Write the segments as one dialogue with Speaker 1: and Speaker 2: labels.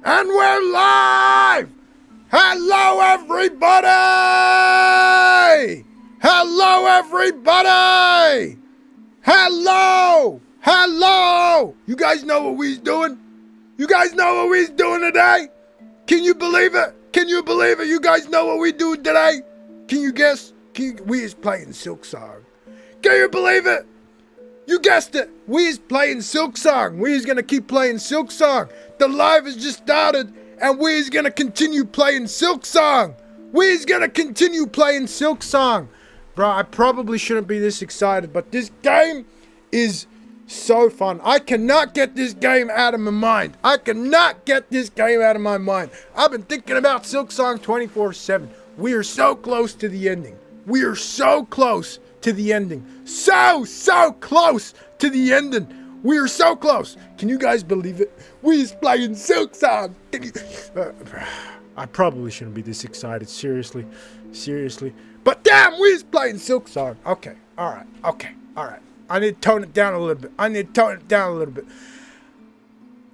Speaker 1: And we're live! Hello, everybody! Hello, everybody! Hello! Hello! You guys know what we's doing? You guys know what we's doing today? Can you believe it? Can you believe it? You guys know what we do today? Can you guess? We is playing Silksong. Can you believe it? You guessed it. We is playing Silksong. We is gonna keep playing Silksong. The live has just started, and we is gonna continue playing Silksong. We is gonna continue playing Silksong. Bro, I probably shouldn't be this excited, but this game is so fun. I cannot get this game out of my mind. I cannot get this game out of my mind. I've been thinking about Silksong 24/7. We are so close to the ending. We are so close to the ending. So close to the ending. We are so close. Can you guys believe it? We is playing Silksong. I probably shouldn't be this excited. Seriously. But damn, we is playing Silksong. Okay. All right. I need to tone it down a little bit.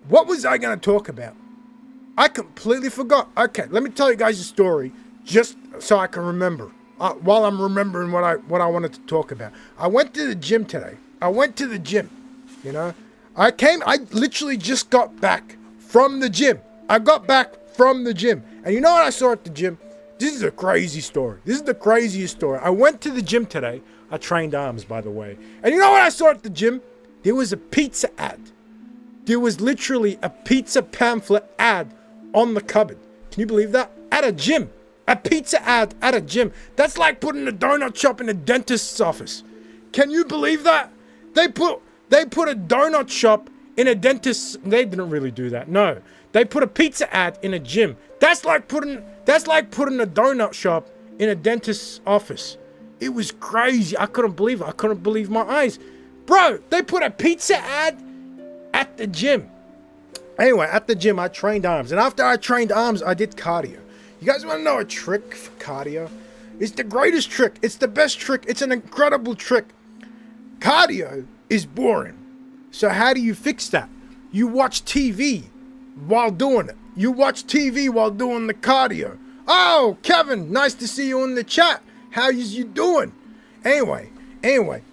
Speaker 1: What was I going to talk about? I completely forgot. Okay, let me tell you guys a story just so I can remember. While I'm remembering what I wanted to talk about. I went to the gym today. You know. I literally just got back from the gym. And you know what I saw at the gym? This is a crazy story. This is the craziest story. I went to the gym today. I trained arms, by the way. And you know what I saw at the gym? There was a pizza ad. There was literally a pizza pamphlet ad on the cupboard. Can you believe that? At a gym. A pizza ad at a gym. That's like putting a donut shop in a dentist's office. Can you believe that? They put a donut shop in a dentist's... They didn't really do that. No. They put a pizza ad in a gym. That's like putting a donut shop in a dentist's office. It was crazy. I couldn't believe it. I couldn't believe my eyes. Bro, they put a pizza ad at the gym. Anyway, at the gym, I trained arms. And after I trained arms, I did cardio. You guys want to know a trick for cardio? It's the greatest trick. It's the best trick. It's an incredible trick. Cardio is boring. So how do you fix that? You watch TV while doing it. You watch TV while doing the cardio. Oh, Kevin, nice to see you in the chat. How is you doing? Anyway,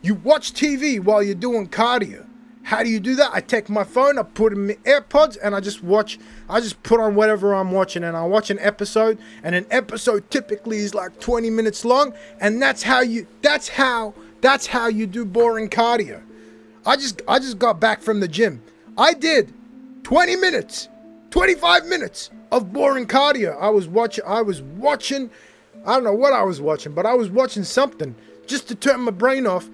Speaker 1: you watch TV while you're doing cardio. How do you do that? I take my phone, I put in my AirPods, and I just put on whatever I'm watching, and I watch an episode, and an episode typically is like 20 minutes long, and that's how you do boring cardio. I just got back from the gym. I did 20 minutes, 25 minutes of boring cardio. I was watching, I don't know what I was watching, but I was watching something just to turn my brain off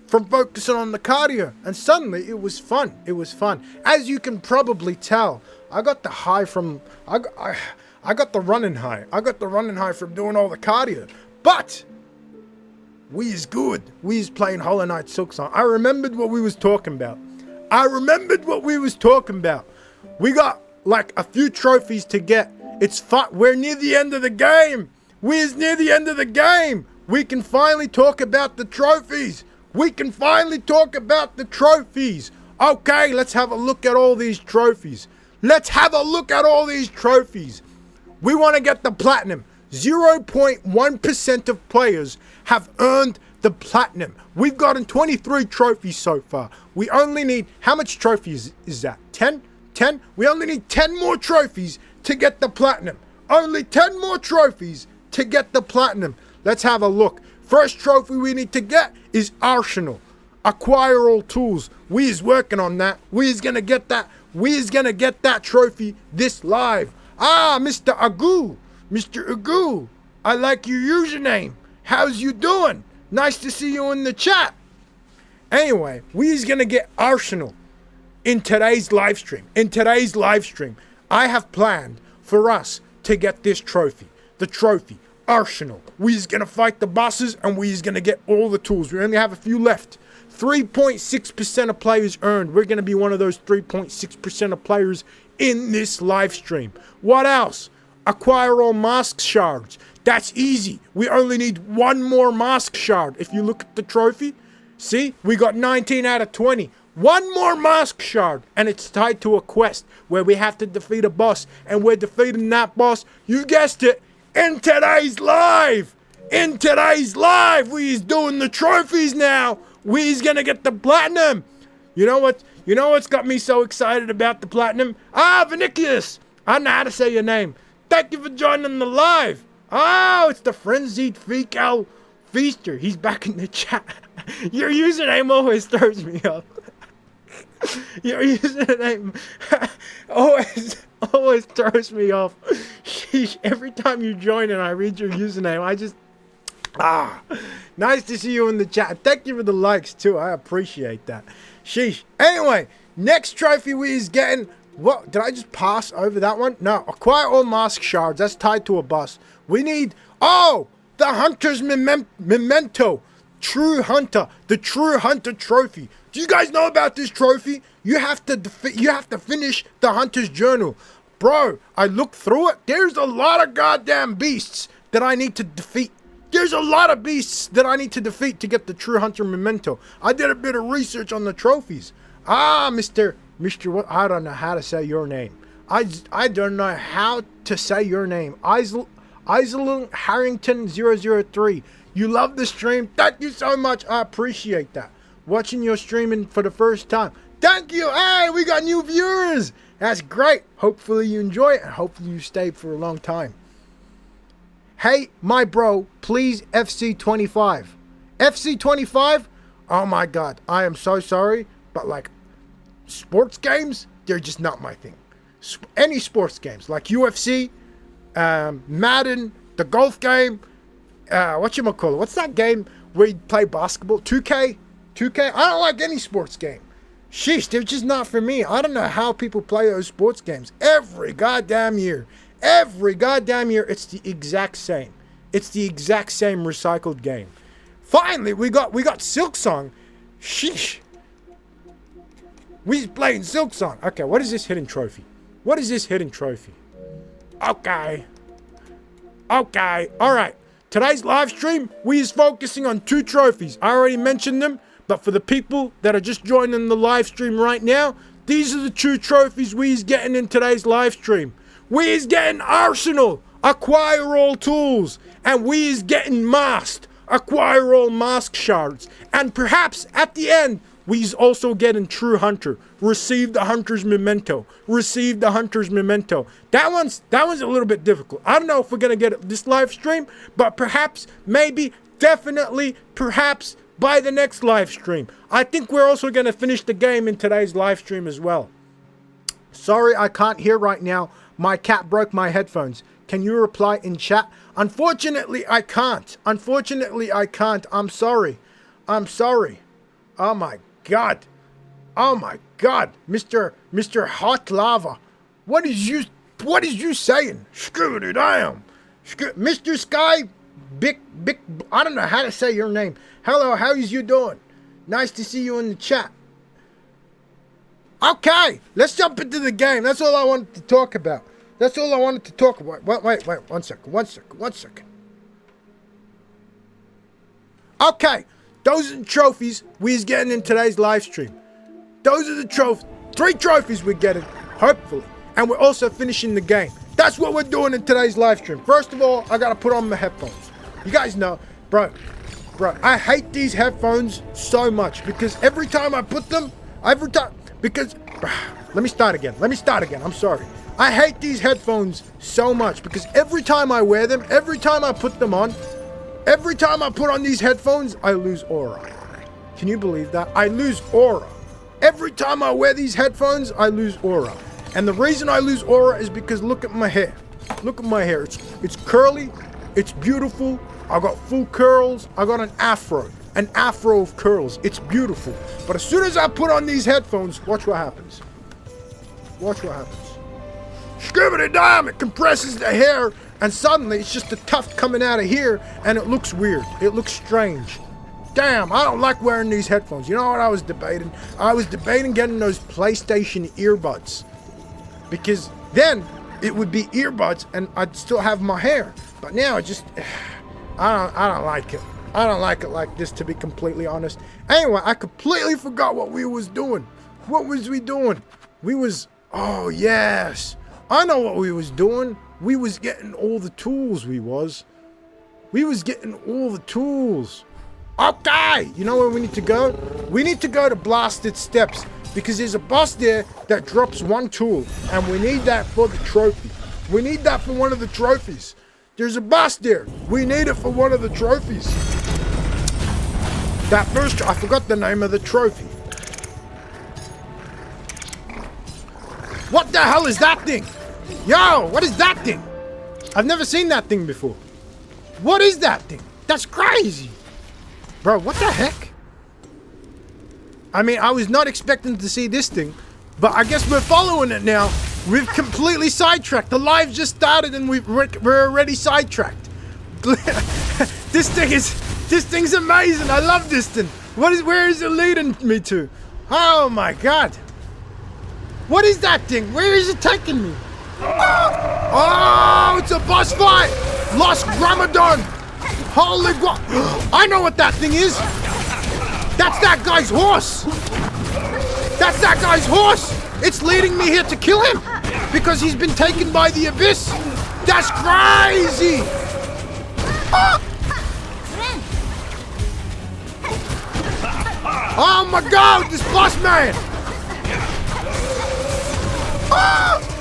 Speaker 1: from focusing on the cardio. And suddenly it was fun. As you can probably tell, I got the high from, I got the running high. I got the running high from doing all the cardio. But we is good. We is playing hollowknight Silksong. I remembered what we was talking about. We got like a few trophies to get. It's fun. We're near the end of the game. We is near the end of the game. We can finally talk about the trophies. Okay, let's have a look at all these trophies. We want to get the platinum. 0.1% of players have earned the platinum. We've gotten 23 trophies so far. We only need, how much trophies is that? 10? We only need 10 more trophies to get the platinum. Only 10 more trophies to get the platinum. Let's have a look. First trophy we need to get is Arsenal. Acquire all tools. We is working on that. We is gonna get that trophy this live. Ah, Mr. Agu, I like your username. How's you doing? Nice to see you in the chat. Anyway, we is gonna get Arsenal in today's live stream. I have planned for us to get this trophy. The trophy, Arsenal. We is gonna fight the bosses, and we is gonna get all the tools. We only have a few left. 3.6% of players earned. We're gonna be one of those 3.6% of players in this live stream. What else? Acquire all mask shards. That's easy. We only need one more mask shard. If you look at the trophy, see, we got 19 out of 20. One more mask shard, and it's tied to a quest where we have to defeat a boss, and we're defeating that boss, you guessed it, in today's live. In today's live, we's doing the trophies now. We's gonna get the platinum. You know what? You know what's got me so excited about the platinum? Vinicius. I don't know how to say your name. Thank you for joining the live. Oh, it's the frenzied fecal feaster. He's back in the chat. Your username always throws me off. Your username always throws me off. Sheesh, every time you join and I read your username, I just nice to see you in the chat. Thank you for the likes too. I appreciate that. Sheesh. Anyway, next trophy we is getting. What did I just pass over that one? No, acquire all mask shards. That's tied to a boss. We need the hunter's memento. True hunter, the true hunter trophy. Do you guys know about this trophy? You have to finish the hunter's journal. Bro, I looked through it. There's a lot of goddamn beasts that I need to defeat. There's a lot of beasts that I need to defeat to get the true hunter memento. I did a bit of research on the trophies. Mr. What? I don't know how to say your name. I don't know how to say your name. Island Harrington 003. You love the stream. Thank you so much. I appreciate that. Watching your streaming for the first time. Thank you. Hey, we got new viewers. That's great. Hopefully you enjoy it and hopefully you stay for a long time. Hey, my bro, please FC25. FC25? Oh my God. I am so sorry. But like sports games, they're just not my thing. Any sports games like UFC, Madden, the golf game, whatchamacallit? What's that game where you play basketball? 2K? 2K? I don't like any sports game. Sheesh, they're just not for me. I don't know how people play those sports games. Every goddamn year, it's the exact same. It's the exact same recycled game. Finally, we got Silksong. Sheesh. We playing Silksong. Okay, what is this hidden trophy? What is this hidden trophy? Okay. Alright. Today's live stream, we is focusing on 2 trophies. I already mentioned them, but for the people that are just joining the live stream right now, these are the 2 trophies we is getting in today's live stream. We is getting Arsenal, acquire all tools, and we is getting masked, acquire all mask shards, and perhaps at the end, we is also getting true hunter, receive the hunter's memento, That one's a little bit difficult. I don't know if we're gonna get it this live stream, but perhaps, maybe, definitely, perhaps by the next live stream. I think we're also gonna finish the game in today's live stream as well. Sorry, I can't hear right now. My cat broke my headphones. Can you reply in chat? Unfortunately, I can't. I'm sorry. Oh my God. Mr. Hot Lava. What is you saying? Scooty damn. Mr. Sky, big, I don't know how to say your name. Hello, how is you doing? Nice to see you in the chat. Okay, let's jump into the game. That's all I wanted to talk about. Wait, one second. Okay, those are the trophies we's getting in today's live stream. Those are the 3 trophies we're getting, hopefully. And we're also finishing the game. That's what we're doing in today's live stream. First of all, I gotta put on my headphones. You guys know, bro, I hate these headphones so much because every time I put them, let me start again. I'm sorry. I hate these headphones so much because every time I wear them, every time I put them on, every time I put on these headphones, I lose aura. Can you believe that? I lose aura. Every time I wear these headphones, I lose aura. And the reason I lose aura is because look at my hair. It's curly. It's beautiful. I got full curls. I got an afro of curls. It's beautiful. But as soon as I put on these headphones, watch what happens. Skibbity damn, it compresses the hair and suddenly it's just a tuft coming out of here and it looks weird. It looks strange. Damn, I don't like wearing these headphones. You know what I was debating? I was debating getting those PlayStation earbuds. Because then it would be earbuds and I'd still have my hair. But now I don't like it. I don't like it like this, to be completely honest. Anyway, I completely forgot what we was doing. What was we doing? We was... Oh, yes. I know what we was doing. We was getting all the tools, we was. We was getting all the tools. Okay, you know where we need to go? We need to go to Blasted Steps, because there's a boss there that drops one tool, and we need that for the trophy. We need that for one of the trophies. There's a boss there. We need it for one of the trophies. That first, I forgot the name of the trophy. What the hell is that thing? Yo, what is that thing? I've never seen that thing before. What is that thing? That's crazy. Bro, what the heck? I mean, I was not expecting to see this thing, but I guess we're following it now. We've completely sidetracked. The live just started and we're already sidetracked. This thing's amazing. I love this thing. Where is it leading me to? Oh my God. What is that thing? Where is it taking me? Oh, it's a boss fight. Lost Ramadan. Holy God. I know what that thing is. That's that guy's horse. That's that guy's horse. It's leading me here to kill him because he's been taken by the abyss. That's crazy. Oh my God, this boss man.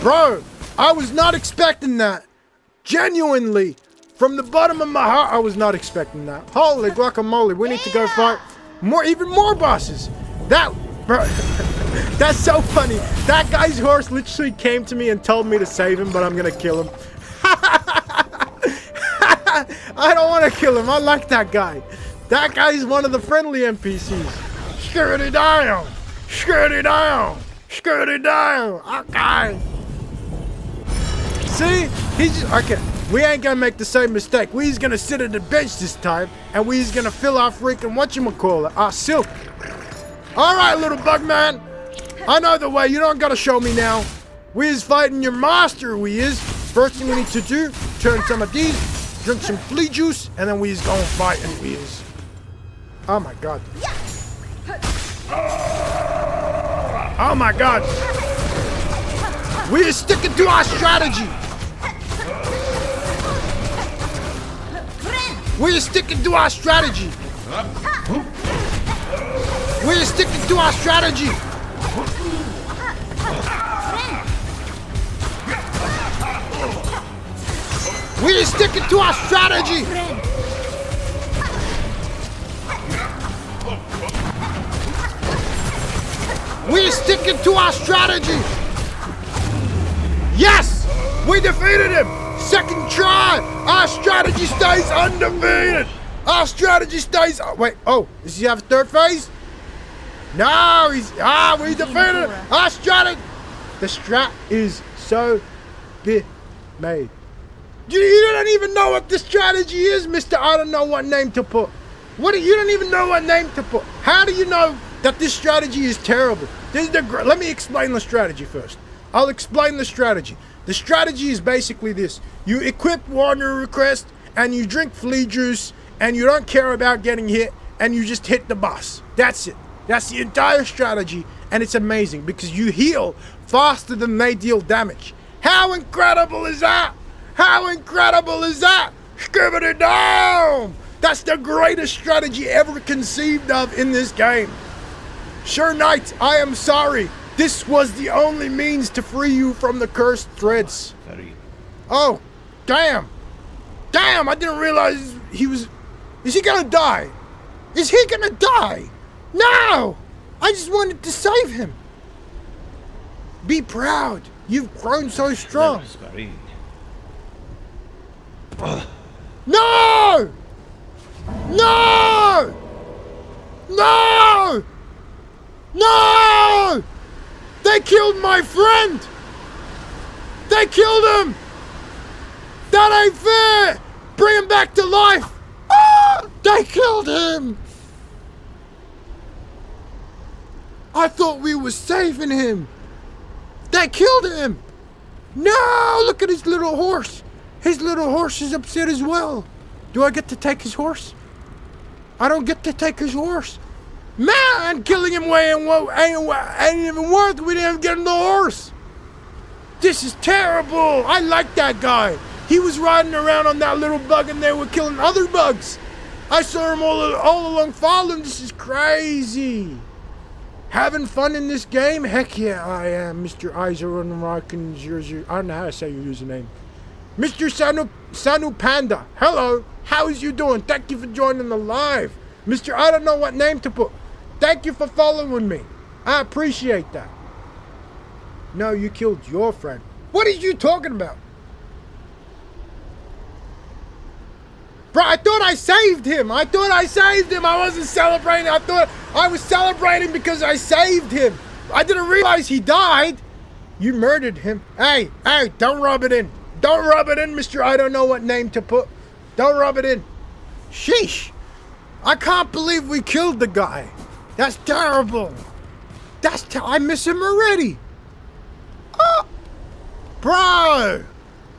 Speaker 1: Bro, I was not expecting that. Genuinely, from the bottom of my heart, I was not expecting that. Holy guacamole, we need to go fight even more bosses. Bro, that's so funny. That guy's horse literally came to me and told me to save him, but I'm gonna kill him. I don't want to kill him. I like that guy. That guy's one of the friendly NPCs. Skirt it down. Skirt it down. Skirt it down. Okay. See? Okay. We ain't gonna make the same mistake. We's gonna sit at the bench this time, and we's gonna fill our freaking whatchamacallit, our silk. Alright, little bug man. I know the way. You don't gotta show me now. We is fighting your master, we is. First thing we need to do, turn some of these, drink some flea juice, and then we is gonna fight and we is. Oh my God. Oh my God. We is sticking to our strategy. We are sticking to our strategy. We are sticking to our strategy. We are sticking to our strategy. We are sticking to our strategy. Yes! We defeated him! Second try! Our strategy stays undefeated! Our strategy stays... wait, does he have a third phase? No, we defeated him! Our strategy... The strat is so made. You don't even know what the strategy is, Mr. I don't know what name to put. You don't even know what name to put. How do you know that this strategy is terrible? Let me explain the strategy first. I'll explain the strategy. The strategy is basically this. You equip Warner Request, and you drink flea juice, and you don't care about getting hit, and you just hit the boss. That's it. That's the entire strategy, and it's amazing, because you heal faster than they deal damage. How incredible is that? How incredible is that? Scribble it down! That's the greatest strategy ever conceived of in this game. Sure, Knight, I am sorry. This was the only means to free you from the cursed threads. Oh, damn. Damn, I didn't realize he was... Is he gonna die? Is he gonna die? No! I just wanted to save him. Be proud. You've grown so strong. No! No! No! No! They killed my friend! They killed him! That ain't fair! Bring him back to life! Ah! They killed him! I thought we were saving him! They killed him! No! Look at his little horse! His little horse is upset as well! Do I get to take his horse? I don't get to take his horse. Man, killing him ain't even worth. We didn't even get him the horse. This is terrible. I like that guy. He was riding around on that little bug and they were killing other bugs. I saw him all along following. This is crazy. Having fun in this game? Heck yeah, I am. Mr. Iseron Rockin' I don't know how to say your username. Mr. Sanu Panda. Hello. How is you doing? Thank you for joining the live. Mr. I don't know what name to put. Thank you for following me. I appreciate that. No, you killed your friend. What are you talking about? Bro, I thought I saved him. I wasn't celebrating. I thought I was celebrating because I saved him. I didn't realize he died. You murdered him. Hey, don't rub it in. Don't rub it in, Mr. I don't know what name to put. Don't rub it in. Sheesh. I can't believe we killed the guy. That's terrible. I miss him already. Oh, bro.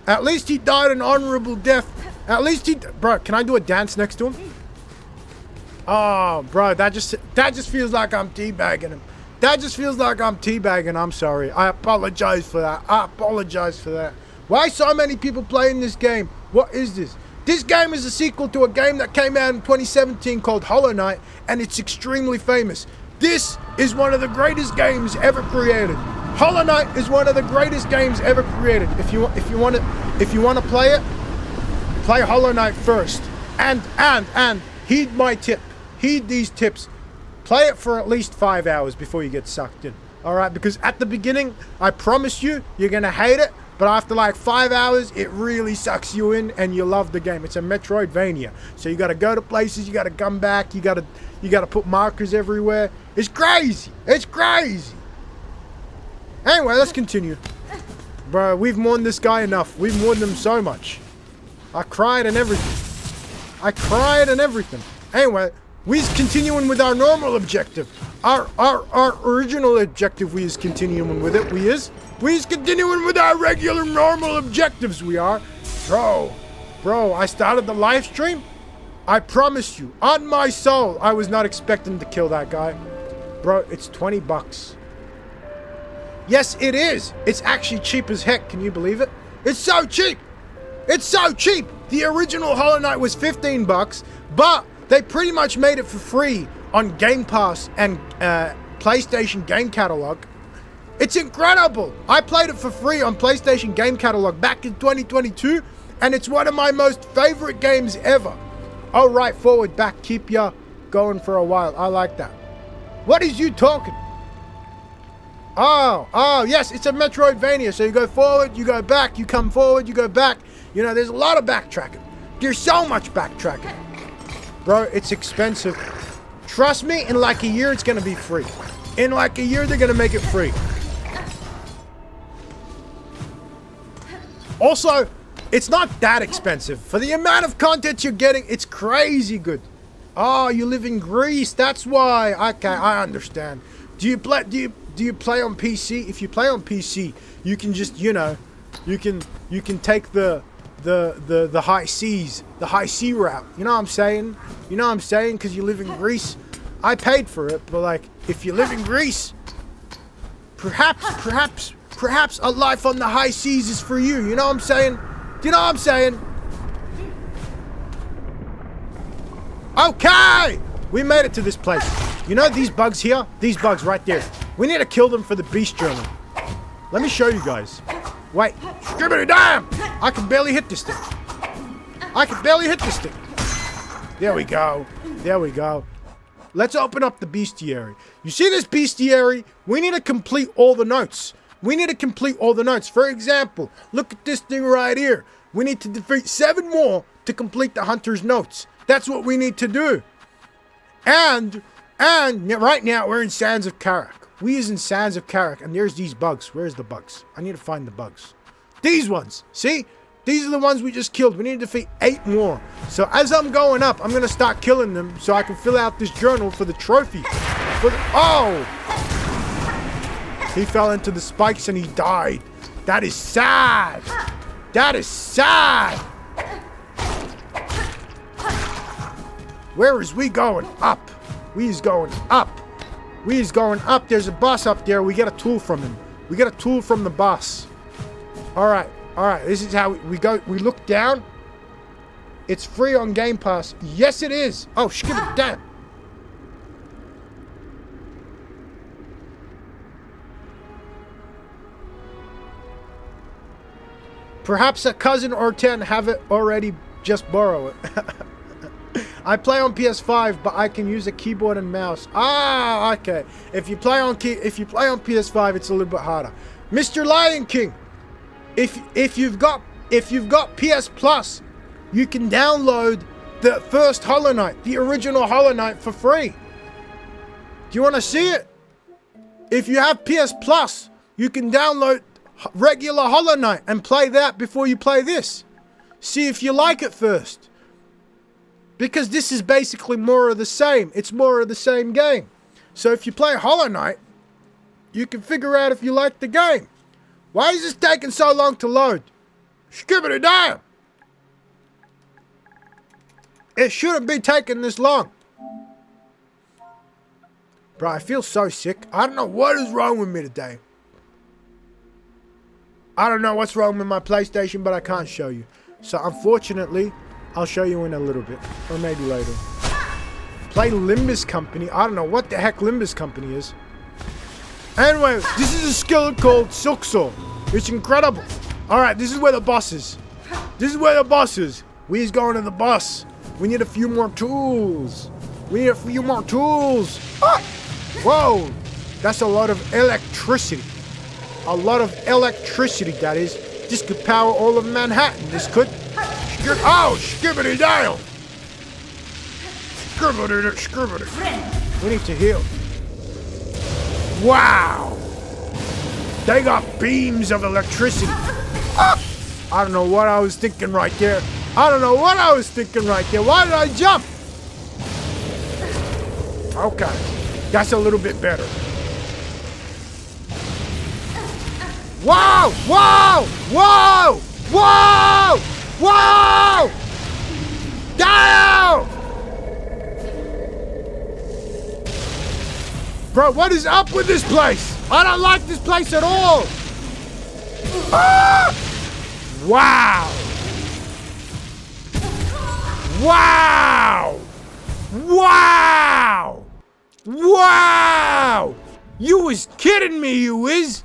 Speaker 1: At least he died an honorable death. Bro, can I do a dance next to him? Oh, bro, that just feels like I'm teabagging him. I'm sorry. I apologize for that. Why so many people playing this game? What is this? This game is a sequel to a game that came out in 2017 called Hollow Knight, and it's extremely famous. This is one of the greatest games ever created. Hollow Knight is one of the greatest games ever created. If you want to play it, play Hollow Knight first. And heed my tip. Heed these tips. Play it for at least 5 hours before you get sucked in. All right, because at the beginning, I promise you're gonna hate it. But after like 5 hours, it really sucks you in and you love the game. It's a metroidvania. So you gotta go to places, you gotta come back, you gotta put markers everywhere. It's crazy. Anyway, let's continue. Bro, we've mourned this guy enough. We've mourned him so much. I cried and everything. Anyway, we's continuing with our normal objective. Our original objective, we is continuing with it. We's continuing with our regular normal objectives, we are. Bro, I started the live stream. I promise you, on my soul, I was not expecting to kill that guy. Bro, it's $20. Yes, it is. It's actually cheap as heck. Can you believe it? It's so cheap. The original Hollow Knight was $15, but they pretty much made it for free on Game Pass and PlayStation Game Catalog. It's incredible. I played it for free on PlayStation Game Catalog back in 2022, and it's one of my most favorite games ever. Oh, right, forward, back, keep ya going for a while. I like that. What is you talking? Oh, yes, it's a Metroidvania. So you go forward, you go back, you come forward, you go back. You know, there's a lot of backtracking. There's so much backtracking. Bro, it's expensive. Trust me, in like a year, it's going to be free. In like a year, they're going to make it free. Also, it's not that expensive. For the amount of content you're getting, it's crazy good. Oh, you live in Greece. That's why. Okay, I understand. Do you play on PC? If you play on PC, you can just, you can take the high seas, the high sea route. You know what I'm saying? Because you live in Greece. I paid for it, but like, if you live in Greece, perhaps a life on the high seas is for you. You know what I'm saying? Do you know what I'm saying? Okay! We made it to this place. You know these bugs here? These bugs right there. We need to kill them for the beast journal. Let me show you guys. Wait. Skibbity damn! I can barely hit this thing. There we go. Let's open up the bestiary. You see this bestiary? We need to complete all the notes. For example, look at this thing right here. We need to defeat 7 more to complete the hunter's notes. That's what we need to do. And right now we're in Sands of Karak. We is in Sands of Karak, and there's these bugs. Where's the bugs? I need to find the bugs. These ones. See? These are the ones we just killed. We need to defeat 8 more. So as I'm going up, I'm going to start killing them so I can fill out this journal for the trophy. Oh! He fell into the spikes and he died. That is sad. Where is we going? Up. We is going up. We is going up. There's a boss up there. We get a tool from him. We get a tool from the boss. All right. All right. This is how we go. We look down. It's free on Game Pass. Yes, it is. Oh, skip it down. Perhaps a cousin or 10 have it already. Just borrow it. I play on PS5, but I can use a keyboard and mouse. Ah, okay. If you play on PS5, it's a little bit harder. Mr. Lion King, if you've got PS Plus, you can download the first Hollow Knight, the original Hollow Knight, for free. Do you want to see it? If you have PS Plus, you can download regular Hollow Knight and play that before you play this. See if you like it first. Because this is basically more of the same. It's more of the same game. So if you play Hollow Knight, you can figure out if you like the game. Why is this taking so long to load? Skibbity damn! It shouldn't be taking this long. Bro, I feel so sick. I don't know what is wrong with me today. I don't know what's wrong with my PlayStation, but I can't show you. So unfortunately, I'll show you in a little bit. Or maybe later. Play Limbus Company. I don't know what the heck Limbus Company is. Anyway, this is a skill called Silksong. It's incredible. Alright, this is where the boss is. This is where the boss is. We's going to the boss. We need a few more tools. We need a few more tools. Ah! Whoa! That's a lot of electricity. A lot of electricity, that is. This could power all of Manhattan. This could. Oh, skibbity down. Skibbity. We need to heal. Wow. They got beams of electricity. Ah! I don't know what I was thinking right there. I don't know what I was thinking right there. Why did I jump? Okay. That's a little bit better. Whoa! Whoa! Whoa! Whoa! Whoa! Down! Bro, what is up with this place? I don't like this place at all. Ah! Wow! Wow! Wow! Wow! You was kidding me, you is?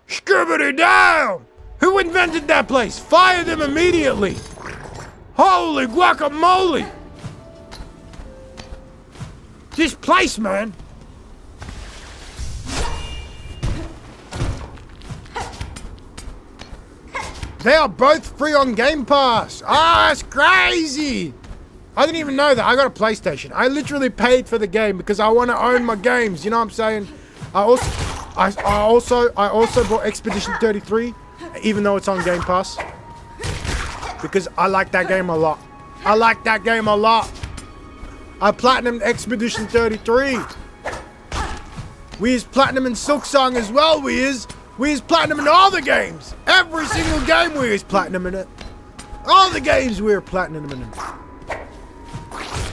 Speaker 1: Skibbity down! Who invented that place? Fire them immediately! Holy guacamole! This place, man! They are both free on Game Pass! Ah, that's crazy! I didn't even know that. I got a PlayStation. I literally paid for the game because I want to own my games, you know what I'm saying? I also bought Expedition 33, even though it's on Game Pass. Because I like that game a lot. I like that game a lot. I platinumed Expedition 33. We is platinum in Silksong as well, we is platinum in all the games. Every single game we is platinum in it. All the games we're platinum in it.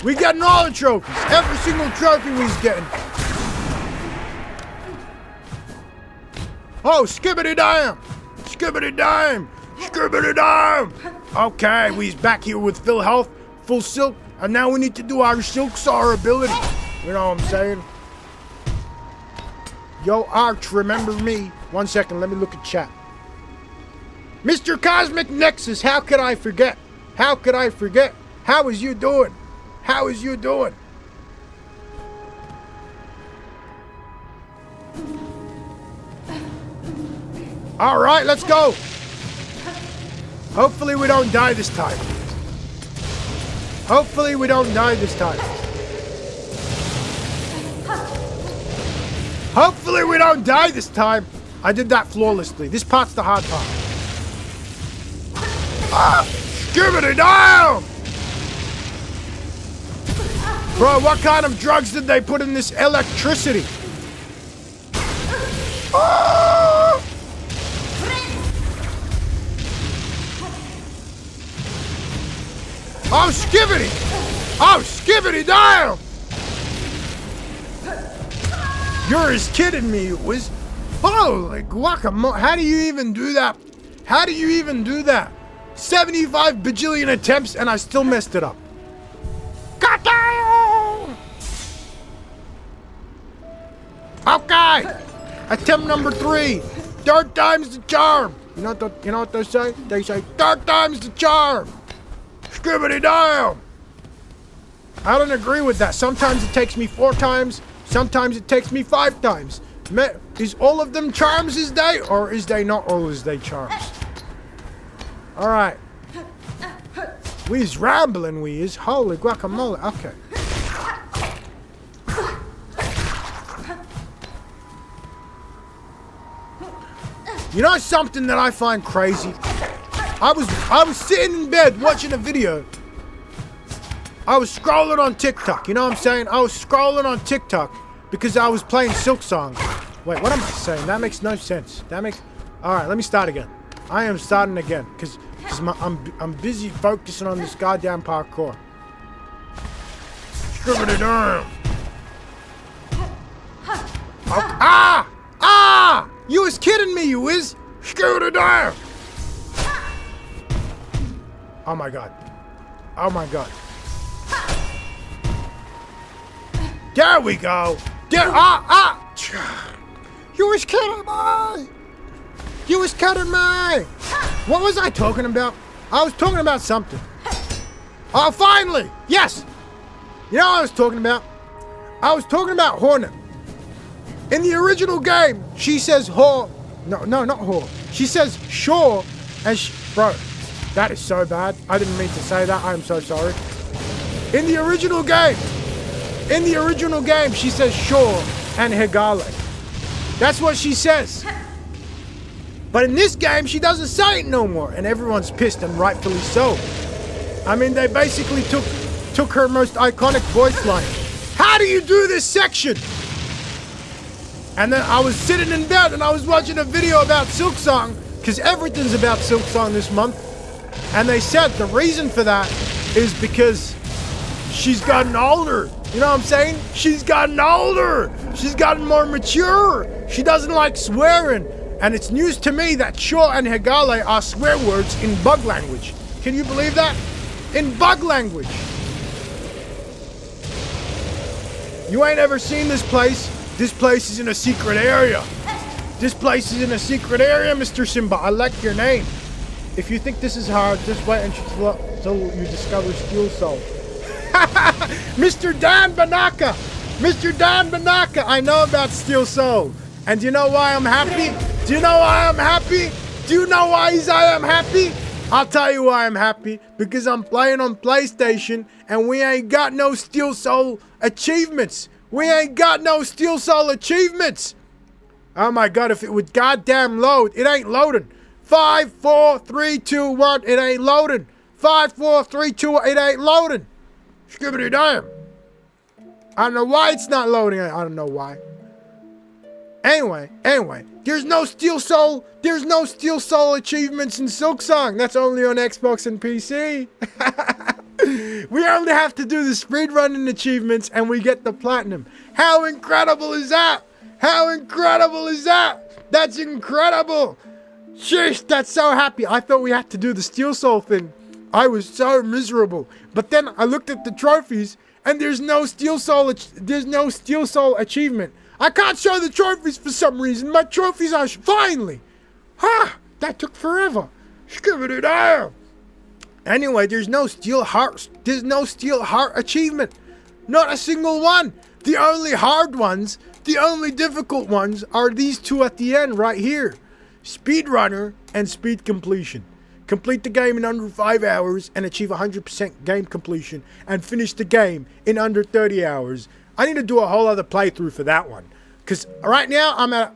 Speaker 1: We getting all the trophies. Every single trophy we's getting. Oh, skibbity dime! Skibbity dime! Skibbity dime! Okay, we's back here with full health, full silk, and now we need to do our Silksong ability. You know what I'm saying? Yo, Arch, remember me? 1 second, let me look at chat. Mr. Cosmic Nexus, how could I forget? How could I forget? How is you doing? How is you doing? All right, let's go. Hopefully we don't die this time. Hopefully we don't die this time. Hopefully we don't die this time. I did that flawlessly. This part's the hard part. Ah, skibbity down! Bro, what kind of drugs did they put in this electricity? Ah! Oh, skibbity! Oh, Skibbity down! You're just kidding me. It was... Holy guacamole. How do you even do that? How do you even do that? 75 bajillion attempts and I still messed it up. God damn! Okay. Attempt number 3. Third time's the charm. You know what they say? They say third time's the charm. Skibbity down. I don't agree with that. Sometimes it takes me 4 times. Sometimes it takes me 5 times. Is all of them charms is they, or is they not all is they charms? All right. We is rambling, we is. Holy guacamole. Okay. You know something that I find crazy? I was sitting in bed watching a video. I was scrolling on TikTok. You know what I'm saying? I was scrolling on TikTok because I was playing Silksong. Wait, what am I saying? That makes no sense. All right, let me start again. I am starting again because I'm busy focusing on this goddamn parkour. Skibbity down. Okay. Ah! You was kidding me, you is. Skibbity down. Oh my god. Oh my god. There we go. There. You was kidding me. You was kidding me. What was I talking about? I was talking about something. Oh, finally. Yes. You know what I was talking about? I was talking about Hornet. In the original game, she says whore. No, not whore. She says sure. And bro, that is so bad. I didn't mean to say that. I am so sorry. In the original game, she says sure and hegale. That's what she says. But in this game, she doesn't say it no more, and everyone's pissed, and rightfully so. I mean, they basically took her most iconic voice line. How do you do this section? And then I was sitting in bed, and I was watching a video about Silksong, because everything's about Silksong this month. And they said the reason for that is because she's gotten older. You know what I'm saying? She's gotten older. She's gotten more mature. She doesn't like swearing. And it's news to me that sure and hegale are swear words in bug language. Can you believe that? In bug language. You ain't ever seen this place. This place is in a secret area. This place is in a secret area, Mr. Simba. I like your name. If you think this is hard, just wait until you discover Steel Soul. Mr. Dan Banaka! Mr. Dan Banaka! I know about Steel Soul. And do you know why I'm happy? Do you know why I'm happy? Do you know why I am happy? I'll tell you why I'm happy. Because I'm playing on PlayStation and we ain't got no Steel Soul achievements. We ain't got no Steel Soul achievements. Oh my god, if it would goddamn load, it ain't loading. 5, 4, 3, 2, 1, it ain't loading. 5, 4, 3, 2, it ain't loading. Skibbity damn. I don't know why it's not loading. I don't know why. Anyway, there's no Steel Soul achievements in Silksong. That's only on Xbox and PC. We only have to do the speedrunning achievements and we get the platinum. How incredible is that? How incredible is that? That's incredible. Sheesh, that's so happy. I thought we had to do the Steel Soul thing. I was so miserable. But then I looked at the trophies and there's no Steel Soul achievement. I can't show the trophies for some reason. My trophies are finally. That took forever. Skibbity down. Anyway, there's no Steel Heart achievement. Not a single one. The only hard ones, the only difficult ones are these two at the end right here. Speedrunner and speed completion. Complete the game in under 5 hours and achieve 100% game completion and finish the game in under 30 hours. I need to do a whole other playthrough for that one. Because right now I'm at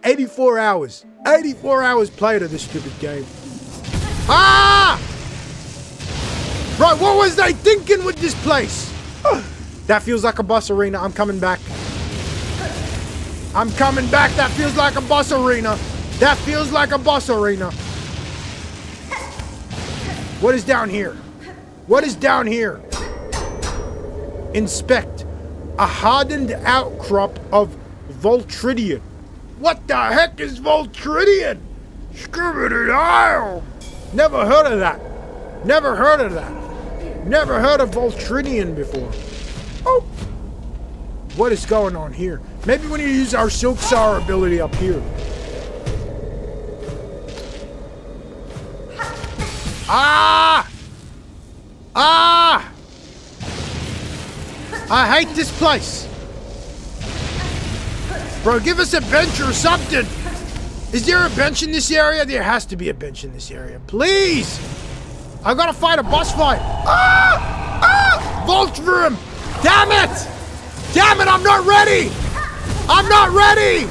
Speaker 1: 84 hours. 84 hours played of this stupid game. Right, what was they thinking with this place? That feels like a boss arena. I'm coming back. I'm coming back. That feels like a boss arena. That feels like a boss arena. What is down here? What is down here? Inspect. A hardened outcrop of Voltridian. What the heck is Voltridian? Scooby-Doo! Never heard of that. Never heard of that. Never heard of Voltridian before. Oh! What is going on here? Maybe we need to use our Silksong ability up here. Ah! Ah! I hate this place. Bro, give us a bench or something. Is there a bench in this area? There has to be a bench in this area. Please! I gotta fight a boss fight. Ah! Ah! Voltrum! Damn it! Damn it, I'm not ready! I'm not ready!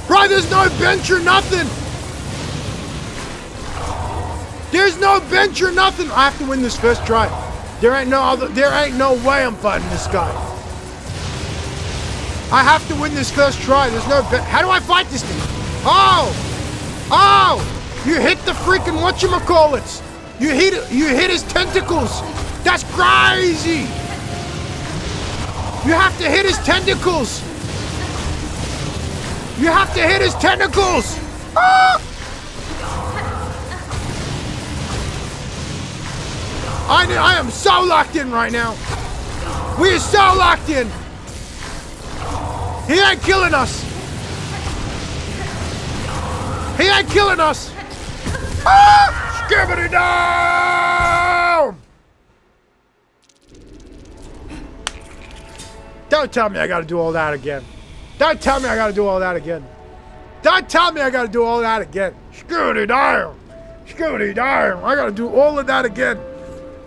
Speaker 1: Bro, there's no bench or nothing! There's no bench or nothing! I have to win this first try. There ain't no way I'm fighting this guy. I have to win this first try. There's no bench. How do I fight this thing? Oh! Oh! You hit the freaking whatchamacallits! You hit his tentacles! That's crazy! You have to hit his tentacles! You have to hit his tentacles! Ah! I am so locked in right now. We are so locked in. He ain't killing us. He ain't killing us. Ah! Skibbity down! Don't tell me I gotta do all that again. Don't tell me I gotta do all that again. Don't tell me I gotta do all that again. Skibbity down! Skibbity down! I gotta do all of that again.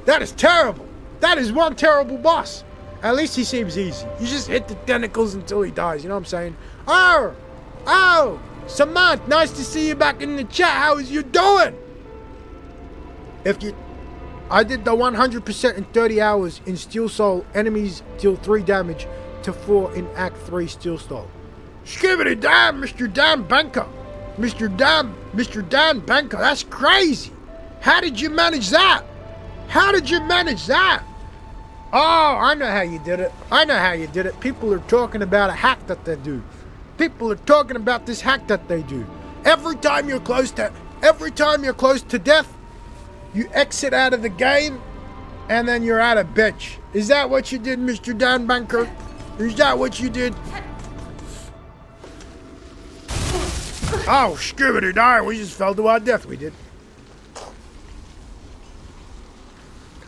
Speaker 1: That is terrible. That is one terrible boss. At least he seems easy. You just hit the tentacles until he dies. You know what I'm saying? Oh! Oh! Samant, nice to see you back in the chat. How is you doing? I did the 100% in 30 hours in Steel Soul. Enemies deal 3 damage to 4 in Act 3 Steel Soul. Skibbity damn, Mr. Dan Banker. Mr. Dan Banker. That's crazy. How did you manage that? How did you manage that? Oh, I know how you did it. I know how you did it. People are talking about a hack that they do. People are talking about this hack that they do. Every time you're close to death, you exit out of the game, and then you're out of bench. Is that what you did, Mr. Dan Banker? Is that what you did? Oh, skibbity die. We just fell to our death, we did.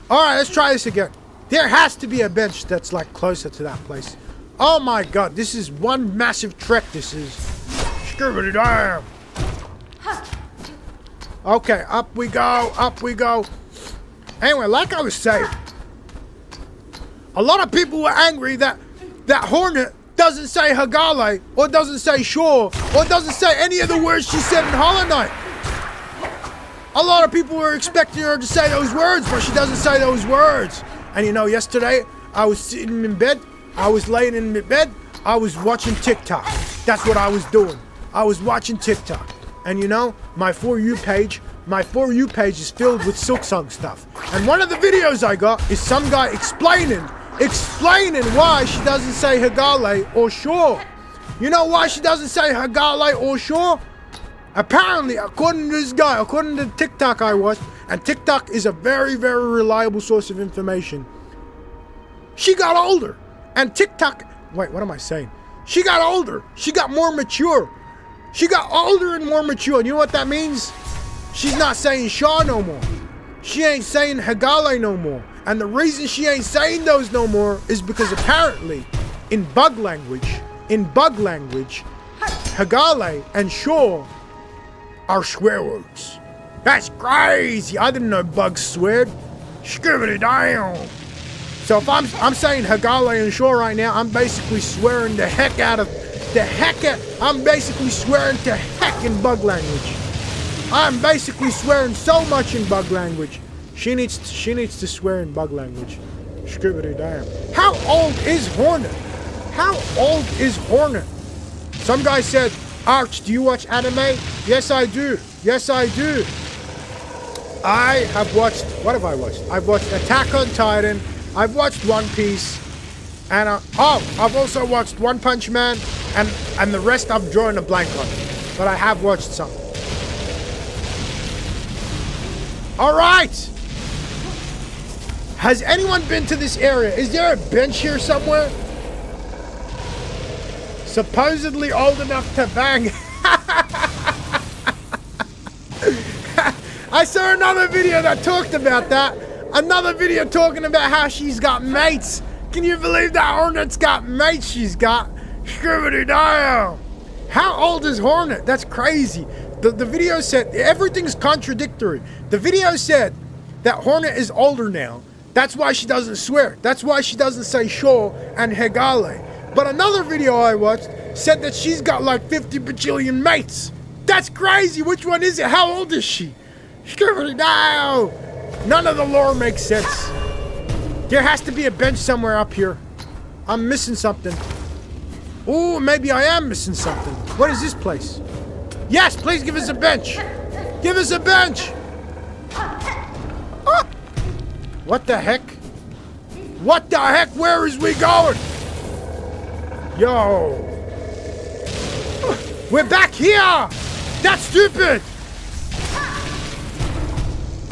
Speaker 1: Alright, let's try this again. There has to be a bench that's like closer to that place. Oh my god, this is one massive trek, this is. Skibbity damn. Okay, up we go, up we go. Anyway, like I was saying, a lot of people were angry that Hornet doesn't say Hagale, or doesn't say Shore, or doesn't say any of the words she said in Hollow Knight. A lot of people were expecting her to say those words, but she doesn't say those words. And you know, yesterday, I was sitting in bed, I was laying in bed, I was watching TikTok. That's what I was doing. I was watching TikTok. And you know, my For You page is filled with Silksong stuff. And one of the videos I got is some guy explaining why she doesn't say Hagale or Shore. You know why she doesn't say Hagale or Shore? Apparently, according to this guy, according to the TikTok I watched, and TikTok is a very, very reliable source of information, she got older. And TikTok, wait, what am I saying? She got older. She got more mature. She got older and more mature. And you know what that means? She's not saying Shaw no more. She ain't saying Hagale no more. And the reason she ain't saying those no more is because apparently, in bug language, Hagale and Shaw are swear words. That's crazy. I didn't know bugs sweared. Skibbity down. So if I'm saying Hagale and Shaw right now, I'm basically swearing the heck out of I'm basically swearing to heck in bug language. I'm basically swearing so much in bug language. She needs to swear in bug language. Skibbity damn. How old is Hornet? How old is Hornet? Some guy said, Arch, do you watch anime? Yes, I do. Yes, I do. I have watched, what have I watched? I've watched Attack on Titan, I've watched One Piece, and I've also watched One Punch Man, and the rest I've drawn a blank on, but I have watched some. All right. Has anyone been to this area? Is there a bench here somewhere? Supposedly old enough to bang. I saw another video that talked about that. Another video talking about how she's got mates. Can you believe that Hornet's got mates she's got? Scribbity-down. How old is Hornet? That's crazy. The video said, everything's contradictory. The video said that Hornet is older now. That's why she doesn't swear. That's why she doesn't say sure and hegale. But another video I watched said that she's got like 50 bajillion mates. That's crazy. Which one is it? How old is she? No. None of the lore makes sense. There has to be a bench somewhere up here. I'm missing something. Oh, maybe I am missing something. What is this place? Yes, please give us a bench. Give us a bench. Oh. What the heck? What the heck? Where is we going? Yo. We're back here. That's stupid.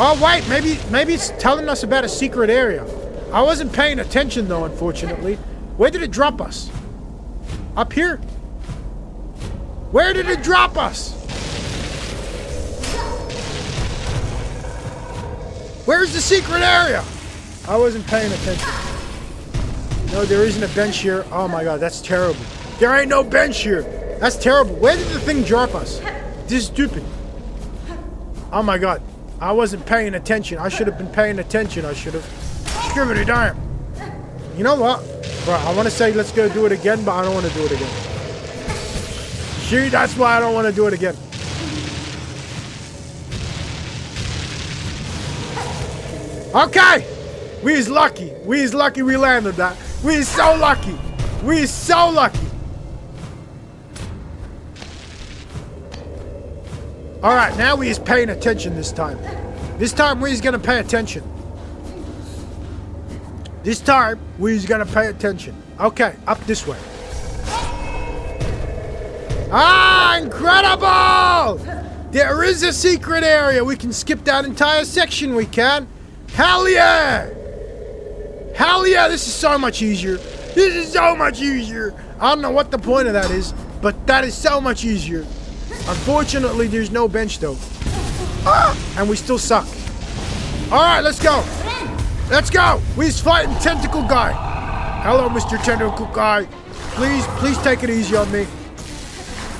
Speaker 1: Oh wait, maybe it's telling us about a secret area. I wasn't paying attention though, unfortunately. Where did it drop us? Up here? Where did it drop us? Where's the secret area? I wasn't paying attention. No, there isn't a bench here. Oh my god, that's terrible. There ain't no bench here. That's terrible. Where did the thing drop us? This is stupid. Oh my god. I wasn't paying attention. I should have been paying attention. I should have. Scribbity darn. You know what? Bro, I want to say let's go do it again, but I don't want to do it again. See, that's why I don't want to do it again. Okay. We is lucky. We is lucky we landed that. We is so lucky. We is so lucky. Alright, now we is paying attention this time. This time we is gonna pay attention. This time we is gonna pay attention. Okay, up this way. Ah, incredible! There is a secret area. We can skip that entire section, we can. Hell yeah! Hell yeah, this is so much easier. This is so much easier. I don't know what the point of that is, but that is so much easier. Unfortunately, there's no bench though. Ah! And we still suck. Alright, let's go. Let's go. We's fighting Tentacle Guy. Hello, Mr. Tentacle Guy. Please take it easy on me.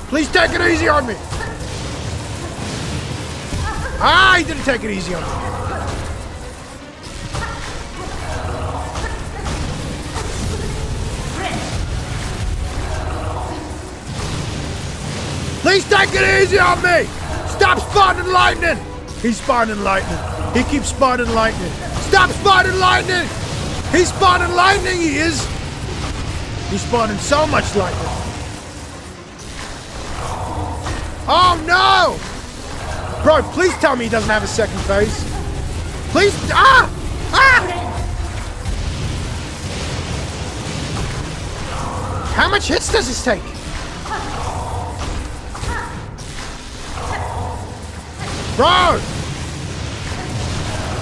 Speaker 1: Please take it easy on me. Ah, he didn't take it easy on me. Please take it easy on me! Stop spawning lightning! He's spawning lightning. He keeps spawning lightning. Stop spawning lightning! He's spawning lightning, he is! He's spawning so much lightning. Oh no! Bro, please tell me he doesn't have a second phase. Please, ah! How much hits does this take? Bro!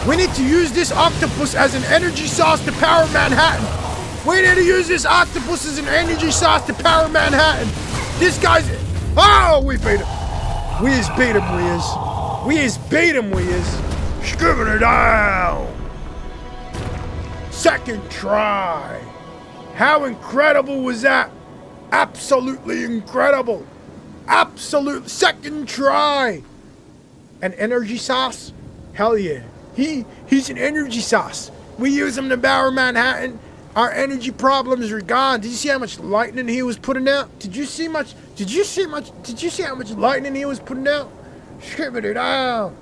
Speaker 1: We need to use this octopus as an energy source to power Manhattan. We need to use this octopus as an energy source to power Manhattan. This guy's... Oh, we beat him. We is beat him, we is. We is beat him, we is. Scribbing it down. Second try. How incredible was that? Absolutely incredible. Absolute second try. An energy sauce? Hell yeah. He's an energy sauce. We use him to power Manhattan. Our energy problems are gone. Did you see how much lightning he was putting out? Did you see how much lightning he was putting out? Scribbing it out.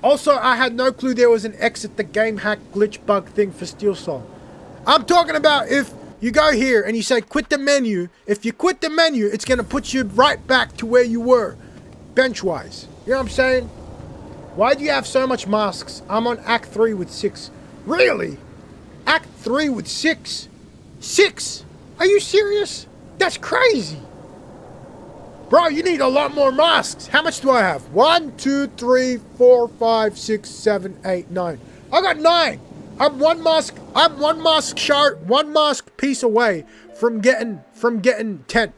Speaker 1: Also, I had no clue there was an exit the game hack glitch bug thing for Silksong. I'm talking about if you go here and you say quit the menu. If you quit the menu, it's going to put you right back to where you were, bench-wise. You know what I'm saying? Why do you have so much masks? I'm on Act 3 with 6. Really? Act 3 with 6? 6? Are you serious? That's crazy. Bro, you need a lot more masks. How much do I have? 1, 2, 3, 4, 5, 6, 7, 8, 9. I got 9. I'm one mask shard, one mask piece away from getting 10.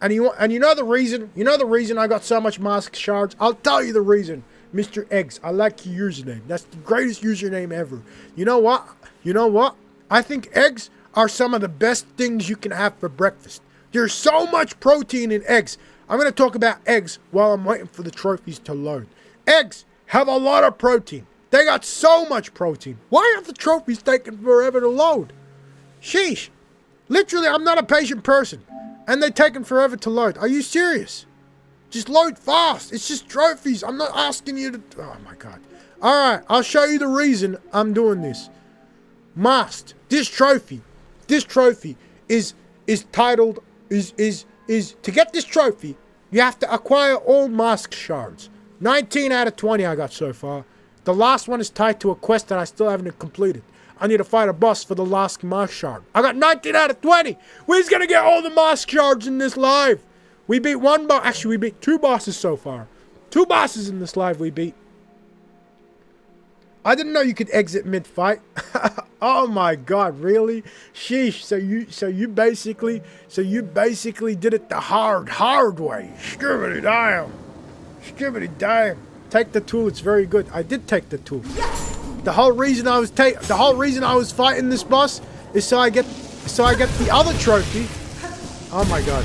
Speaker 1: And you know the reason? You know the reason I got so much mask shards? I'll tell you the reason. Mr. Eggs, I like your username. That's the greatest username ever. You know what? You know what? I think eggs are some of the best things you can have for breakfast. There's so much protein in eggs. I'm going to talk about eggs while I'm waiting for the trophies to load. Eggs have a lot of protein. They got so much protein. Why are the trophies taking forever to load? Sheesh. Literally, I'm not a patient person. And they're taking forever to load. Are you serious? Just load fast. It's just trophies. I'm not asking you to... Oh my God. Alright, I'll show you the reason I'm doing this. Must. This trophy is titled... Is to get this trophy, you have to acquire all mask shards. 19 out of 20 I got so far. The last one is tied to a quest that I still haven't completed. I need to fight a boss for the last mask shard. I got 19 out of 20. We're gonna get all the mask shards in this live. We beat one boss. Actually, we beat 2 bosses so far. 2 bosses in this live we beat. I didn't know you could exit mid-fight. Oh my God, really? Sheesh. So you basically did it the hard way. Skibbity damn. Take the tool. It's very good. I did take the tool. Yes! The whole reason I was fighting this boss is so I get the other trophy. Oh my God.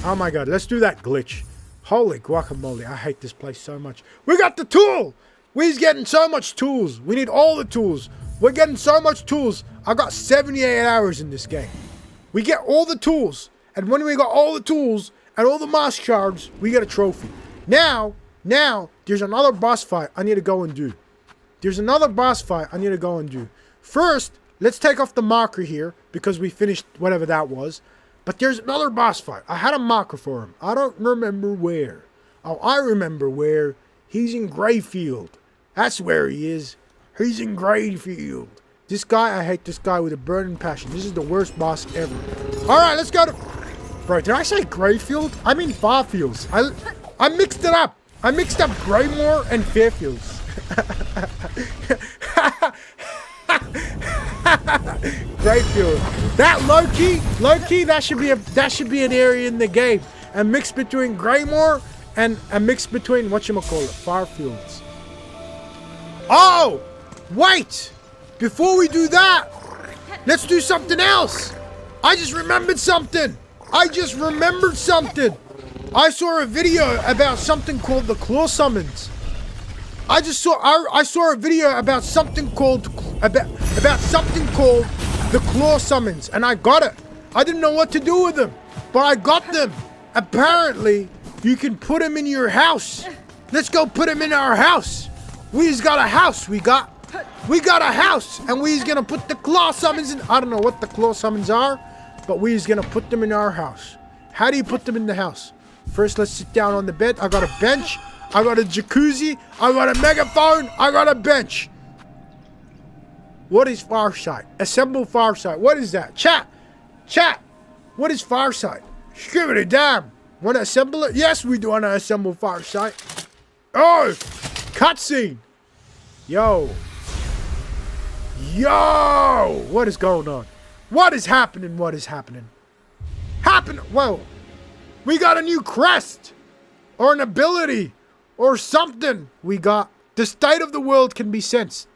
Speaker 1: Oh my God. Let's do that glitch. Holy guacamole. I hate this place so much. We got the tool. We're getting so much tools. We need all the tools. We're getting so much tools. I got 78 hours in this game. We get all the tools. And when we got all the tools and all the mask shards, we get a trophy. Now, there's another boss fight I need to go and do. First, let's take off the marker here because we finished whatever that was. But there's another boss fight. I had a marker for him. I don't remember where. Oh, I remember where. He's in Grayfield. That's where he is. He's in Grayfield. This guy, I hate this guy with a burning passion. This is the worst boss ever. Alright, let's go to... Bro, did I say Grayfield? I mean Farfields. I mixed it up. I mixed up Graymore and Fairfields. Grayfield. That low-key, that should be an area in the game. A mix between Graymore and a mix between whatchamacallit, Farfields. Oh! Wait! Before we do that, let's do something else. I just remembered something. I saw a video about something called the claw summons. I saw a video about something called the claw summons, and I got it. I didn't know what to do with them, but I got them. Apparently, you can put them in your house. Let's go put them in our house. We's got a house. We got a house, and we's gonna put the claw summons in. I don't know what the claw summons are, but we's gonna put them in our house. How do you put them in the house? First, let's sit down on the bed. I got a bench. I got a jacuzzi. I got a megaphone. I got a bench. What is Farsight? Assemble Farsight. What is that? Chat. What is Farsight? Skibbity damn. Want to assemble it? Yes, we do want to assemble Farsight. Oh, cutscene. Yo. What is going on? What is happening? Whoa. We got a new crest. Or an ability. Or something. We got. The state of the world can be sensed.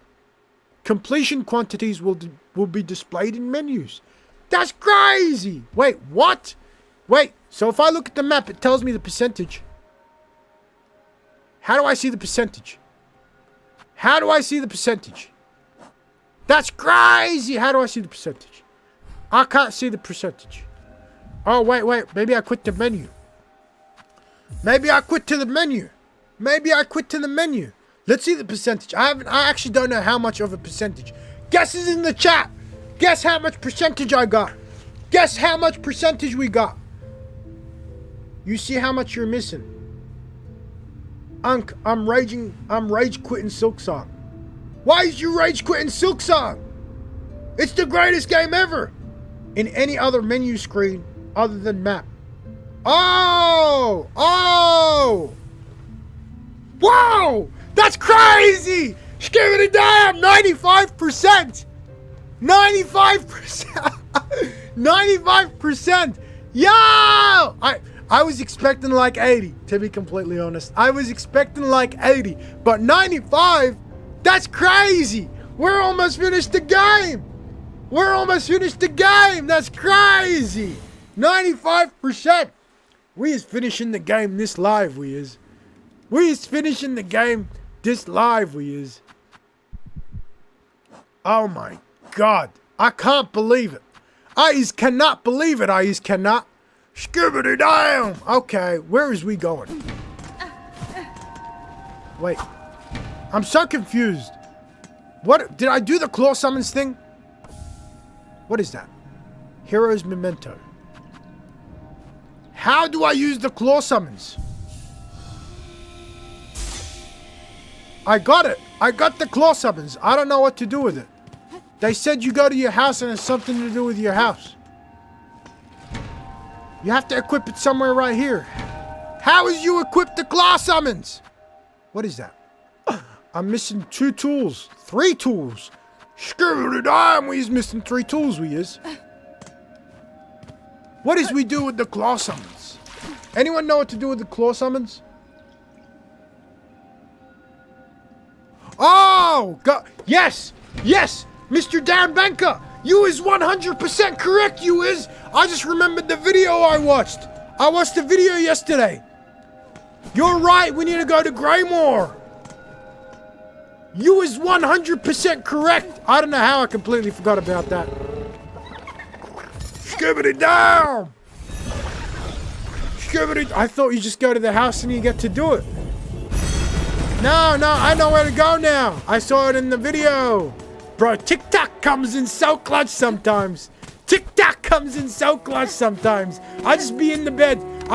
Speaker 1: Completion quantities will be displayed in menus. That's crazy. Wait, what? Wait, so if I look at the map, it tells me the percentage. How do I see the percentage? That's crazy. How do I see the percentage? I can't see the percentage. Oh, wait. Maybe I quit the menu. Maybe I quit to the menu. Let's see the percentage. I actually don't know how much of a percentage. Guesses in the chat. Guess how much percentage I got. Guess how much percentage we got. You see how much you're missing. Unc, I'm rage quitting Silksong. Why is you rage quitting Silksong? It's the greatest game ever. In any other menu screen other than map. Oh! Oh! Wow! That's crazy! Skibbity damn! 95%! 95%! 95%! Yo! I was expecting like 80, to be completely honest. I was expecting like 80, but 95? That's crazy! We're almost finished the game! We're almost finished the game! That's crazy! 95%! We is finishing the game this live, we is. We is finishing the game this live, we is. Oh my God. I can't believe it. I is cannot believe it, I is cannot. Skibbity damn! Okay, where is we going? Wait. I'm so confused. What? Did I do the claw summons thing? What is that? Hero's memento. How do I use the claw summons? I got it. I got the claw summons. I don't know what to do with it. They said you go to your house and it's something to do with your house. You have to equip it somewhere right here. How is you equip the claw summons? What is that? I'm missing 2 tools. 3 tools. Skibbity damn, we is missing 3 tools, we is. What is we do with the claw summons? Anyone know what to do with the claw summons? Oh, God. Yes, yes, Mr. Dan Banker. You is 100% correct, you is. I just remembered the video I watched. I watched the video yesterday. You're right, we need to go to Greymore. You is 100% correct. I don't know how I completely forgot about that. Skibbity down! Skibbity... I thought you just go to the house and you get to do it. No, I know where to go now. I saw it in the video. Bro, TikTok comes in so clutch sometimes. TikTok comes in so clutch sometimes. I just be in my bed and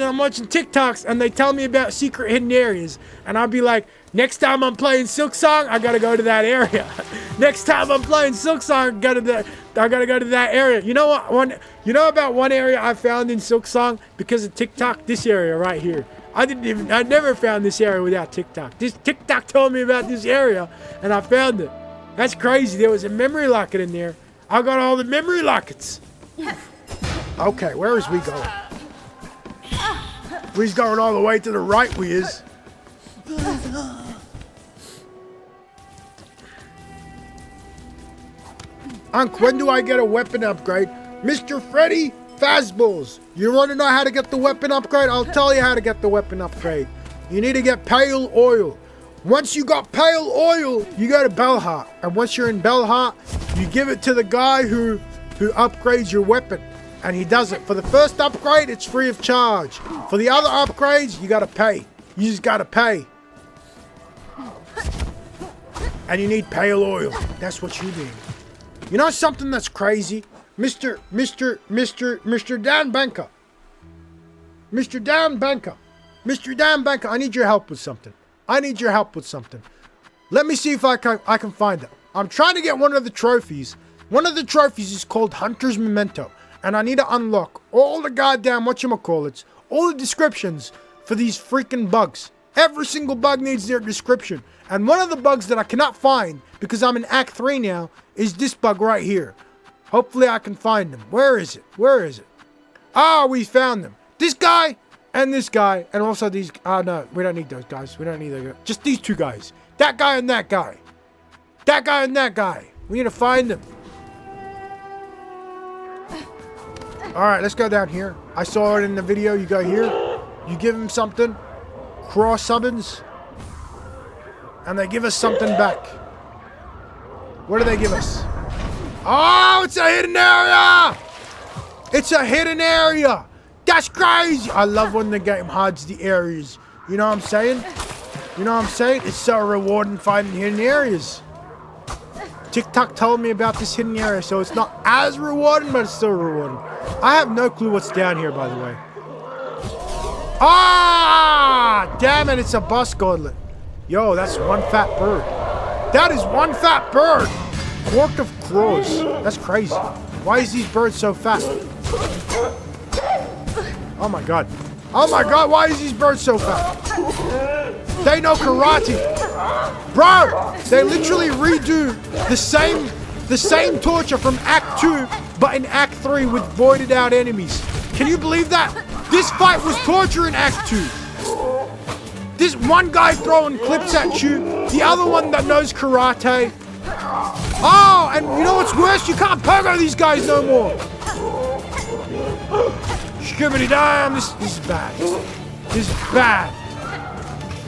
Speaker 1: I'm watching TikToks and they tell me about secret hidden areas. And I'll be like, next time I'm playing Silksong, I gotta go to that area. Next time I'm playing Silksong, I gotta go to that area. You know what? You know about one area I found in Silksong because of TikTok? This area right here. I never found this area without TikTok. This TikTok told me about this area and I found it. That's crazy. There was a memory locket in there. I got all the memory lockets. Okay, where is we going? We's going all the way to the right, we is. Unc, when do I get a weapon upgrade? Mr. Freddy Fazballs, you want to know how to get the weapon upgrade? I'll tell you how to get the weapon upgrade. You need to get pale oil. Once you got pale oil, you go to Belheart. And once you're in Belheart, you give it to the guy who upgrades your weapon. And he does it. For the first upgrade, it's free of charge. For the other upgrades, you gotta pay. You just gotta pay. And you need pale oil. That's what you need. You know something that's crazy? Mr. Dan Banker. Mr. Dan Banker. Mr. Dan Banker, I need your help with something. I need your help with something. Let me see if I can find it. I'm trying to get one of the trophies. One of the trophies is called Hunter's Memento. And I need to unlock all the goddamn whatchamacallits, all the descriptions for these freaking bugs. Every single bug needs their description. And one of the bugs that I cannot find, because I'm in Act 3 now, is this bug right here. Hopefully I can find them. Where is it? Where is it? Ah, we found them. This guy and this guy. And also these... Oh, no. We don't need those guys. We don't need those guys. Just these 2 guys. That guy and that guy. That guy and that guy. We need to find them. Alright, let's go down here. I saw it in the video. You go here. You give them something. Cross summons. And they give us something back. What do they give us? Oh, it's a hidden area! It's a hidden area! That's crazy! I love when the game hides the areas. You know what I'm saying? You know what I'm saying? It's so rewarding finding hidden areas. TikTok told me about this hidden area, so it's not as rewarding, but it's still rewarding. I have no clue what's down here, by the way. Ah! Damn it, it's a bus gauntlet. Yo, that's one fat bird. That is one fat bird. Fork of crows. That's crazy. Why is these birds so fat? Oh my god. Oh my god, why is these birds so fat? They know karate. Bro, they literally redo the same torture from Act 2, but in Act 3 with voided out enemies. Can you believe that? This fight was torture in Act 2. This one guy throwing clips at you, the other one that knows karate. Oh, and you know what's worse? You can't pogo these guys no more. Skibbity damn, this is bad. This is bad.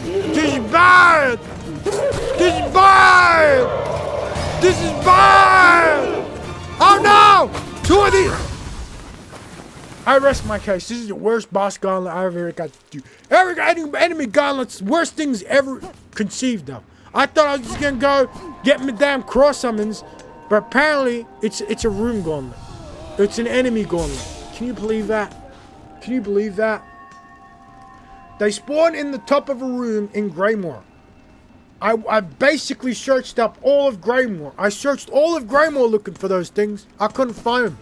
Speaker 1: This is bad. This is bad. This is bad. Oh no! 2 of these. I rest my case. This is the worst boss gauntlet I ever got to do. Enemy gauntlets, worst things ever conceived of. I thought I was just gonna go get my damn cross summons, but apparently it's a room gauntlet. It's an enemy gauntlet. Can you believe that? Can you believe that? They spawn in the top of a room in Greymoor. I basically searched up all of Greymoor. I searched all of Greymoor looking for those things. I couldn't find them.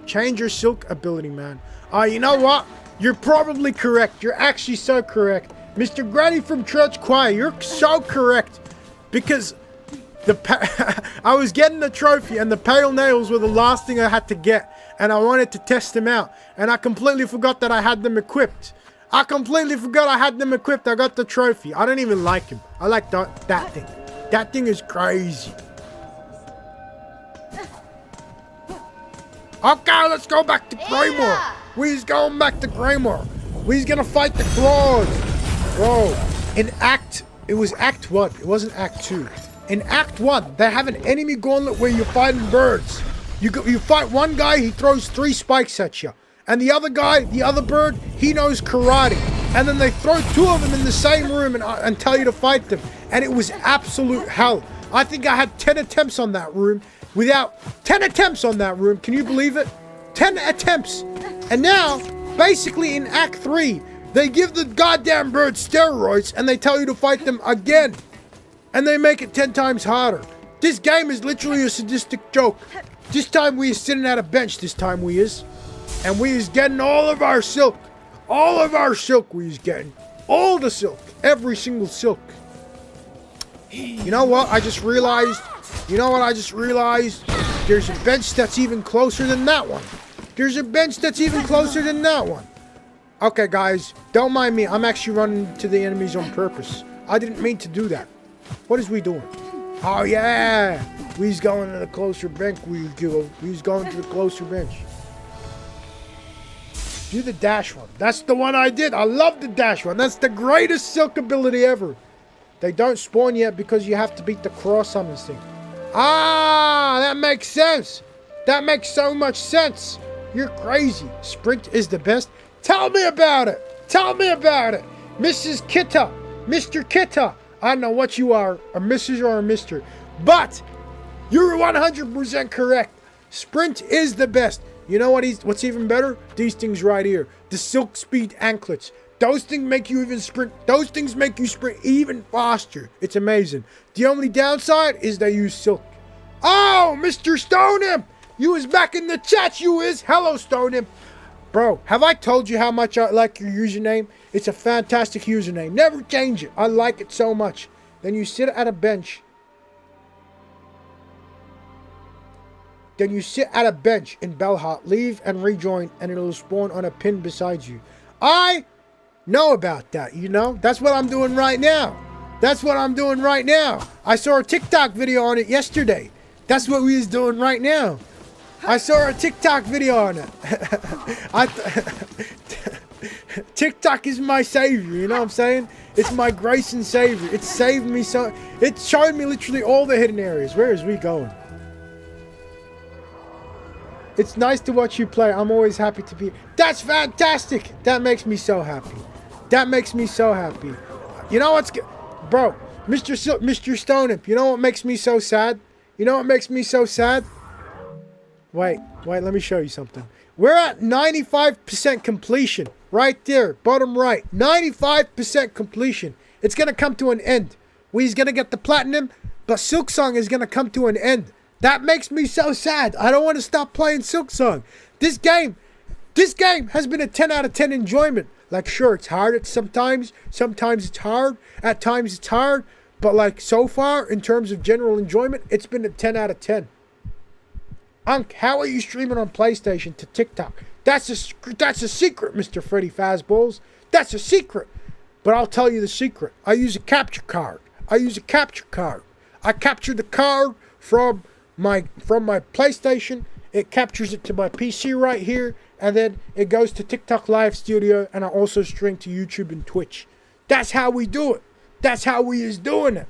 Speaker 1: Change your silk ability, man. You know what? You're probably correct. You're actually so correct. Mr. Granny from Church Choir, you're so correct. Because I was getting the trophy and the pale nails were the last thing I had to get. And I wanted to test them out. And I completely forgot that I had them equipped. I completely forgot I had them equipped. I got the trophy. I don't even like him. I like that thing. That thing is crazy. Okay, let's go back to Greymoor. We's going back to Greymoor. We's gonna fight the claws. Bro, it was Act 1. It wasn't Act 2. In Act 1, they have an enemy gauntlet where you're fighting birds. You fight one guy, he throws 3 spikes at you. And the other guy, the other bird, he knows karate. And then they throw 2 of them in the same room and tell you to fight them. And it was absolute hell. I think I had 10 attempts on that room. 10 attempts on that room. Can you believe it? 10 attempts. And now, basically in Act 3, they give the goddamn birds steroids and they tell you to fight them again. And they make it 10 times harder. This game is literally a sadistic joke. This time we is sitting at a bench, this time we is. And we is getting all of our silk. All of our silk we is getting. All the silk. Every single silk. You know what? I just realized. You know what I just realized? There's a bench that's even closer than that one. There's a bench that's even closer than that one. Okay, guys. Don't mind me. I'm actually running to the enemies on purpose. I didn't mean to do that. What is we doing? Oh, yeah. We's going to the closer bench. We's going to the closer bench. Do the dash one. That's the one I did. I love the dash one. That's the greatest silk ability ever. They don't spawn yet because you have to beat the cross summons thing. Ah, that makes sense. That makes so much sense. You're crazy. Sprint is the best. Tell me about it. Tell me about it. Mrs. Kitta. Mr. Kitta. I don't know what you are. A Mrs. or a Mr. But you're 100% correct. Sprint is the best. You know what's even better? These things right here. The silk speed anklets. Those things make you even sprint. Those things make you sprint even faster. It's amazing. The only downside is they use silk. Oh, Mr. Stoneimp! You is back in the chat, you is. Hello, Stoneimp. Bro, have I told you how much I like your username? It's a fantastic username. Never change it. I like it so much. Then you sit at a bench. Then you sit at a bench in Belhart, leave and rejoin, and it'll spawn on a pin beside you. I know about that, you know? That's what I'm doing right now. That's what I'm doing right now. I saw a TikTok video on it yesterday. That's what we is doing right now. I saw a TikTok video on it. TikTok is my savior, you know what I'm saying? It's my grace and savior. It saved me so... It showed me literally all the hidden areas. Where is we going? It's nice to watch you play. I'm always happy to be... That's fantastic! That makes me so happy. That makes me so happy. You know what's... Bro, Mr. Stoneimp, you know what makes me so sad? You know what makes me so sad? Wait, Wait, let me show you something. We're at 95% completion. Right there, bottom right. 95% completion. It's going to come to an end. We's going to get the platinum, but Silksong is going to come to an end. That makes me so sad. I don't want to stop playing Silksong. This game has been a 10 out of 10 enjoyment. Like, sure, it's hard at sometimes. Sometimes it's hard. At times it's hard. But, like, so far, in terms of general enjoyment, it's been a 10 out of 10. Unc, how are you streaming on PlayStation to TikTok? That's a secret, Mr. Freddy Fazballs. That's a secret. But I'll tell you the secret. I use a capture card. I capture the card from my PlayStation. It captures it to my PC right here. And then it goes to TikTok Live Studio. And I also stream to YouTube and Twitch. That's how we do it. That's how we is doing it.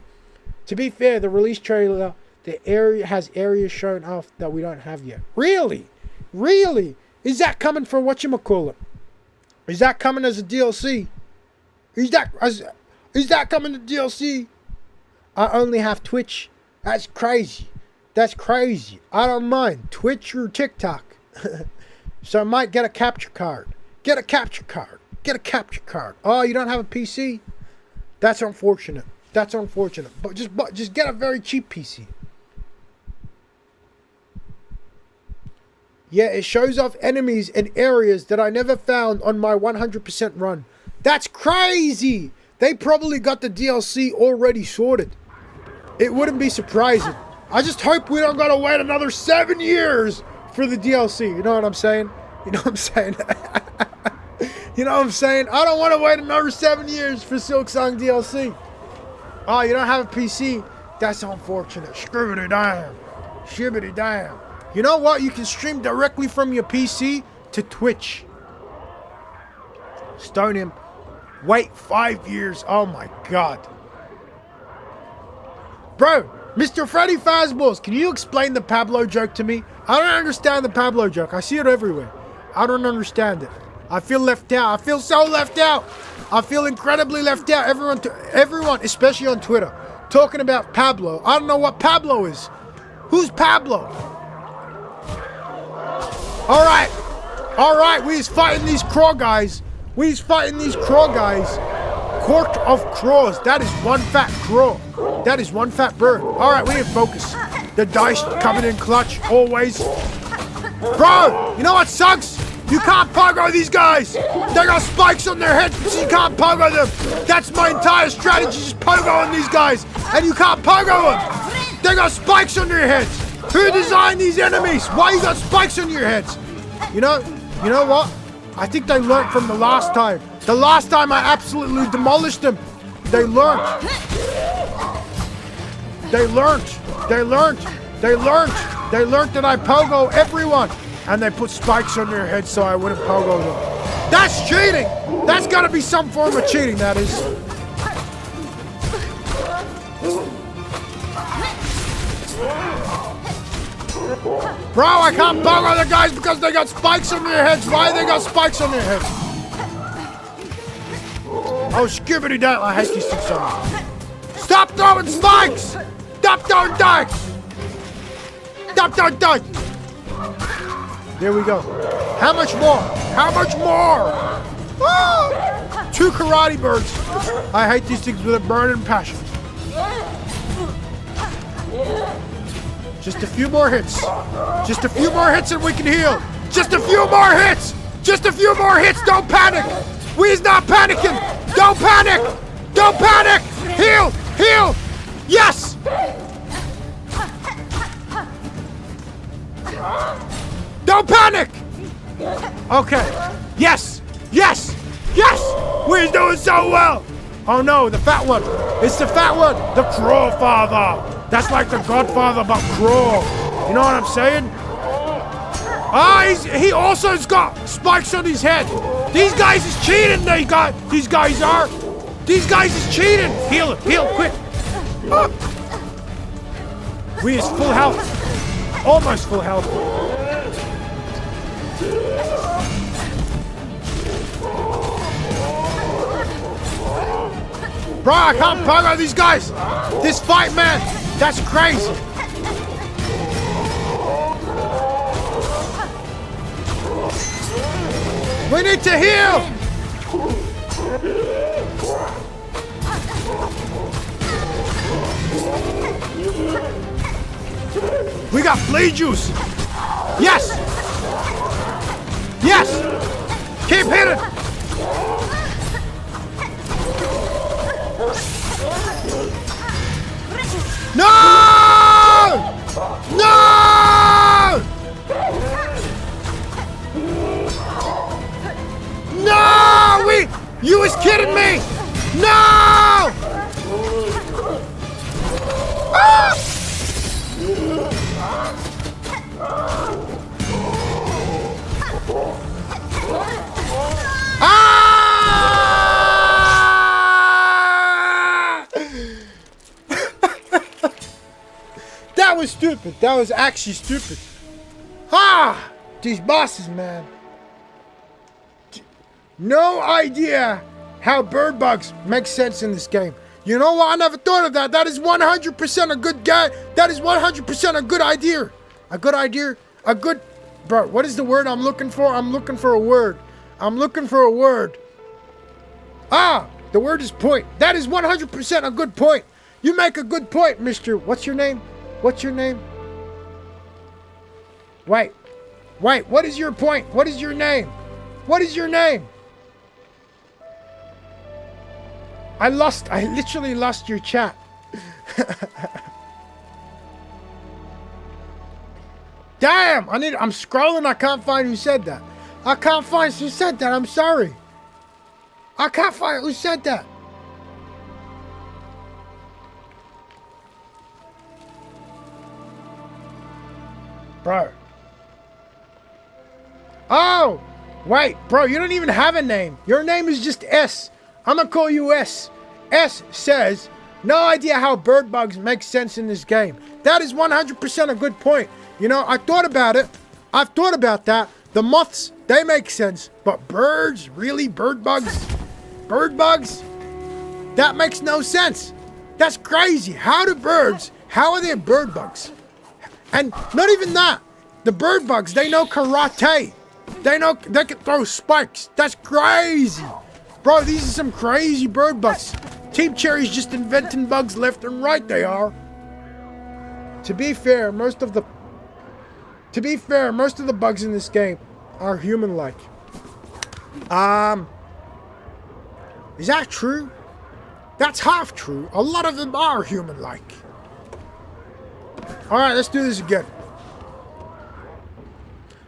Speaker 1: To be fair, the release trailer, the area has areas shown off that we don't have yet. Really? Really? Is that coming for whatchamacallit? Is that coming as a DLC? Is that coming to DLC? I only have Twitch. That's crazy. That's crazy. I don't mind. Twitch or TikTok. So I might get a capture card. Get a capture card. Oh, you don't have a PC? That's unfortunate. But just get a very cheap PC. Yeah, it shows off enemies in areas that I never found on my 100% run. That's crazy! They probably got the DLC already sorted. It wouldn't be surprising. I just hope we don't gotta wait another 7 years for the DLC. You know what I'm saying? You know what I'm saying? You know what I'm saying? I don't want to wait another 7 years for Silksong DLC. Oh, you don't have a PC? That's unfortunate. Shibbity damn. You know what? You can stream directly from your PC to Twitch. Stone him. Wait 5 years. Oh my god. Bro, Mr. Freddy Fazballs, can you explain the Pablo joke to me? I don't understand the Pablo joke. I see it everywhere. I don't understand it. I feel left out. I feel so left out. I feel incredibly left out. Everyone, especially on Twitter, talking about Pablo. I don't know what Pablo is. Who's Pablo? All right. We is fighting these craw guys. Court of Craws. That is one fat craw. That is one fat bird. All right, we need to focus. The dice coming in clutch always. Bro, you know what sucks? You can't pogo these guys. They got spikes on their heads, so you can't pogo them. That's my entire strategy, just pogo on these guys. And you can't pogo them. They got spikes on their heads. Who designed these enemies? Why you got spikes on your heads? You know what? I think they learned from the last time. The last time I absolutely demolished them. They learned that I pogo everyone. And they put spikes on their heads so I wouldn't pogo them. That's cheating! That's gotta be some form of cheating, that is. Bro, I can't pogo the guys because they got spikes on their heads. Why they got spikes on their heads? Oh, skibbity that. I hate these things so much. Stop throwing spikes! Stop throwing dikes! Stop throwing dikes! There we go. How much more? Ah! 2 karate birds. I hate these things with a burning passion. Just a few more hits. And we can heal. Just a few more hits. Don't panic. We's not panicking. Don't panic. Heal. Yes. Don't panic! Okay. Yes! We're doing so well! Oh no, the fat one. It's the fat one. The Craw Father. That's like the Godfather, but Craw. You know what I'm saying? He also has got spikes on his head. These guys is cheating, These guys is cheating. Heal, quick. We is full health. Almost full health. Bro, I can't pogo these guys. This fight, man, that's crazy. We need to heal! We got flea juice! Yes! Yes! Keep hitting! No! No! No! You was kidding me! No! Ah! That was stupid. That was actually stupid. Ah! These bosses, man. No idea how bird bugs make sense in this game. You know what? I never thought of that. That is 100% a good guy. That is 100% a good idea. A good idea. A good... Bro, what is the word I'm looking for? I'm looking for a word. I'm looking for a word. Ah! The word is point. That is 100% a good point. You make a good point, Mr. What's your name? What's your name? Wait. Wait, what is your point? What is your name? What is your name? I literally lost your chat. Damn, I'm scrolling, I can't find who said that. I can't find who said that, I'm sorry. I can't find who said that. Bro. Oh! Wait, bro, you don't even have a name. Your name is just S. I'm gonna call you S. S says, no idea how bird bugs make sense in this game. That is 100% a good point. You know, I thought about it. I've thought about that. The moths, they make sense. But birds? Really? Bird bugs? Bird bugs? That makes no sense. That's crazy. How are there bird bugs? And not even that. The bird bugs, they know karate. They can throw spikes. That's crazy. Bro, these are some crazy bird bugs. Team Cherry's just inventing bugs left and right, they are. To be fair, most of the bugs in this game are human-like. Is that true? That's half true. A lot of them are human-like. Alright, let's do this again.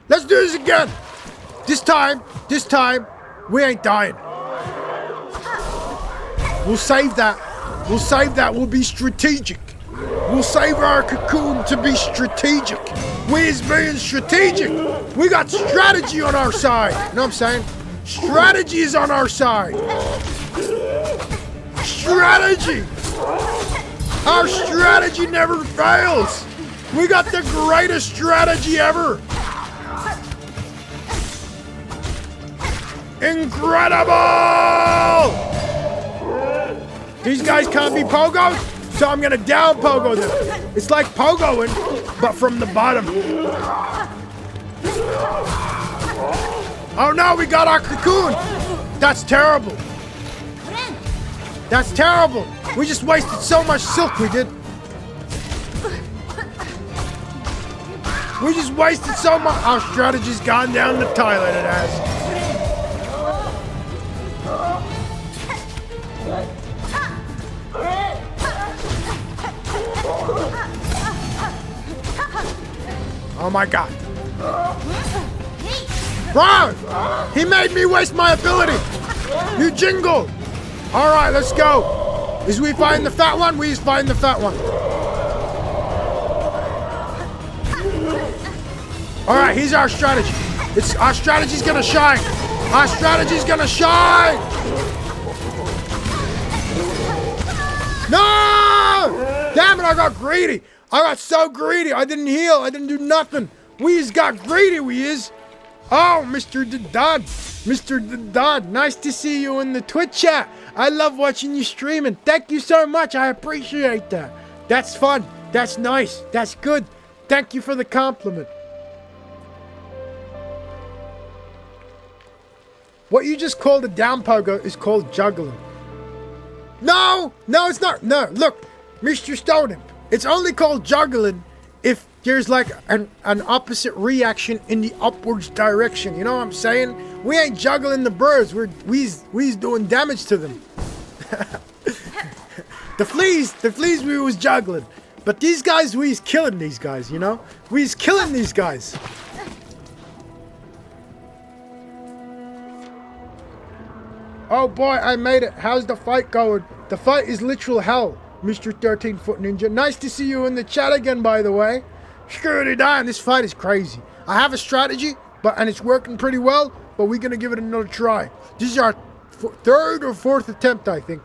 Speaker 1: Let's do this again. This time, we ain't dying. We'll save that. We'll be strategic. We'll save our cocoon to be strategic. We is being strategic. We got strategy on our side. You know what I'm saying? Strategy is on our side. Strategy. Our strategy never fails. We got the greatest strategy ever. Incredible! These guys can't be pogoed, so I'm gonna down pogo them. It's like pogoing, but from the bottom. Oh no, we got our cocoon! That's terrible. That's terrible. We just wasted so much silk, we did. We just wasted so much. Our strategy's gone down the toilet, it has. Oh my god. Bro! He made me waste my ability! You jingle! Alright, let's go. Is we find the fat one? We find the fat one. Alright, here's our strategy. Our strategy's gonna shine. Our strategy's gonna shine! No! Damn it, I got greedy. I got so greedy. I didn't heal. I didn't do nothing. We just got greedy, we is. Oh, Mr. Dad. Mr. Dad, nice to see you in the Twitch chat. I love watching you streaming. Thank you so much. I appreciate that. That's fun. That's nice. That's good. Thank you for the compliment. What you just called a down pogo is called juggling. No, it's not. No, look, Mr. Stoneham. It's only called juggling if there's like an opposite reaction in the upwards direction. You know what I'm saying? We ain't juggling the birds. We's doing damage to them. The fleas we was juggling. But these guys, we's killing these guys, you know? We's killing these guys. Oh boy, I made it. How's the fight going? The fight is literal hell, Mr. 13-foot ninja. Nice to see you in the chat again, by the way. Screw damn, this fight is crazy. I have a strategy, and it's working pretty well, but we're gonna give it another try. This is our third or fourth attempt, I think.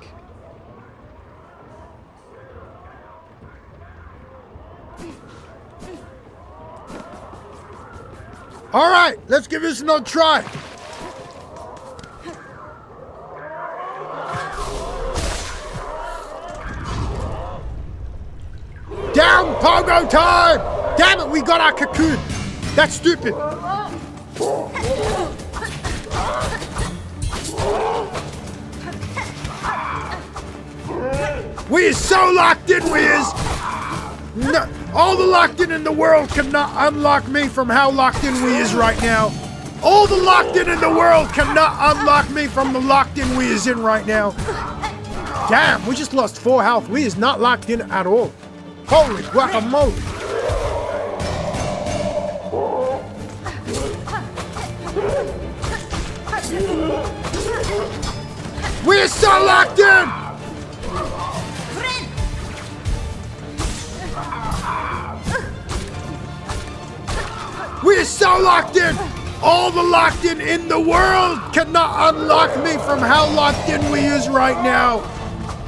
Speaker 1: All right, let's give this another try. Down, pogo time! Damn it, we got our cocoon. That's stupid. We is so locked in, we is. No, all the locked in the world cannot unlock me from how locked in we is right now. All the locked in the world cannot unlock me from the locked in we is in right now. Damn, we just lost 4 health. We is not locked in at all. Holy guacamole. We're so locked in! We're so locked in! All the locked in the world cannot unlock me from how locked in we is right now.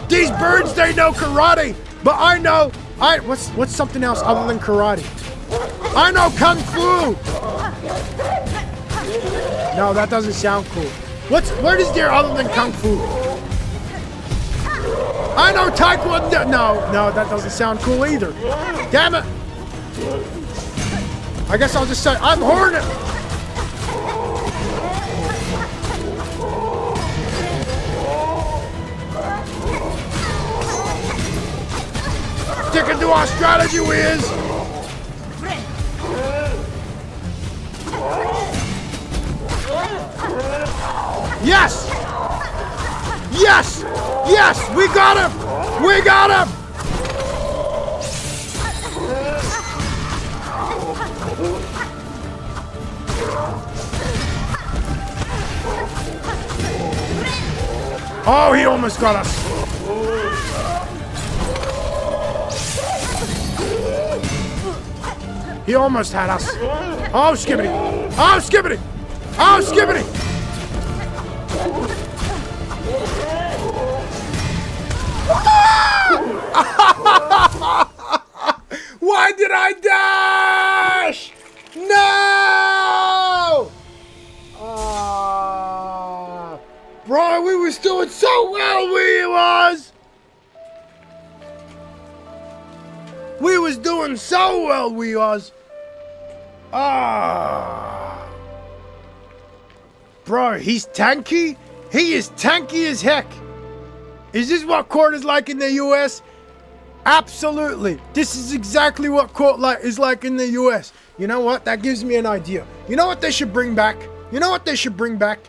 Speaker 1: These birds, they know karate, but I know, what's something else other than karate? I know kung fu! No, that doesn't sound cool. What is there other than kung fu? I know taekwondo. No, that doesn't sound cool either. Damn it! I guess I'll just say I'm hornet. Sticking to our strategy, Wiz. Yes! Yes! Yes! We got him! We got him! Oh, he almost got us. He almost had us. Oh, skibbity. Oh, skibbity. Oh, skibbity. Why did I dash? No! Bro, we was doing so well, We was doing so well, we was. Bro, he's tanky. He is tanky as heck. Is this what court is like in the US? Absolutely. This is exactly what court is like in the US. You know what? That gives me an idea. You know what they should bring back? You know what they should bring back?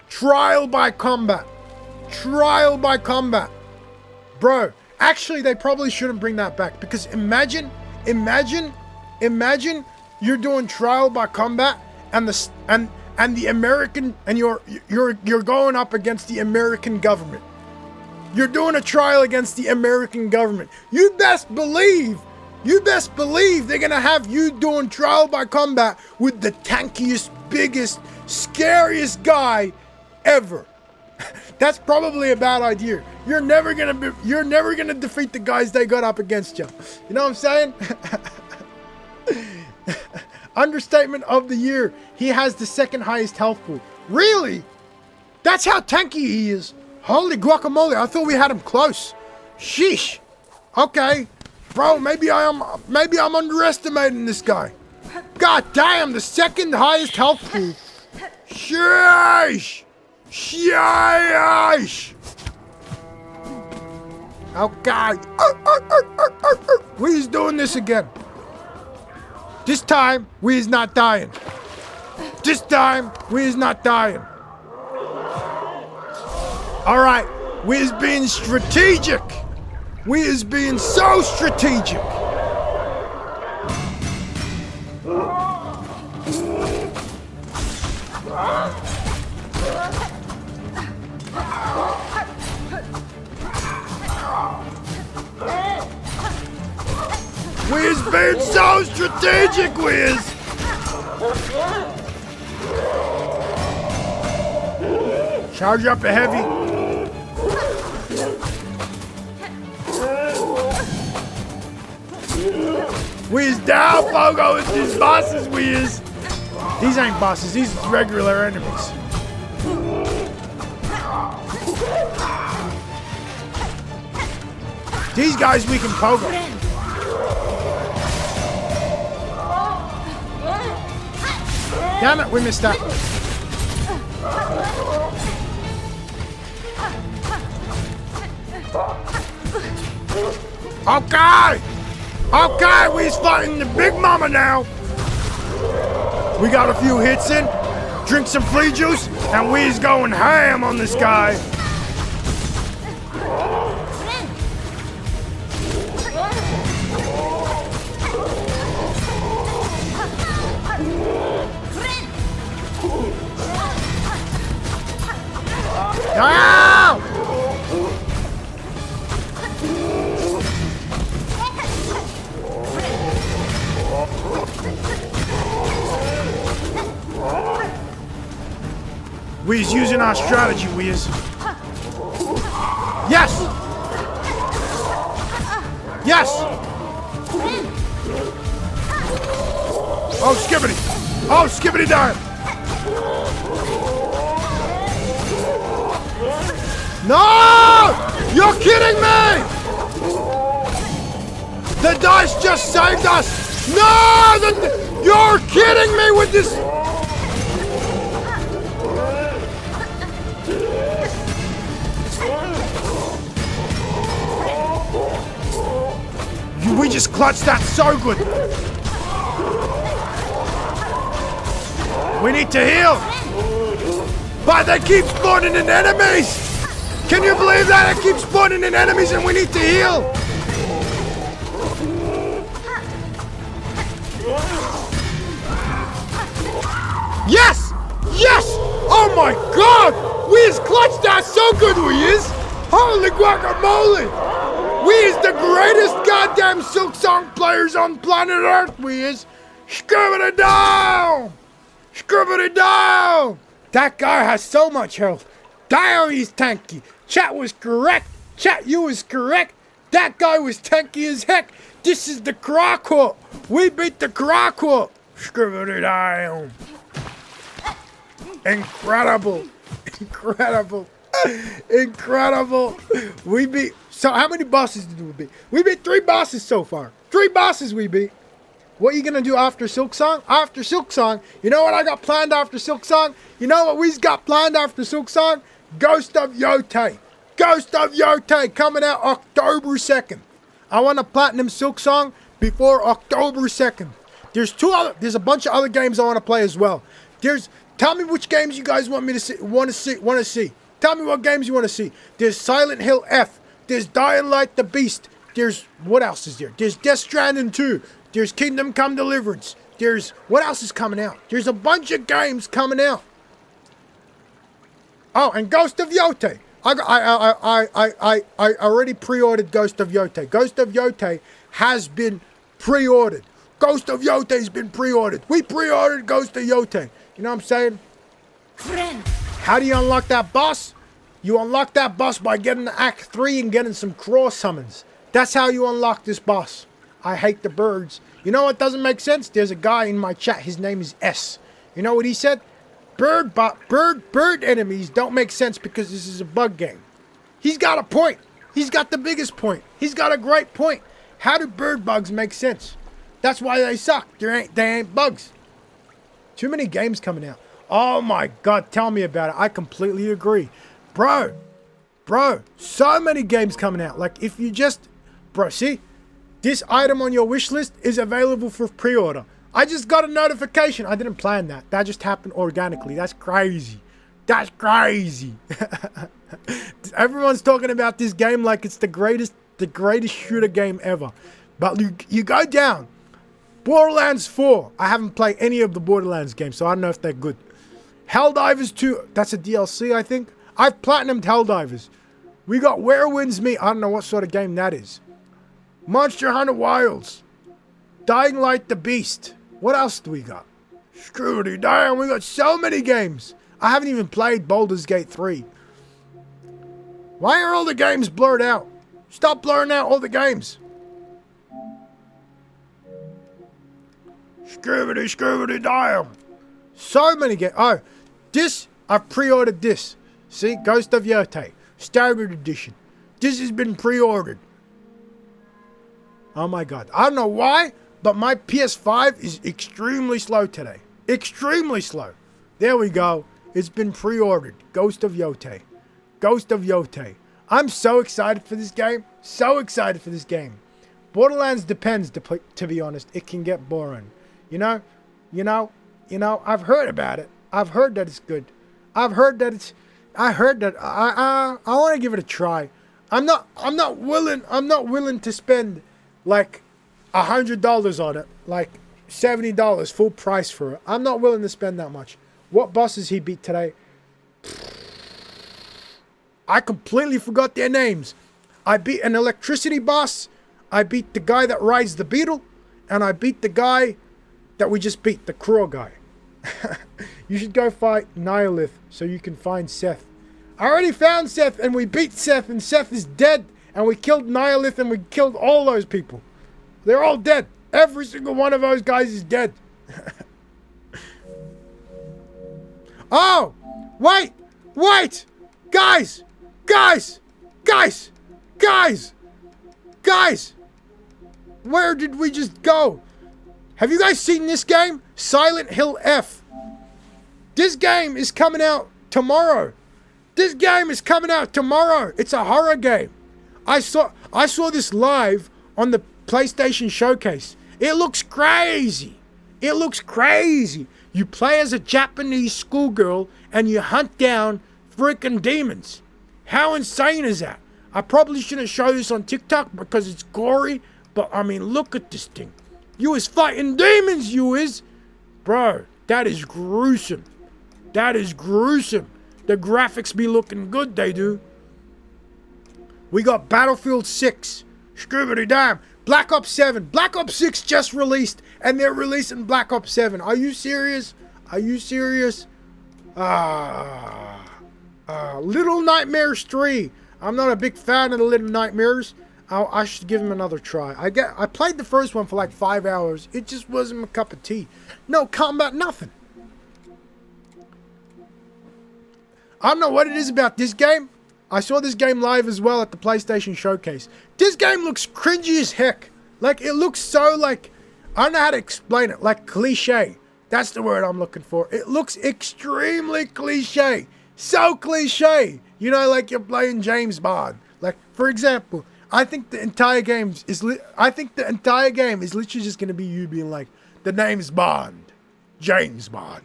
Speaker 1: Trial by combat. Trial by combat. Bro, actually they probably shouldn't bring that back, because imagine you're doing trial by combat and the American, and you're going up against the American government. You're doing a trial against the American government. You best believe they're gonna have you doing trial by combat with the tankiest, biggest, scariest guy ever. That's probably a bad idea. You're never gonna defeat the guys they got up against you. You know what I'm saying? Understatement of the year. He has the second highest health pool. Really? That's how tanky he is. Holy guacamole, I thought we had him close. Sheesh. Okay. Bro, maybe I'm underestimating this guy. God damn, the second highest health pool. Sheesh. Sheesh! Okay. We is doing this again. This time, we is not dying. This time, we is not dying. Alright, we is being strategic. We is being so strategic. We is being so strategic, we is. Charge up a heavy. We is down, Pogo. It's these bosses, we is. These ain't bosses, these is regular enemies. These guys we can pogo. Damn it, we missed that. Okay! Okay, we's fighting the big mama now. We got a few hits in, drink some free juice, and we's going ham on this guy. Ow! We's using our strategy, We's. Yes! Yes! Oh, skibbity! Oh, skibbity dime! No! You're kidding me! The dice just saved us! No! You're kidding me with this! We just clutched that so good. We need to heal. But they keep spawning in enemies. Can you believe that? It keeps spawning in enemies and we need to heal. Yes! Yes! Oh my god! We is clutched that so good, we is! Holy guacamole! We is the greatest goddamn Silksong players on planet Earth, we is! Scribbity it down! Scribbity it down! That guy has so much health. Damn, he's tanky. Chat was correct. Chat, you was correct. That guy was tanky as heck. This is the Parkour. We beat the Parkour. Scribbity down. Incredible. Incredible. Incredible. We beat... So how many bosses did we beat? We beat 3 bosses so far. 3 bosses we beat. What are you gonna do after Silksong? After Silksong, you know what I got planned after Silksong? You know what we've got planned after Silksong? Ghost of Yotei. Ghost of Yotei coming out October 2nd. I want to platinum Silksong before October 2nd. There's a bunch of other games I want to play as well. Tell me which games you guys want me to see. Want to see. Tell me what games you want to see. There's Silent Hill F. There's Dying Light the Beast. There's, what else is there? There's Death Stranding 2. There's Kingdom Come Deliverance. There's, what else is coming out? There's a bunch of games coming out. Oh, and Ghost of Yotei. I already pre-ordered Ghost of Yotei. Ghost of Yotei has been pre-ordered. Ghost of Yotei's been pre-ordered. We pre-ordered Ghost of Yotei. You know what I'm saying?
Speaker 2: Friend.
Speaker 1: How do you unlock that boss? You unlock that boss by getting to Act 3 and getting some cross summons. That's how you unlock this boss. I hate the birds. You know what doesn't make sense? There's a guy in my chat. His name is S. You know what he said? Bird enemies don't make sense because this is a bug game. He's got a point. He's got the biggest point. He's got a great point. How do bird bugs make sense? That's why they suck. They ain't bugs. Too many games coming out. Oh my God, tell me about it. I completely agree. Bro, so many games coming out. Like if you just, bro, see, this item on your wish list is available for pre-order. I just got a notification. I didn't plan that. That just happened organically. That's crazy. That's crazy. Everyone's talking about this game like it's the greatest shooter game ever. But you go down. Borderlands 4. I haven't played any of the Borderlands games, so I don't know if they're good. Helldivers 2. That's a DLC, I think. I've platinumed Helldivers. We got Where Winds Meet. I don't know what sort of game that is. Monster Hunter Wilds. Dying Light the Beast. What else do we got? Scooty damn, we got so many games. I haven't even played Baldur's Gate 3. Why are all the games blurred out? Stop blurring out all the games. Scooby damn. So many games. Oh, this, I've pre-ordered this. See, Ghost of Yotei. Standard Edition. This has been pre-ordered. Oh my God. I don't know why, but my PS5 is extremely slow today. Extremely slow. There we go. It's been pre-ordered. Ghost of Yotei. Ghost of Yotei. I'm so excited for this game. So excited for this game. Borderlands depends, to be honest. It can get boring. You know, I've heard about it. I've heard that it's good. I want to give it a try. I'm not willing to spend like $100 on it, like $70 full price for it. I'm not willing to spend that much. What bosses he beat today? I completely forgot their names. I beat an electricity boss. I beat the guy that rides the beetle, and I beat the guy that we just beat, the cruel guy. You should go fight Nihilith so you can find Seth. I already found Seth, and we beat Seth, and Seth is dead, and we killed Nihilith, and we killed all those people. They're all dead. Every single one of those guys is dead. Oh, wait, guys, where did we just go? Have you guys seen this game? Silent Hill F. This game is coming out tomorrow. It's a horror game. I saw this live on the PlayStation Showcase. It looks crazy. You play as a Japanese schoolgirl and you hunt down freaking demons. How insane is that? I probably shouldn't show this on TikTok because it's gory, but I mean, look at this thing. You is fighting demons, you is. Bro, that is gruesome. The graphics be looking good, they do. We got Battlefield 6. Scribbity damn. Black Ops 7. Black Ops 6 just released, and they're releasing Black Ops 7. Are you serious? Little Nightmares 3. I'm not a big fan of the Little Nightmares. I should give them another try. I played the first one for like 5 hours. It just wasn't my cup of tea. No combat, nothing. I don't know what it is about this game. I saw this game live as well at the PlayStation Showcase. This game looks cringy as heck. Like, it looks so like, I don't know how to explain it, like cliche. That's the word I'm looking for. It looks extremely cliche. So cliche. You know, like you're playing James Bond. Like, for example, I think the entire game is literally just going to be you being like, the name's Bond. James Bond.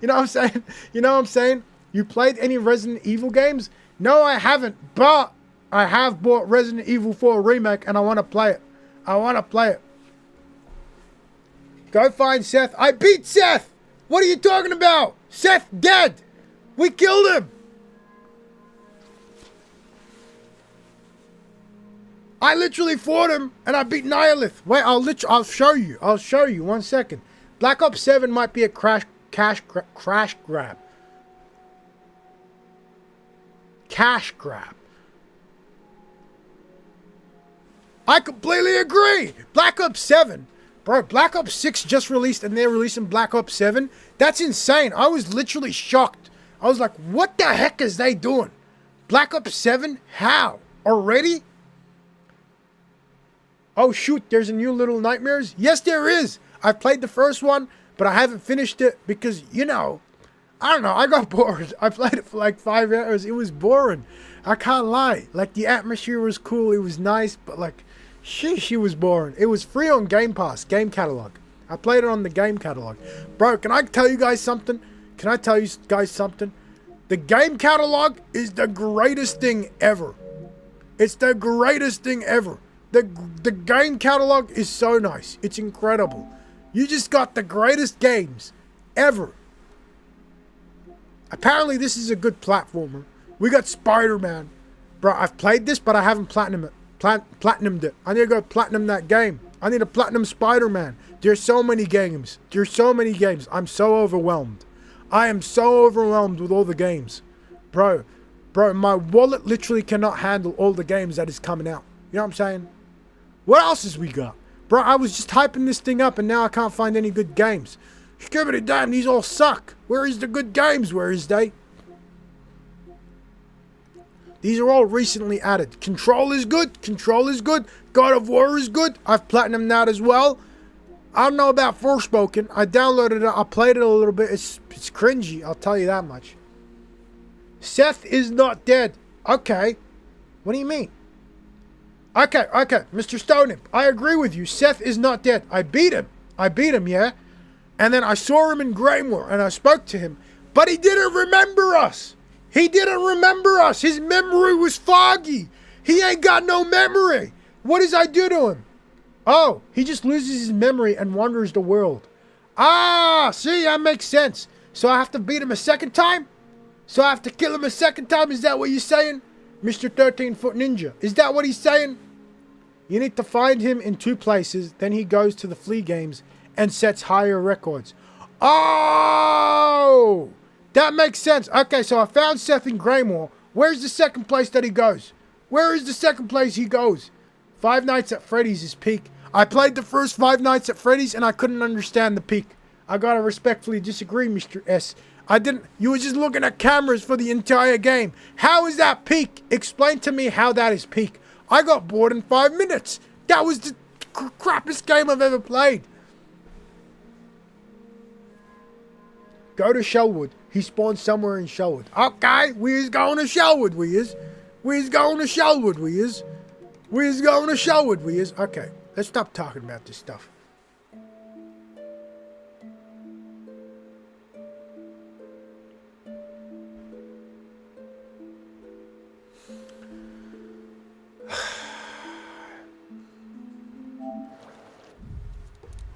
Speaker 1: You know what I'm saying? You played any Resident Evil games? No, I haven't, but I have bought Resident Evil 4 Remake and I want to play it. Go find Seth. I beat Seth! What are you talking about? Seth dead! We killed him! I literally fought him and I beat Nihilith. Wait, I'll show you. 1 second. Black Ops 7 might be a crash grab. Cash grab. I completely agree. Black Ops 7. Bro, Black Ops 6 just released and they're releasing Black Ops 7. That's insane. I was literally shocked. I was like, what the heck is they doing? Black Ops 7? How? Already? Oh shoot, there's a new Little Nightmares? Yes, there is. I've played the first one, but I haven't finished it because, you know, I don't know, I got bored. I played it for like 5 hours. It was boring. I can't lie. Like, the atmosphere was cool. It was nice, but like, sheesh, it was boring. It was free on Game Pass, Game Catalog. I played it on the Game Catalog. Bro, can I tell you guys something? Can I tell you guys something? The Game Catalog is the greatest thing ever. It's the greatest thing ever. The Game Catalog is so nice. It's incredible. You just got the greatest games ever. Apparently, this is a good platformer. We got Spider-Man. Bro, I've played this, but I haven't platinumed it. I need to go platinum that game. I need to platinum Spider-Man. There's so many games. There's so many games. I'm so overwhelmed. I am so overwhelmed with all the games. Bro, my wallet literally cannot handle all the games that is coming out. You know what I'm saying? What else has we got? Bro, I was just hyping this thing up and now I can't find any good games. Skibbity damn, these all suck. Where is the good games? Where is they? These are all recently added. Control is good. Control is good. God of War is good. I've platinumed that as well. I don't know about Forspoken. I downloaded it. I played it a little bit. It's cringy. I'll tell you that much. Seth is not dead. Okay. What do you mean? Okay. Mr. Stoneham, I agree with you. Seth is not dead. I beat him, yeah? And then I saw him in Greymore and I spoke to him. But he didn't remember us. His memory was foggy. He ain't got no memory. What does I do to him? Oh, he just loses his memory and wanders the world. Ah, see, that makes sense. So I have to beat him a second time? So I have to kill him a second time? Is that what you're saying? Mr. 13-foot Ninja. Is that what he's saying? You need to find him in 2 places. Then he goes to the flea games and sets higher records. Oh! That makes sense. Okay, so I found Seth in Greymore. Where's the second place that he goes? Where is the second place he goes? Five Nights at Freddy's is peak. I played the first Five Nights at Freddy's and I couldn't understand the peak. I gotta respectfully disagree, Mr. S. I didn't. You were just looking at cameras for the entire game. How is that peak? Explain to me how that is peak. I got bored in 5 minutes. That was the crappiest game I've ever played. Go to Shellwood. He spawned somewhere in Shellwood. Okay, we is going to Shellwood, we is. We is going to Shellwood, we is. We is going to Shellwood, we is. Okay, let's stop talking about this stuff.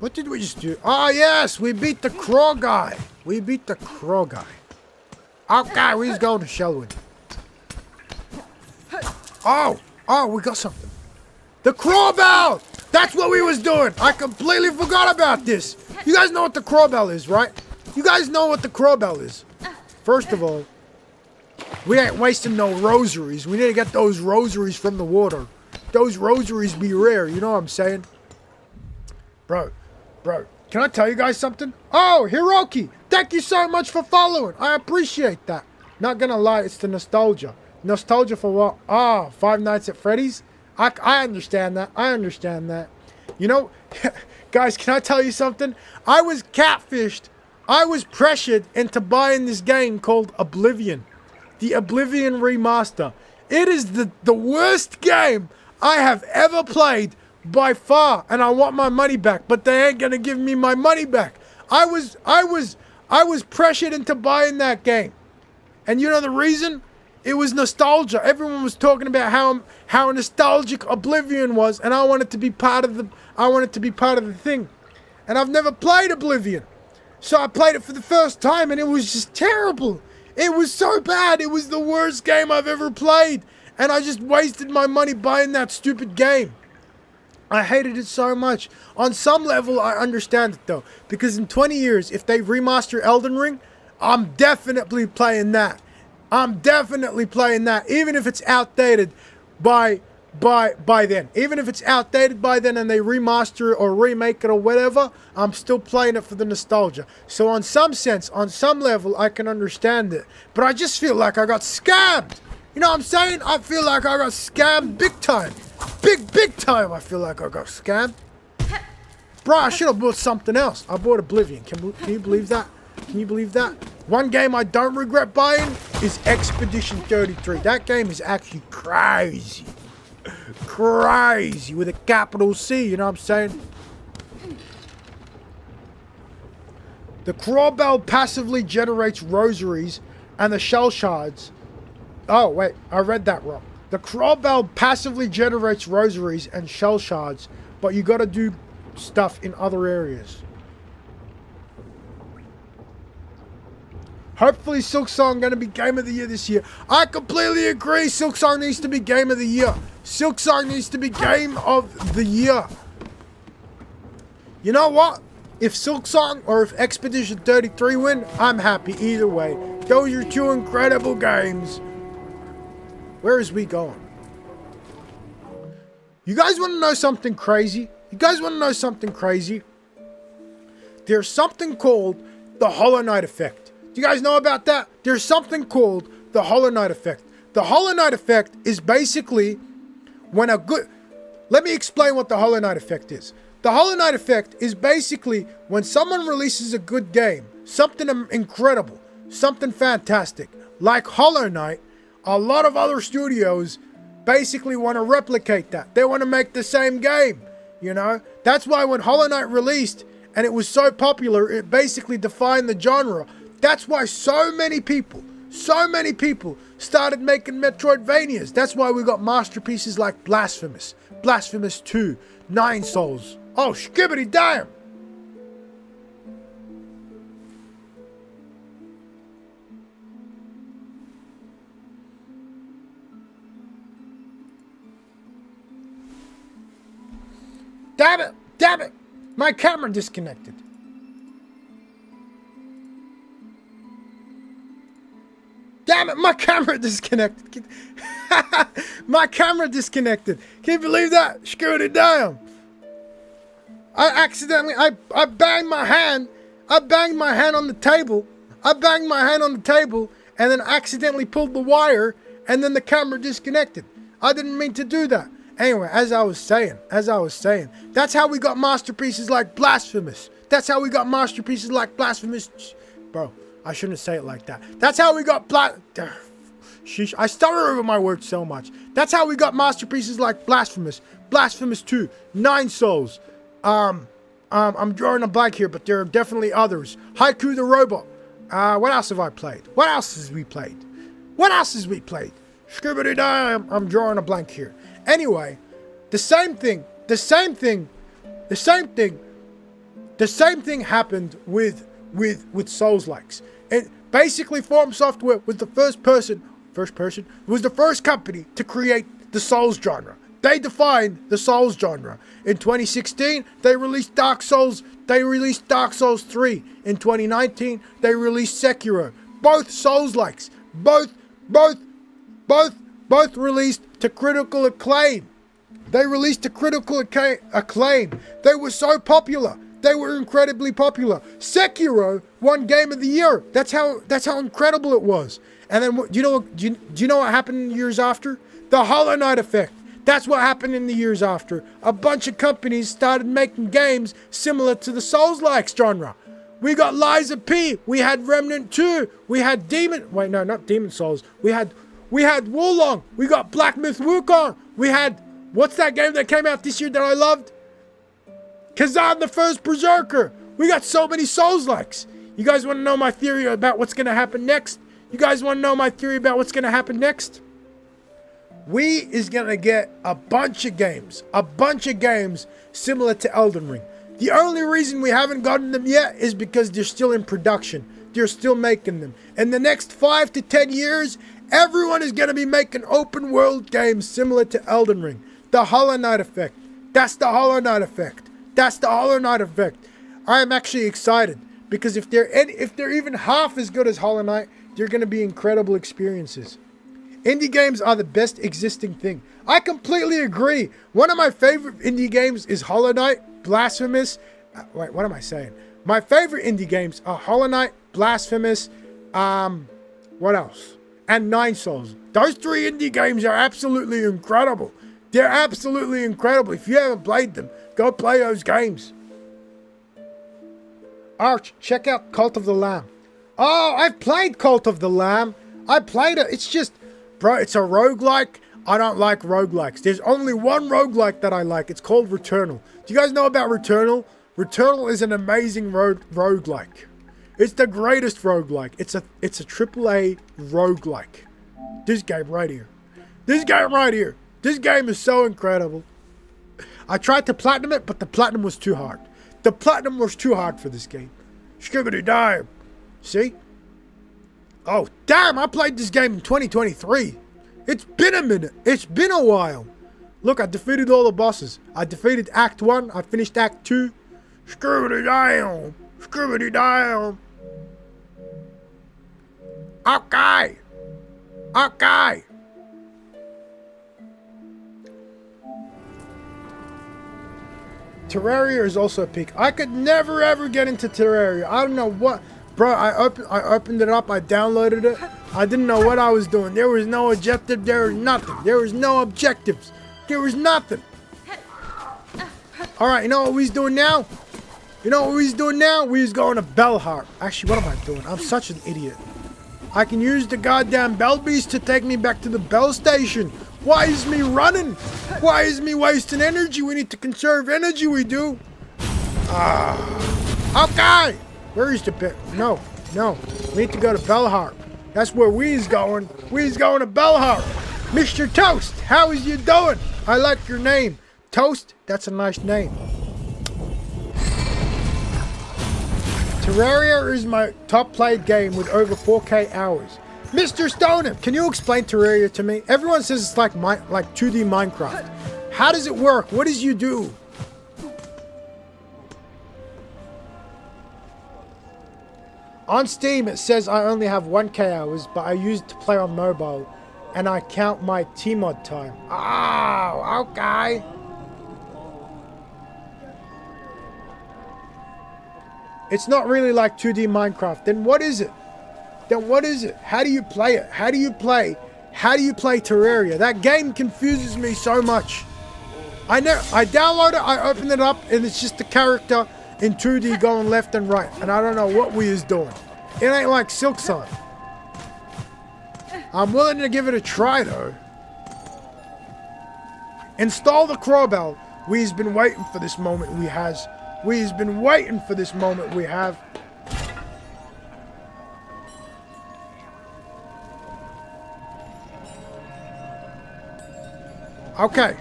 Speaker 1: What did we just do? Oh, yes, we beat the Crow guy. We beat the Crow guy. Okay, we just going to Shellwood. Oh, we got something. The Crowbell! That's what we was doing. I completely forgot about this. You guys know what the Crowbell is, right? You guys know what the Crowbell is. First of all, we ain't wasting no rosaries. We need to get those rosaries from the water. Those rosaries be rare, you know what I'm saying? Bro, can I tell you guys something? Oh, Hiroki, thank you so much for following. I appreciate that. Not gonna lie, it's the nostalgia. Nostalgia for what? Ah, Five Nights at Freddy's? I understand that. I understand that. You know, guys, can I tell you something? I was catfished. I was pressured into buying this game called Oblivion. The Oblivion Remaster. It is the worst game I have ever played by far, and I want my money back, but they ain't gonna give me my money back. I was pressured into buying that game. And you know the reason? It was nostalgia. Everyone was talking about how nostalgic Oblivion was, and I wanted to be part of the thing. And I've never played Oblivion. So I played it for the first time and it was just terrible. It was so bad. It was the worst game I've ever played. And I just wasted my money buying that stupid game. I hated it so much. On some level, I understand it though. Because in 20 years, if they remaster Elden Ring, I'm definitely playing that. I'm definitely playing that. Even if it's outdated by then. Even if it's outdated by then and they remaster it or remake it or whatever, I'm still playing it for the nostalgia. So on some sense, on some level, I can understand it. But I just feel like I got scammed. You know what I'm saying? I feel like I got scammed big time. Big time I feel like I got scammed. Bro, I should have bought something else. I bought Oblivion. Can you believe that? Can you believe that? One game I don't regret buying is Expedition 33. That game is actually crazy. Crazy with a capital C, you know what I'm saying? The crawl bell passively generates rosaries and the shell shards. Oh, wait, I read that wrong. The crawl bell passively generates rosaries and shell shards, but you gotta do stuff in other areas. Hopefully Silksong gonna be Game of the Year this year. I completely agree. Silksong needs to be Game of the Year. Silksong needs to be Game of the Year. You know what? If Silksong or if Expedition 33 win, I'm happy either way. Those are two incredible games. Where is we going? You guys want to know something crazy? You guys want to know something crazy? There's something called the hollowknight effect. Do you guys know about that? There's something called the hollowknight effect. The hollowknight effect is basically when a good... Let me explain what the hollowknight effect is. The hollowknight effect is basically when someone releases a good game, something incredible, something fantastic, like Hollow Knight, a lot of other studios basically want to replicate that. They want to make the same game, you know? That's why when Hollow Knight released and it was so popular, it basically defined the genre. That's why so many people started making metroidvanias. That's why we got masterpieces like Blasphemous, Blasphemous 2, 9 Souls. Oh, skibbity damn! Damn it! Damn it! My camera disconnected. Damn it! My camera disconnected. My camera disconnected. Can you believe that? Skibbity damn! I accidentally, I banged my hand. I banged my hand on the table. I banged my hand on the table and then accidentally pulled the wire and then the camera disconnected. I didn't mean to do that. Anyway, as I was saying, that's how we got masterpieces like Blasphemous. That's how we got masterpieces like Blasphemous. Bro, I shouldn't say it like that. That's how we got Sheesh, I stutter over my words so much. That's how we got masterpieces like Blasphemous, Blasphemous 2, 9 Souls. I'm drawing a blank here, but there are definitely others. Haiku the Robot. What else have I played? What else has we played? Skibbity damn, I'm drawing a blank here. Anyway, the same thing happened with soulslikes. And basically From Software was the first company to create the Souls genre. They defined the Souls genre. In 2016, they released Dark Souls. They released Dark Souls 3. In 2019, they released Sekiro. Both Souls-likes. Both released to critical acclaim. They released to critical acclaim. They were so popular. They were incredibly popular. Sekiro won Game of the Year. That's how incredible it was. And then do you know what happened in the years after? The Hollow Knight effect. That's what happened in the years after. A bunch of companies started making games similar to the Souls-like genre. We got Lies of P. We had Remnant 2. We had not Demon Souls. We had Wulong. We got Black Myth Wukong. We had, what's that game that came out this year that I loved? Kazan the First Berserker. We got so many Souls-likes. You guys want to know my theory about what's going to happen next? We is going to get a bunch of games similar to Elden Ring. The only reason we haven't gotten them yet is because they're still in production. They're still making them. In the next 5 to 10 years, everyone is going to be making open world games similar to Elden Ring. The Hollow Knight effect. That's the Hollow Knight effect. I am actually excited because if they're even half as good as Hollow Knight, they're going to be incredible experiences. Indie games are the best existing thing. I completely agree. One of my favorite indie games is Hollow Knight, Blasphemous. Wait, what am I saying? My favorite indie games are Hollow Knight, Blasphemous, what else? And 9 Souls. Those 3 indie games are absolutely incredible. They're absolutely incredible. If you haven't played them, go play those games. Arch, check out Cult of the Lamb. Oh, I've played Cult of the Lamb. I played it. It's just, bro, it's a roguelike. I don't like roguelikes. There's only one roguelike that I like. It's called Returnal. Do you guys know about Returnal? Returnal is an amazing roguelike. It's the greatest roguelike. It's a AAA roguelike. This game right here. This game right here. This game is so incredible. I tried to platinum it, but the platinum was too hard. The platinum was too hard for this game. Skibbity dime. See? Oh, damn, I played this game in 2023. It's been a minute. It's been a while. Look, I defeated all the bosses. I defeated Act 1. I finished Act 2. Skibbity down. Skibbity down. Okay. Okay. Terraria is also a peak. I could never ever get into Terraria. I don't know what. Bro, I opened it up. I downloaded it. I didn't know what I was doing. There was no objective. There was nothing. There was no objectives. There was nothing. Alright, you know what we's doing now? You know what we's doing now? We's going to Bellharp. Actually, what am I doing? I'm such an idiot. I can use the goddamn bell beast to take me back to the bell station. Why is me running? Why is me wasting energy? We need to conserve energy, we do. Okay. Where is the bit? No. We need to go to Bellharp. That's where we's going. We's going to Bellharp. Mr. Toast, how is you doing? I like your name. Toast, that's a nice name. Terraria is my top played game with over 4K hours. Mr. Stoneham, can you explain Terraria to me? Everyone says it's like 2D Minecraft. How does it work? What does you do? On Steam, it says I only have 1K hours, but I use it to play on mobile, and I count my Tmod time. Oh, okay. It's not really like 2D Minecraft. Then what is it? How do you play it? How do you play Terraria? That game confuses me so much. I download it, I open it up, and it's just the character in 2D going left and right. And I don't know what we is doing. It ain't like Silksong. I'm willing to give it a try, though. Install the crowbell. We's been waiting for this moment we has. We's been waiting for this moment we have. Okay.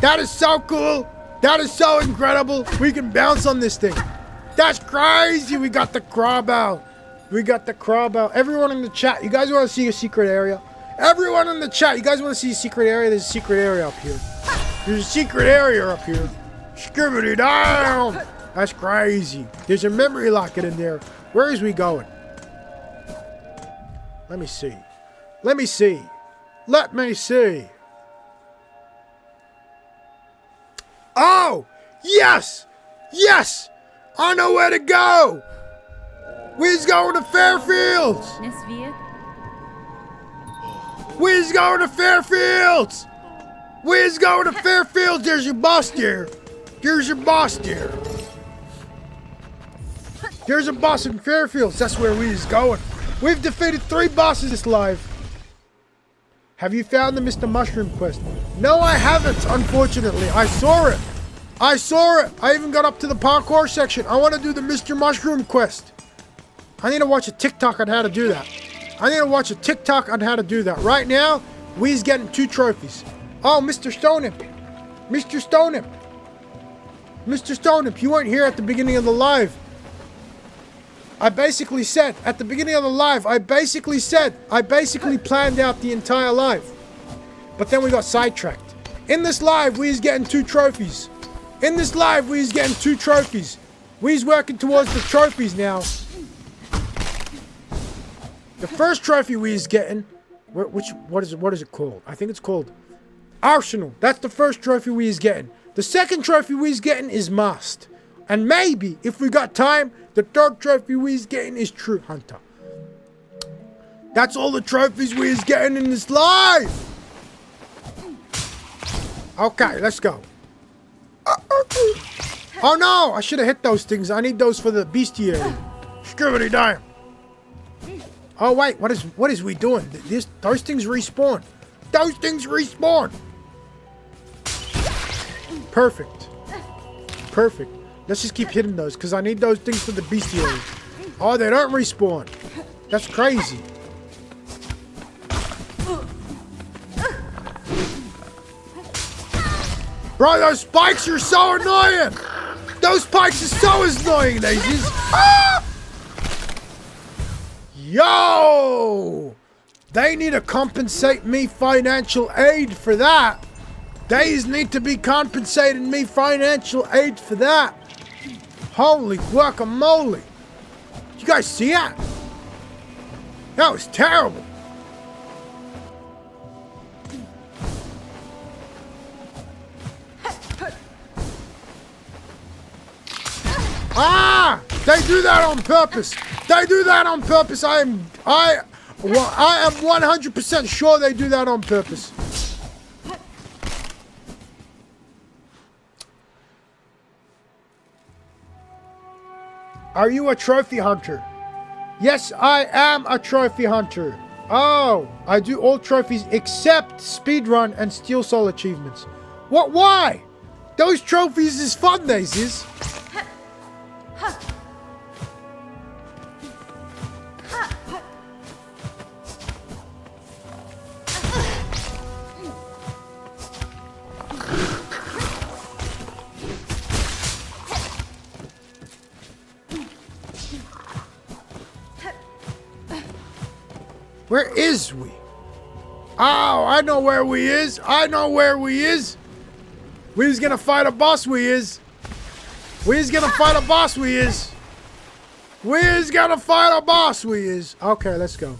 Speaker 1: That is so cool. That is so incredible. We can bounce on this thing. That's crazy. We got the crowbell. Everyone in the chat, you guys want to see a secret area? Everyone in the chat, you guys want to see a secret area? There's a secret area up here. There's a secret area up here. Skibbity down. That's crazy. There's a memory locket in there. Where is we going? Let me see. Oh, yes. I know where to go. We's going to Fairfields. We's going to Fairfields. There's your boss there. There's a boss in Fairfields. That's where we's going. We've defeated 3 bosses this live. Have you found the Mr. Mushroom quest? No, I haven't, unfortunately. I saw it. I even got up to the parkour section. I want to do the Mr. Mushroom quest. I need to watch a TikTok on how to do that. Right now, we's getting 2 trophies. Oh, Mr. Stoneham, you weren't here at the beginning of the live. I basically planned out the entire live. But then we got sidetracked. In this live, we's getting 2 trophies. We's working towards the trophies now. The first trophy we's getting, what is it called? I think it's called Arsenal. That's the first trophy we's getting. The second trophy we's getting is Mast. And maybe, if we got time, the third trophy we's getting is True Hunter. That's all the trophies we's getting in this live. Okay, let's go. Oh no! I should have hit those things. I need those for the bestiary. Scribbity dime. Oh wait, what is we doing? Those things respawn. Those things respawn. Perfect. Perfect. Let's just keep hitting those because I need those things for the bestiary. Oh, they don't respawn. That's crazy. Bro, those spikes are so annoying. Those spikes are so annoying, Daisies. Ah! Yo! They need to compensate me financial aid for that. They need to be compensating me financial aid for that. Holy guacamole. Did you guys see that? That was terrible. Ah! They do that on purpose. They do that on purpose. I am 100% sure they do that on purpose. Are you a trophy hunter? Yes, I am a trophy hunter. Oh, I do all trophies except speedrun and steal soul achievements. What? Why? Those trophies is fun, Daisies. Where is we? Oh, I know where we is. I know where we is. We's gonna fight a boss, we is. We's gonna fight a boss, we is. We's gonna fight a boss, we is. Okay, let's go.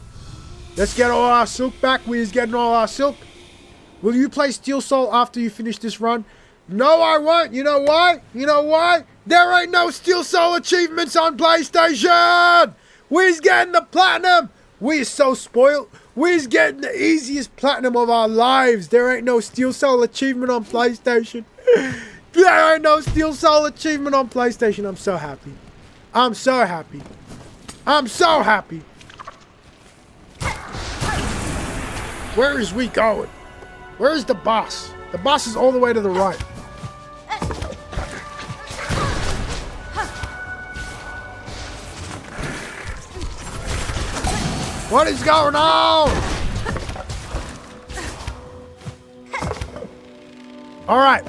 Speaker 1: Let's get all our silk back. We is getting all our silk. Will you play Steel Soul after you finish this run? No, I won't. You know why? You know why? There ain't no Steel Soul achievements on PlayStation. We's getting the platinum. We is so spoiled. We's getting the easiest platinum of our lives. There ain't no Steel Soul achievement on PlayStation. There ain't no Steel Soul achievement on PlayStation. I'm so happy. I'm so happy. I'm so happy. Where is we going? Where is the boss? The boss is all the way to the right. What is going on? Alright.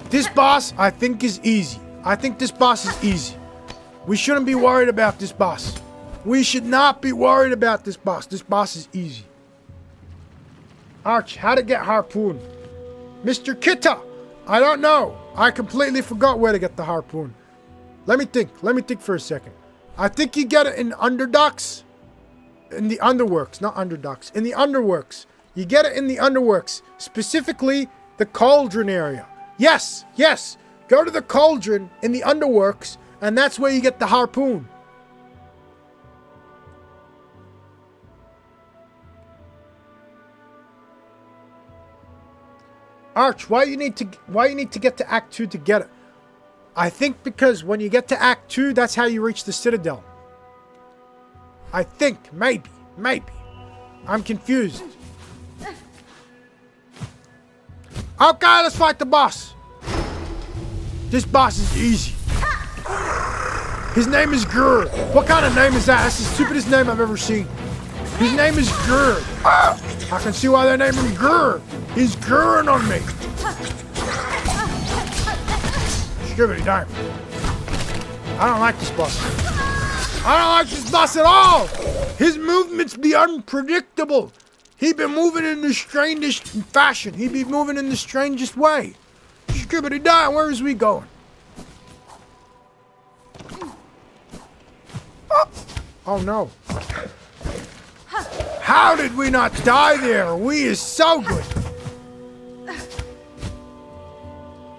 Speaker 1: This boss, I think, is easy. I think this boss is easy. We shouldn't be worried about this boss. We should not be worried about this boss. This boss is easy. Arch, how to get harpoon? Mr. Kitta! I don't know. I completely forgot where to get the harpoon. Let me think. Let me think for a second. I think you get it in Underdocs. In the Underworks, not Underdocs. In the Underworks. You get it in the Underworks. Specifically, the Cauldron area. Yes, yes. Go to the Cauldron in the Underworks, and that's where you get the harpoon. Arch, why you need to get to Act 2 to get it? I think because when you get to Act 2, that's how you reach the Citadel. I think, maybe. I'm confused. Okay, let's fight the boss. This boss is easy. His name is Grr. What kind of name is that? That's the stupidest name I've ever seen. His name is Grr. I can see why they named him Grr. He's grrring on me. Skibbity dime. I don't like this boss. I don't like this boss at all. His movements be unpredictable. He be moving in the strangest fashion. He be moving in the strangest way. Skibbity dime, where is we going? Oh no. How did we not die there? We is so good.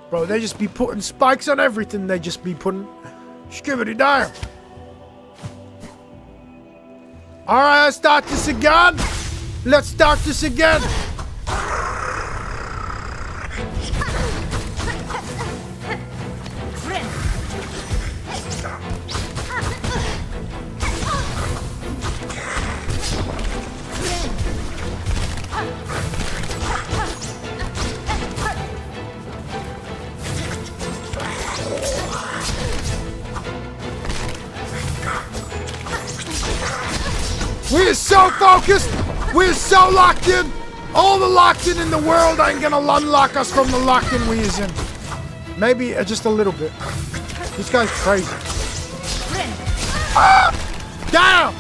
Speaker 1: Bro, they just be putting spikes on everything. They just be putting skibbity dime. Alright, let's start this again. Let's start this again. We are so focused. We are so locked in. All the locked in the world ain't gonna unlock us from the locked in we is in. Maybe just a little bit. This guy's crazy. Ah! Damn!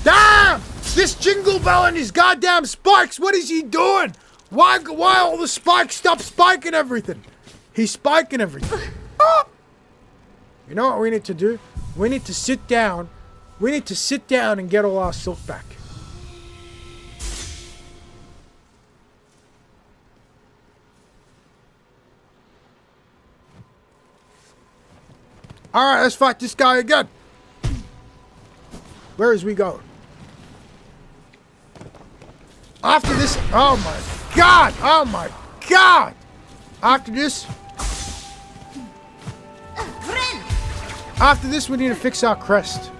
Speaker 1: Damn! This Jingle Bell and his goddamn spikes, what is he doing? Why all the spikes stop spiking everything? He's spiking everything. Ah! You know what we need to do? We need to sit down. We need to sit down and get all our silk back. Alright, let's fight this guy again. Where is we going? After this, oh my god! Oh my god! After this, we need to fix our crest.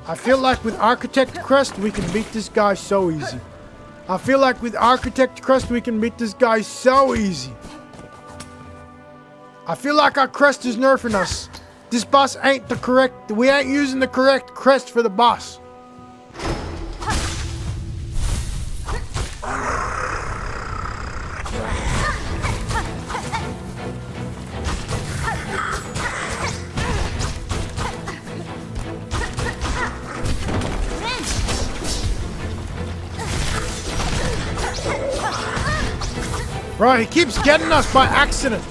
Speaker 1: I feel like with Architect Crest, we can beat this guy so easy. I feel like with Architect Crest, we can beat this guy so easy. I feel like our crest is nerfing us. This boss ain't the correct, we ain't using the correct crest for the boss. Bro, he keeps getting us by accident.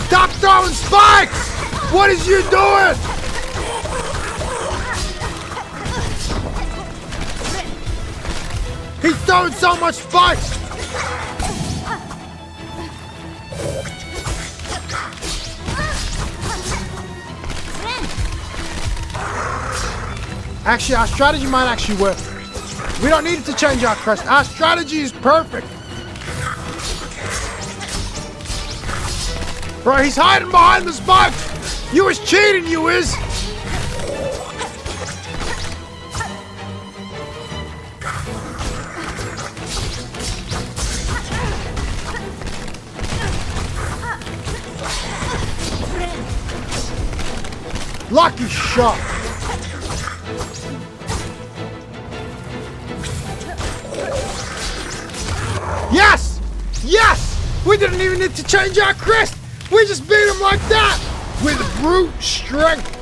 Speaker 1: Stop throwing spikes! What is you doing? He's throwing so much spikes! Actually, our strategy might actually work. We don't need to change our crest. Our strategy is perfect. Bro, he's hiding behind the spikes. You is cheating, you is. Lucky shot. Yes! Yes! We didn't even need to change our crest! We just beat him like that! With brute strength!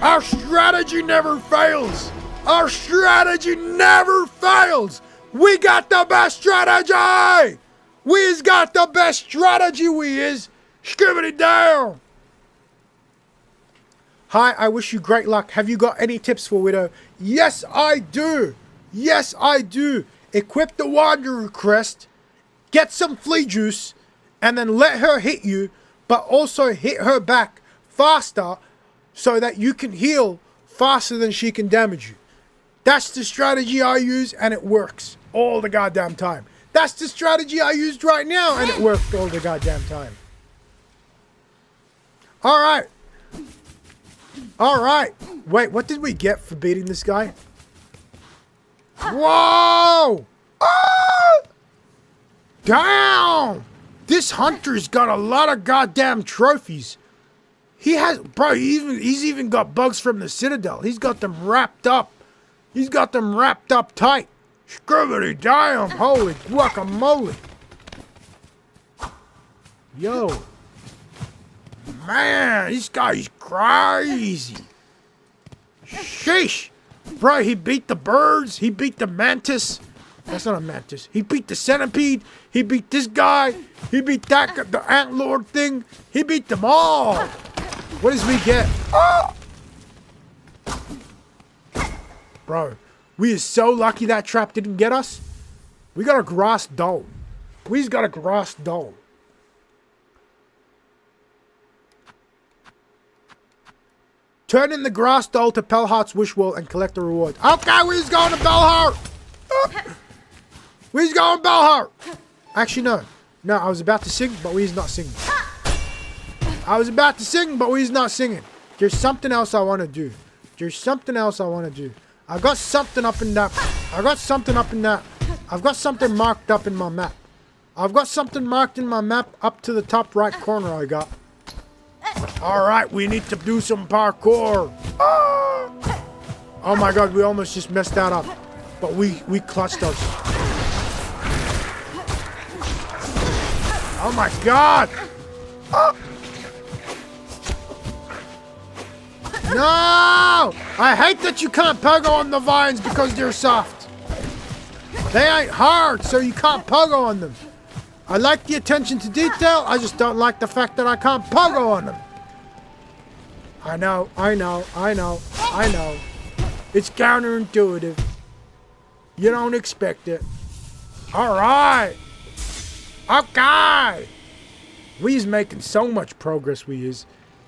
Speaker 1: Our strategy never fails! Our strategy never fails! We got the best strategy! We has got the best strategy, we is! Skibbity down! Hi, I wish you great luck. Have you got any tips for Widow? Yes, I do! Yes, I do! Equip the Wanderer crest, get some flea juice, and then let her hit you, but also hit her back faster so that you can heal faster than she can damage you. That's the strategy I use, and it works all the goddamn time. That's the strategy I used right now, and it worked all the goddamn time. Alright. Alright. Wait, what did we get for beating this guy? Whoa! Ah! Damn! This hunter's got a lot of goddamn trophies. He has, bro, he's even got bugs from the Citadel. He's got them wrapped up. He's got them wrapped up tight. Scribbity damn, holy guacamole. Yo. Man, this guy's crazy. Sheesh. Bro, he beat the birds. He beat the mantis. That's not a mantis. He beat the centipede. He beat this guy. He beat that, the antlord thing. He beat them all. What does we get? Oh! Bro, we is so lucky that trap didn't get us. We got a grass doll. We's got a grass doll. Turn in the grass doll to Pelhart's wish wall and collect the reward. Okay, we's going to Pelhart. We's going Pelhart. Actually, no. No, I was about to sing, but we's not singing. I was about to sing, but we's not singing. There's something else I want to do. There's something else I want to do. I got something up in that. I got something up in that. I've got something marked up in my map. I've got something marked in my map up to the top right corner I got. Alright, we need to do some parkour. Ah! Oh my god, we almost just messed that up. But we clutched us. Oh my god! Ah! No! I hate that you can't pogo on the vines because they're soft. They ain't hard, so you can't pogo on them. I like the attention to detail, I just don't like the fact that I can't pogo on them. I know. It's counterintuitive. You don't expect it. Alright. Okay. We's making so much progress, we is.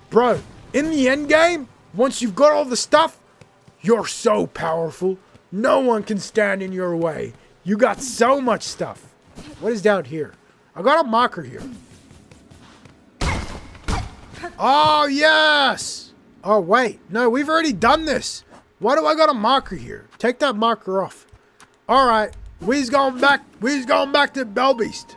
Speaker 1: Bro, in the end game, once you've got all the stuff, you're so powerful. No one can stand in your way. You got so much stuff. What is down here? I got a marker here. Oh, yes! Oh, wait. No, we've already done this. Why do I got a marker here? Take that marker off. Alright. We's going back to Belbeast.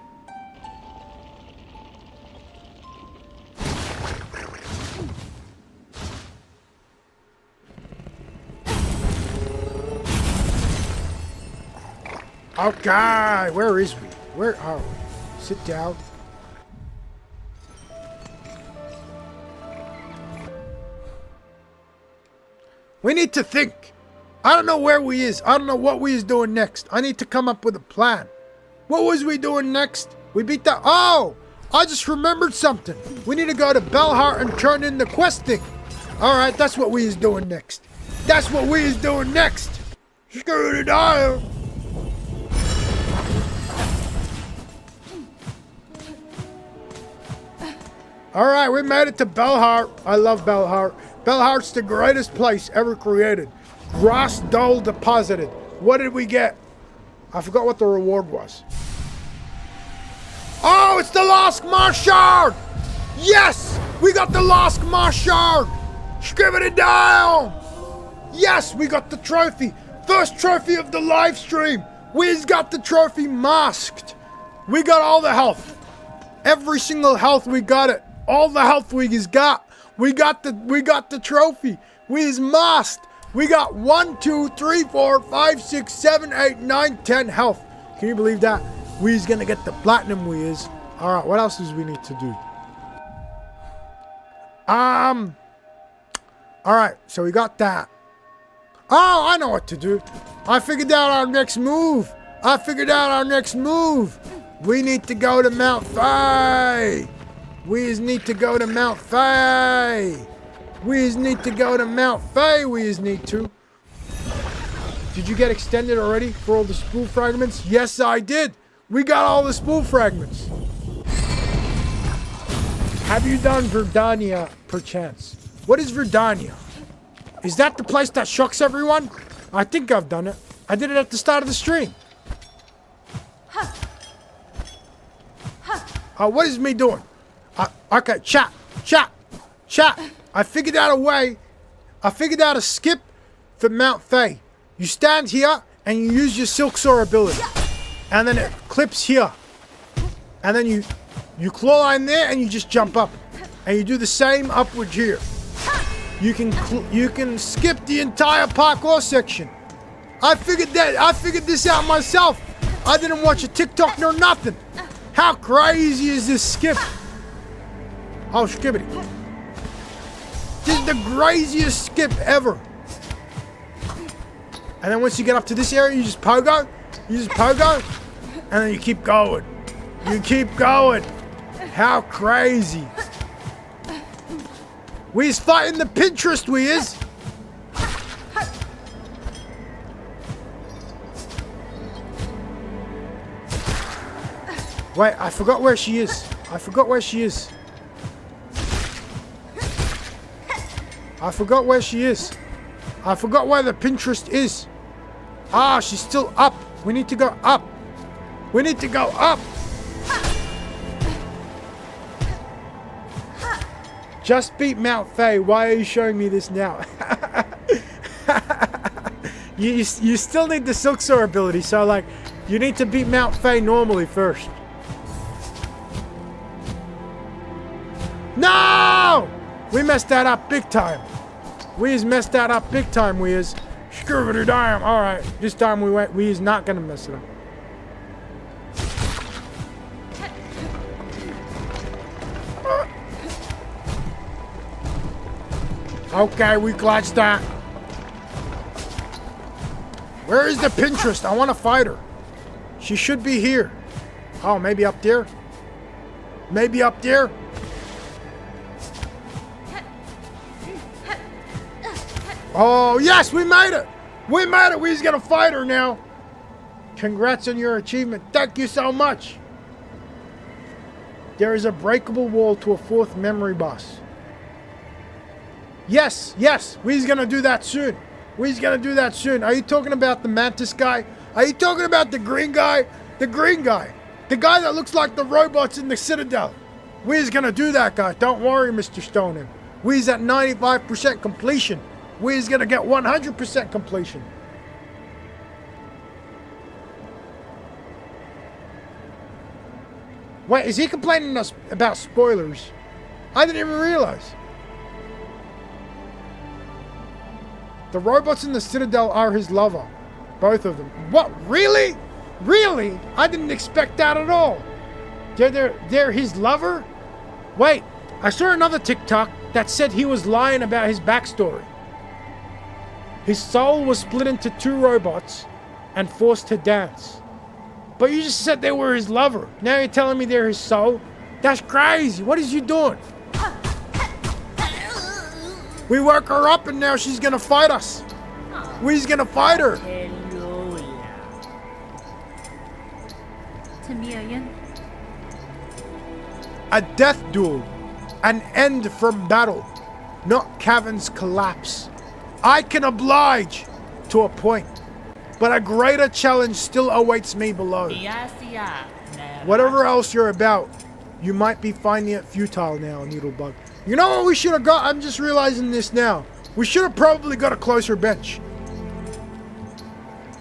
Speaker 1: Okay, where is we? Where are we? Sit down. We need to think. I don't know where we is. I don't know what we is doing next. I need to come up with a plan. What was we doing next? We beat that. Oh, I just remembered something. We need to go to Belhart and turn in the quest thing. All right, that's what we is doing next. That's what we is doing next. Screw the dial. Alright, we made it to Belhart. I love Belhart. Belhart's the greatest place ever created. Grass dull deposited. What did we get? I forgot what the reward was. Oh, it's the Lost Marsh Shard! Yes! We got the Lost Marsh Shard! Scribbing it down! Yes, we got the trophy. First trophy of the live stream. We've got the trophy masked. We got all the health. Every single health, we got it. All the health we got. We got the trophy. We is masked. We got 1, 2, 3, 4, 5, 6, 7, 8, 9, 10 health. Can you believe that? We is gonna get the platinum, we is. Alright, what else does we need to do? Alright, so we got that. Oh, I know what to do. I figured out our next move. We need to go to Mount Faye. We need to go to Mount Faye. We need to. Did you get extended already for all the spool fragments? Yes, I did. We got all the spool fragments. Have you done Verdania, perchance? What is Verdania? Is that the place that shocks everyone? I think I've done it. I did it at the start of the stream. What is me doing? Okay, chat. I figured out a way. I figured out a skip for Mount Faye. You stand here and you use your Silksong ability. And then it clips here. And then you claw line there and you just jump up. And you do the same upward here. You can skip the entire parkour section. I figured this out myself. I didn't watch a TikTok nor nothing. How crazy is this skip? Oh, skibbity. This is the craziest skip ever. And then once you get up to this area, you just pogo. And then you keep going. How crazy. We is fighting the Pinterest, we is. Wait, I forgot where she is. I forgot where she is. I forgot where the Pinterest is. Ah, she's still up. We need to go up. Just beat Mount Faye. Why are you showing me this now? you still need the Silksong ability, so like, you need to beat Mount Faye normally first. We messed that up big time. We is messed that up big time, we is. Screw damn. Alright, this time we is not gonna mess it up. Okay, we clutched that. Where is the Pinterest? I want to fight her. She should be here. Oh, maybe up there? Maybe up there? Oh, yes, we made it. We made it. We's going to fight her now. Congrats on your achievement. Thank you so much. There is a breakable wall to a 4th memory boss. Yes, yes, we's going to do that soon. We's going to do that soon. Are you talking about the mantis guy? Are you talking about the green guy? The green guy. The guy that looks like the robots in the Citadel. We's going to do that guy. Don't worry, Mr. Stoneman. We's at 95% completion. We's going to get 100% completion. Wait, is he complaining us about spoilers? I didn't even realize. The robots in the Citadel are his lover. Both of them. What? Really? Really? I didn't expect that at all. They're his lover? Wait, I saw another TikTok that said he was lying about his backstory. His soul was split into 2 robots and forced to dance. But you just said they were his lover. Now you're telling me they're his soul? That's crazy. What is you doing? We woke her up and now she's gonna fight us. We's gonna fight her. A death duel. An end from battle. Not caverns collapse. I can oblige to a point. But a greater challenge still awaits me below. Whatever else you're about, you might be finding it futile now, Needlebug. You know what we should have got? I'm just realizing this now. We should have probably got a closer bench.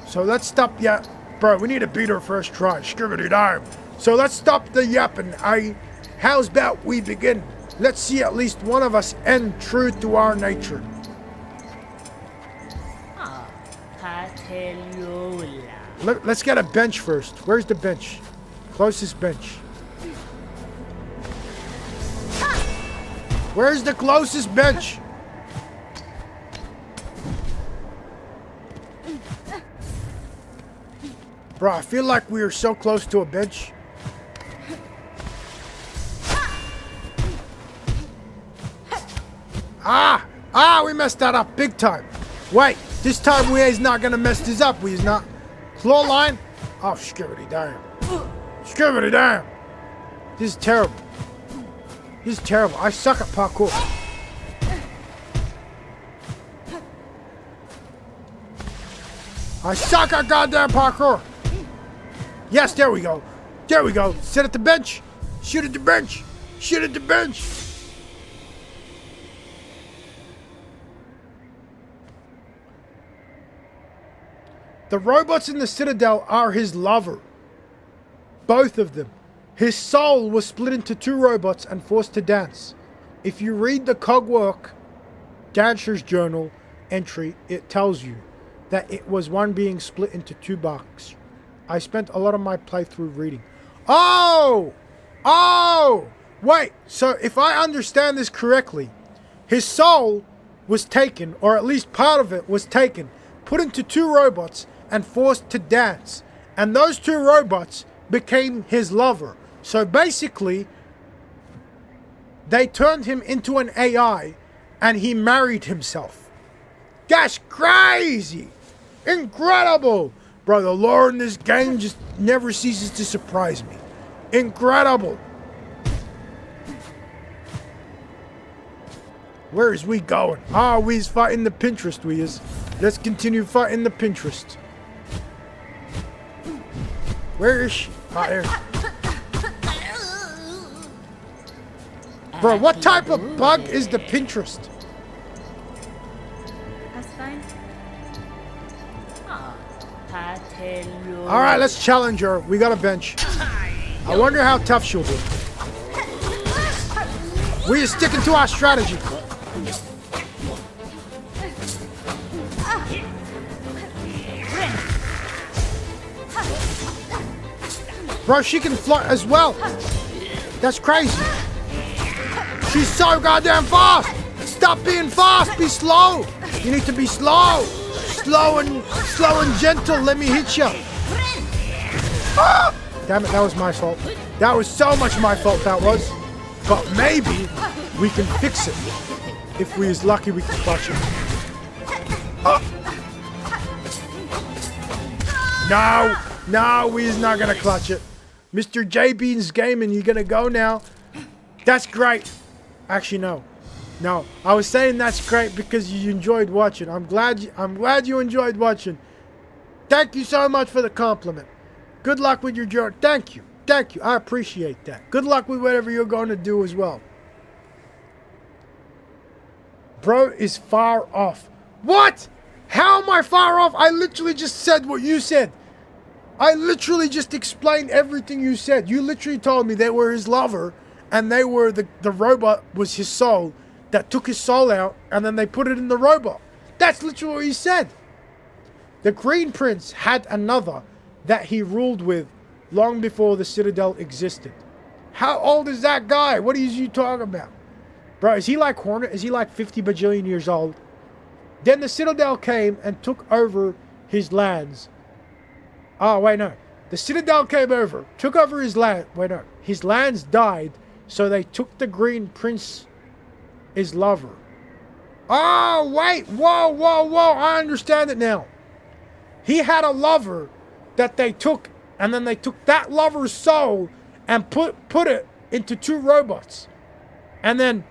Speaker 1: So let's stop. Yeah, bro, we need to beat her first try. Scribbity dime. So let's stop the yapping. How's about we begin? Let's see at least one of us end true to our nature. Let's get a bench first. Where's the bench? Closest bench. Where's the closest bench? Bro, I feel like we are so close to a bench. We messed that up big time. Wait, this time we is not gonna mess this up. We is not. Claw line. Oh, skibbity damn. Skibbity damn. This is terrible. This is terrible. I suck at parkour. I suck at goddamn parkour. Yes, there we go. There we go. Sit at the bench. Shoot at the bench. Shoot at the bench. The robots in the Citadel are his lover. Both of them. His soul was split into 2 robots and forced to dance. If you read the Cogwork Dancer's Journal entry, it tells you that it was one being split into 2 barks. I spent a lot of my playthrough reading. Oh! Wait, so if I understand this correctly, his soul was taken, or at least part of it was taken, put into 2 robots and forced to dance. And those 2 robots became his lover. So basically, they turned him into an AI and he married himself. That's crazy! Incredible! Bro, the lore in this game just never ceases to surprise me. Incredible! Where is we going? We's fighting the Pinterest, we is. Let's continue fighting the Pinterest. Where is she? There. Bro, what type of bug is the Pinterest?
Speaker 2: That's fine.
Speaker 1: Alright, let's challenge her. We got a bench. I wonder how tough she'll be. We are sticking to our strategy. Bro, she can float as well. That's crazy. She's so goddamn fast. Stop being fast. Be slow. You need to be slow. Slow and gentle. Let me hit you. Ah! Damn it, that was my fault. That was so much my fault, that was. But maybe we can fix it. If we is lucky, we can clutch it. Ah! No, we is not gonna clutch it. Mr. J Beans Gaming, you're gonna go now. That's great. Actually, no. I was saying that's great because you enjoyed watching. I'm glad you enjoyed watching. Thank you so much for the compliment. Good luck with your journey. Thank you. I appreciate that. Good luck with whatever you're going to do as well. Bro is far off. What? How am I far off? I literally just said what you said. I literally just explained everything you said. You literally told me they were his lover and they were the robot was his soul that took his soul out and then they put it in the robot. That's literally what you said. The Green Prince had another that he ruled with long before the Citadel existed. How old is that guy? What are you talking about? Bro, is he like Hornet? Is he like 50 bajillion years old? Then the Citadel came and took over his lands. Oh, wait, no. The Citadel came over, took over his land. Wait, no. His lands died, so they took the Green Prince, his lover. Oh, wait. Whoa. I understand it now. He had a lover that they took, and then they took that lover's soul and put it into two robots. And then,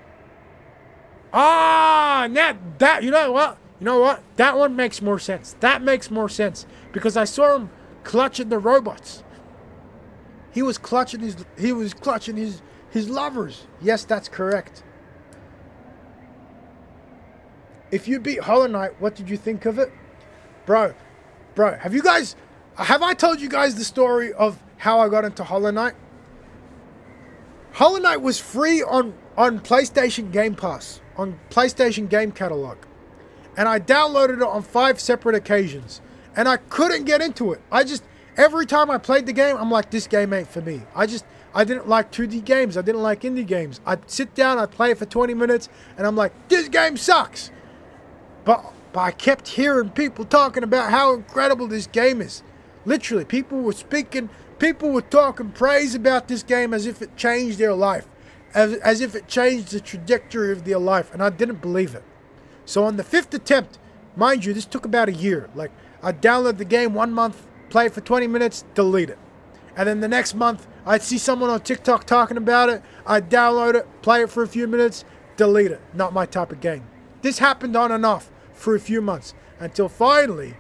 Speaker 1: that, you know what? That one makes more sense. That makes more sense because I saw him clutching the robots. He was clutching his lovers. Yes, that's correct. If you beat Hollow Knight, what did you think of it? Bro, have I told you guys the story of how I got into Hollow Knight? Hollow Knight was free on PlayStation Game Pass, on PlayStation Game Catalog. And I downloaded it on 5 separate occasions. And I couldn't get into it. Every time I played the game, I'm like, this game ain't for me. I didn't like 2D games. I didn't like indie games. I'd sit down, I'd play it for 20 minutes, and I'm like, this game sucks. But I kept hearing people talking about how incredible this game is. Literally, people were talking praise about this game as if it changed their life. As if it changed the trajectory of their life. And I didn't believe it. So on the 5th attempt, mind you, this took about a year. Like, I downloaded the game 1 month, play it for 20 minutes, delete it. And then the next month, I'd see someone on TikTok talking about it. I'd download it, play it for a few minutes, delete it. Not my type of game. This happened on and off for a few months. Until finally,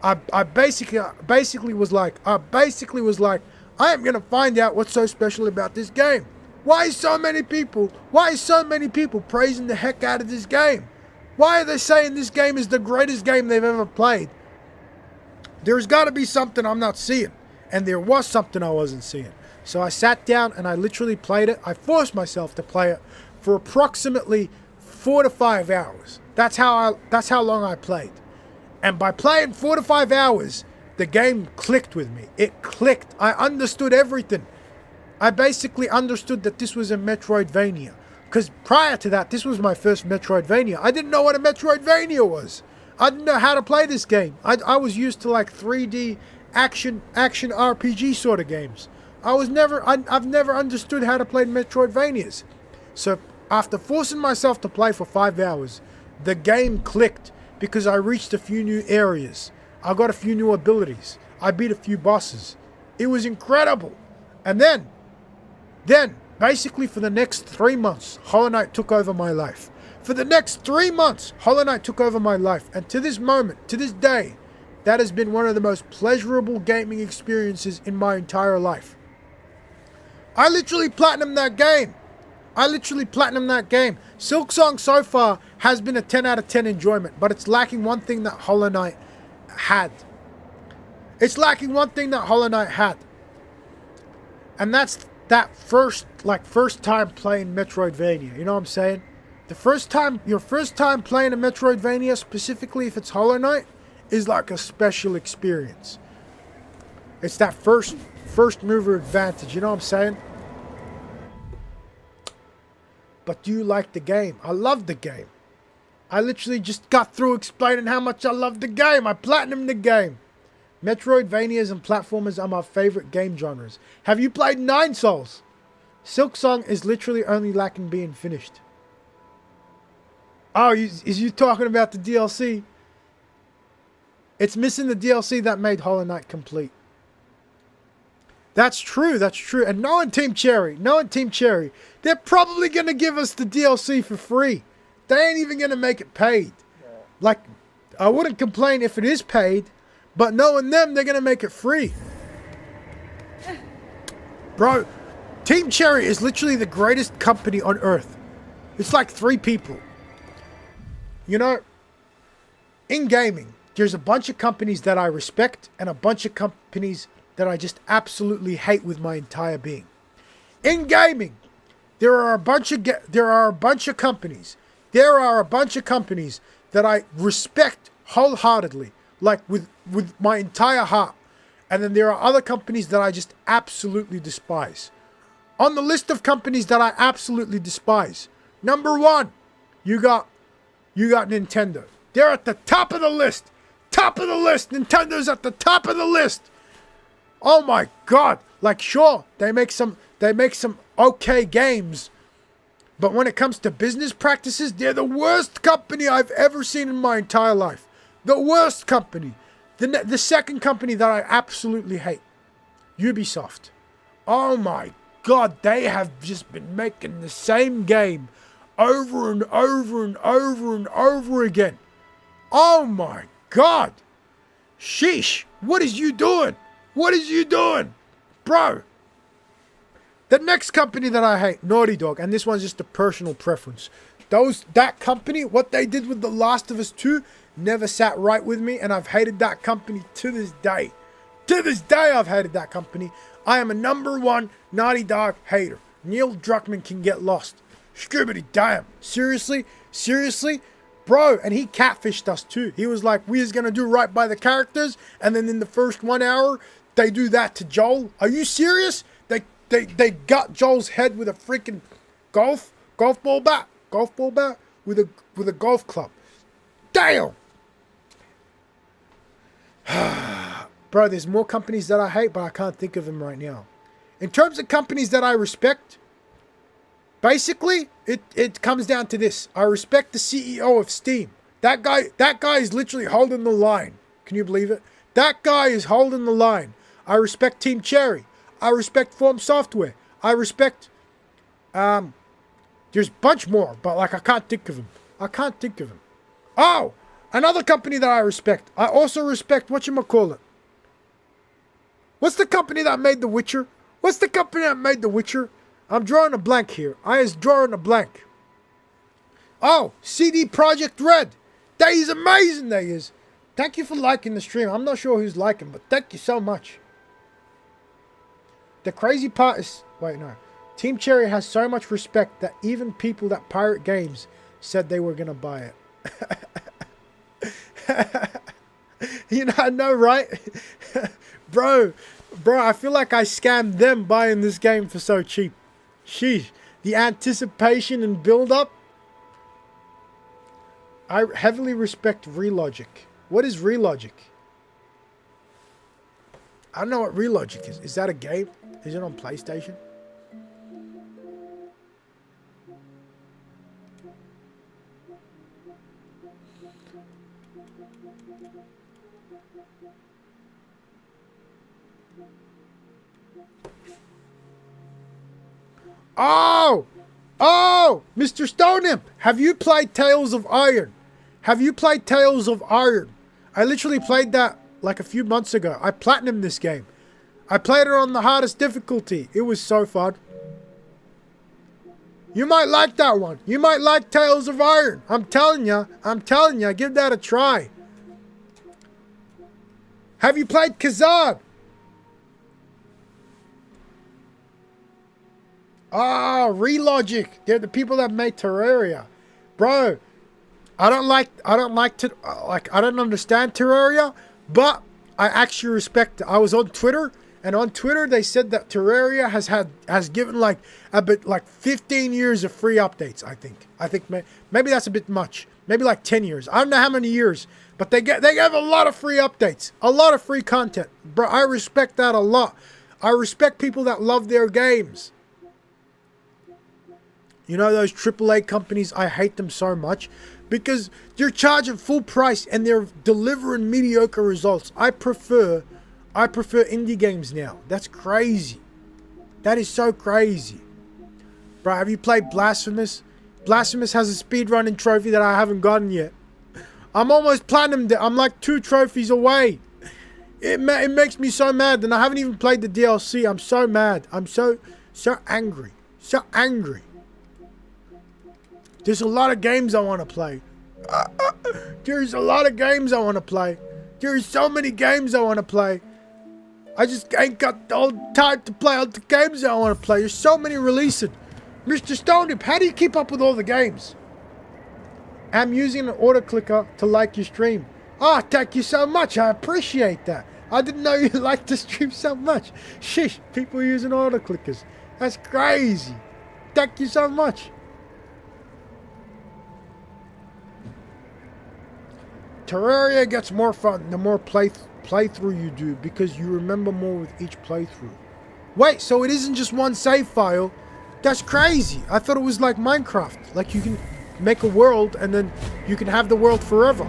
Speaker 1: I basically was like, I am going to find out what's so special about this game. Why is so many people praising the heck out of this game? Why are they saying this game is the greatest game they've ever played? There's got to be something I'm not seeing. And there was something I wasn't seeing. So I sat down and I literally played it. I forced myself to play it for approximately 4 to 5 hours. That's how long I played. And by playing 4 to 5 hours, the game clicked with me. It clicked. I understood everything. I basically understood that this was a metroidvania. Because prior to that, this was my first metroidvania. I didn't know what a metroidvania was. I didn't know how to play this game. I was used to like 3D action RPG sort of games. I've never understood how to play metroidvanias. So after forcing myself to play for 5 hours, the game clicked because I reached a few new areas. I got a few new abilities. I beat a few bosses. It was incredible. And then, basically for the next 3 months, Hollow Knight took over my life. For the next 3 months, Hollow Knight took over my life. And to this moment, to this day, that has been one of the most pleasurable gaming experiences in my entire life. I literally platinumed that game. Silksong so far has been a 10 out of 10 enjoyment, but it's lacking one thing that Hollow Knight had. And that's that first time playing Metroidvania. You know what I'm saying? Your first time playing a Metroidvania, specifically if it's Hollow Knight, is like a special experience. It's that first first mover advantage, you know what I'm saying? But do you like the game? I love the game. I literally just got through explaining how much I love the game. I platinumed the game. Metroidvanias and platformers are my favorite game genres. Have you played Nine Souls? Silksong is literally only lacking being finished. Oh, is you talking about the DLC? It's missing the DLC that made Hollow Knight complete. That's true, that's true. And knowing Team Cherry, they're probably going to give us the DLC for free. They ain't even going to make it paid. Like, I wouldn't complain if it is paid, but knowing them, they're going to make it free. Bro, Team Cherry is literally the greatest company on earth. It's like 3 people. You know, in gaming, there's a bunch of companies that I respect and a bunch of companies that I just absolutely hate with my entire being. In gaming, there are a bunch of companies that I respect wholeheartedly, like with my entire heart. And then there are other companies that I just absolutely despise. On the list of companies that I absolutely despise, number 1, you got Nintendo. They're at the top of the list. Top of the list. Nintendo's at the top of the list. Oh my God. Like, sure, they make some okay games, but when it comes to business practices, they're the worst company I've ever seen in my entire life. The worst company. The second company that I absolutely hate, Ubisoft. Oh my God, they have just been making the same game over and over and over and over again. Oh my God. Sheesh. What is you doing? What is you doing? Bro. The next company that I hate, Naughty Dog, and this one's just a personal preference. That company, what they did with The Last of Us 2 never sat right with me, and I've hated that company to this day. To this day, I've hated that company. I am a number 1 Naughty Dog hater. Neil Druckmann can get lost. Scribbity damn. Seriously? Seriously? Bro, and he catfished us too. He was like, we is going to do right by the characters, and then in the first 1 hour, they do that to Joel. Are you serious? They got Joel's head with a freaking golf ball bat with a golf club. Damn. Bro, there's more companies that I hate, but I can't think of them right now. In terms of companies that I respect, basically, it comes down to this. I respect the CEO of Steam. That guy is literally holding the line. Can you believe it? That guy is holding the line. I respect Team Cherry. I respect Form Software. I respect, there's a bunch more, but like I can't think of them. Oh, another company that I respect. I also respect, whatchamacallit. What's the company that made The Witcher? I'm drawing a blank here. I is drawing a blank. Oh, CD Projekt Red. That is amazing, that is. Thank you for liking the stream. I'm not sure who's liking, but thank you so much. The crazy part is... Wait, no. Team Cherry has so much respect that even people that pirate games said they were going to buy it. You know, I know, right? Bro, I feel like I scammed them buying this game for so cheap. Sheesh. The anticipation and build-up. I heavily respect Relogic. What is Relogic? I don't know what Relogic is. Is that a game? Is it on PlayStation? Oh! Oh! Mr. Stone Imp! Have you played Tales of Iron? I literally played that like a few months ago. I platinumed this game. I played it on the hardest difficulty. It was so fun. You might like that one. You might like Tales of Iron. I'm telling ya. Give that a try. Have you played Kazan? Ah, Relogic. They're the people that made Terraria. Bro, I don't understand Terraria, but I actually respect it. I was on Twitter And on Twitter, they said that Terraria has given like 15 years of free updates. I think maybe that's a bit much. Maybe like 10 years. I don't know how many years, but they gave a lot of free updates, a lot of free content. Bro, I respect that a lot. I respect people that love their games. You know those AAA companies, I hate them so much because they're charging full price and they're delivering mediocre results. I prefer indie games now. That's crazy. That is so crazy. Bro, have you played Blasphemous? Blasphemous has a speedrunning trophy that I haven't gotten yet. I'm almost platinum. I'm like 2 trophies away. It makes me so mad, and I haven't even played the DLC. I'm so mad. I'm so angry. So angry. There's a lot of games I want to play. There's a lot of games I want to play. There's so many games I want to play. I just ain't got all the time to play all the games I want to play. There's so many releasing. Mr. Stonedip, how do you keep up with all the games? I'm using an auto clicker to like your stream. Oh, thank you so much. I appreciate that. I didn't know you liked the stream so much. Sheesh, people using auto clickers. That's crazy. Thank you so much. Terraria gets more fun the more playthrough you do because you remember more with each playthrough. Wait, so it isn't just one save file? That's crazy. I thought it was like Minecraft. Like you can make a world and then you can have the world forever.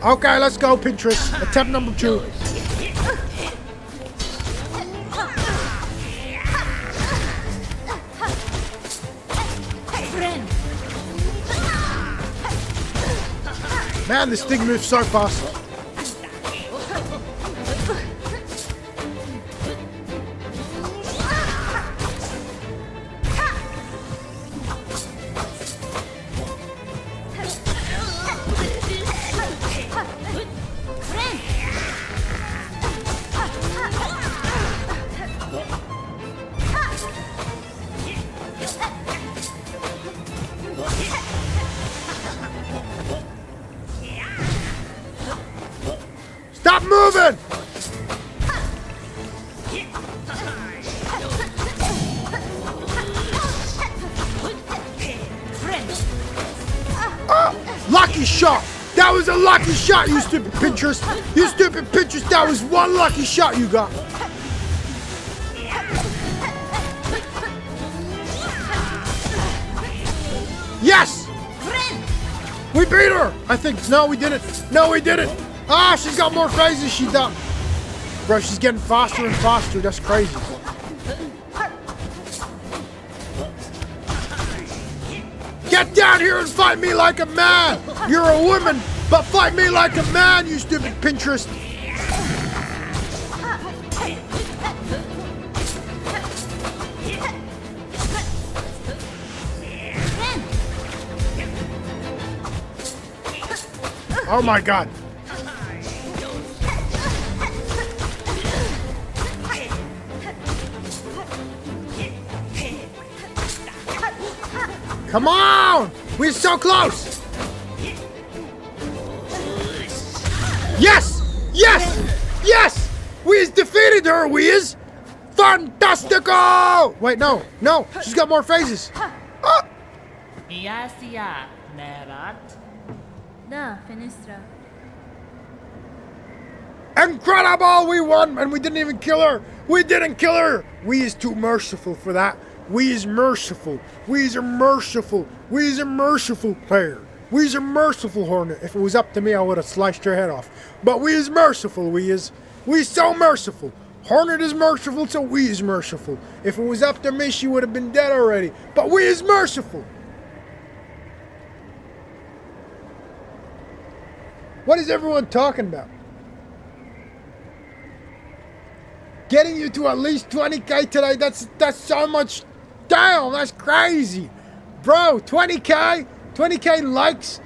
Speaker 1: Okay, let's go, Pinterest. Attempt number 2. Man, this thing moves so fast. Stop moving! Oh, lucky shot! That was a lucky shot, you stupid Pinterest! You stupid Pinterest, that was one lucky shot you got! Yes! We beat her! I think. No, we didn't. No, we didn't! Ah, she's got more phases, she done. Bro, she's getting faster and faster. That's crazy. Get down here and fight me like a man. You're a woman, but fight me like a man, you stupid Pinterest. Oh my God. Come on! We're so close! Yes! Yes! Yes! We has defeated her, we is! Fantastico! Wait, no, no, she's got more phases. Oh! Incredible! We won and we didn't even kill her! We didn't kill her! We is too merciful for that. We is merciful. We is a merciful. We is a merciful player. We is a merciful Hornet. If it was up to me, I would have sliced your head off. But we is merciful. We is so merciful. Hornet is merciful, so we is merciful. If it was up to me, she would have been dead already. But we is merciful. What is everyone talking about? Getting you to at least 20k today, that's so much. Damn, that's crazy. Bro, 20k likes.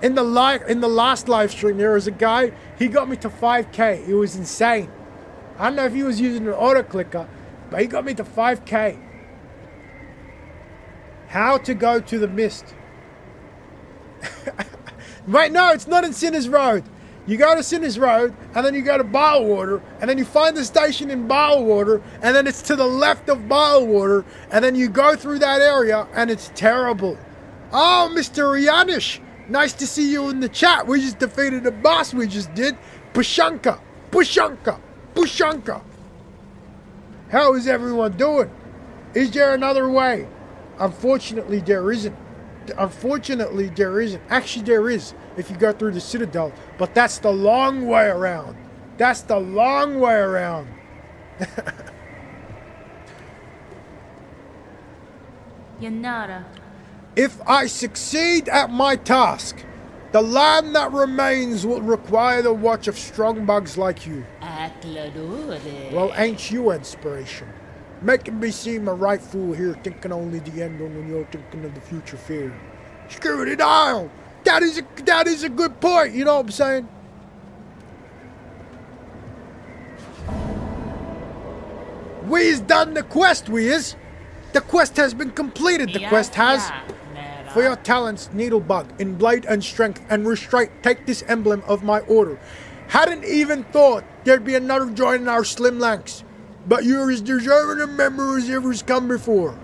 Speaker 1: In the last live stream, there was a guy, he got me to 5k. It was insane. I don't know if he was using an auto clicker, but he got me to 5k. How to go to the mist. Wait, no, it's not in Sinner's Road. You go to Sinner's Road, and then you go to Bilewater, and then you find the station in Bilewater, and then it's to the left of Bilewater, and then you go through that area, and it's terrible. Oh, Mr. Yanish, nice to see you in the chat. We just defeated a boss, we just did. Pushanka, Pushanka, Pushanka. How is everyone doing? Is there another way? Unfortunately, there isn't. Unfortunately, there isn't. Actually, there is if you go through the Citadel. But that's the long way around. That's the long way around.
Speaker 2: Yanara.
Speaker 1: If I succeed at my task, the land that remains will require the watch of strong bugs like you. Well, ain't you inspiration? Making me seem a right fool here, thinking only the end when you're thinking of the future fear. Screw it all. That is a good point, you know what I'm saying? We's done the quest, we is. The quest has been completed, the quest has. For your talents, Needlebug, in blade and strength and restraint, take this emblem of my order. Hadn't even thought there'd be another join in our slim ranks. But you're as deserving a member as ever's come before.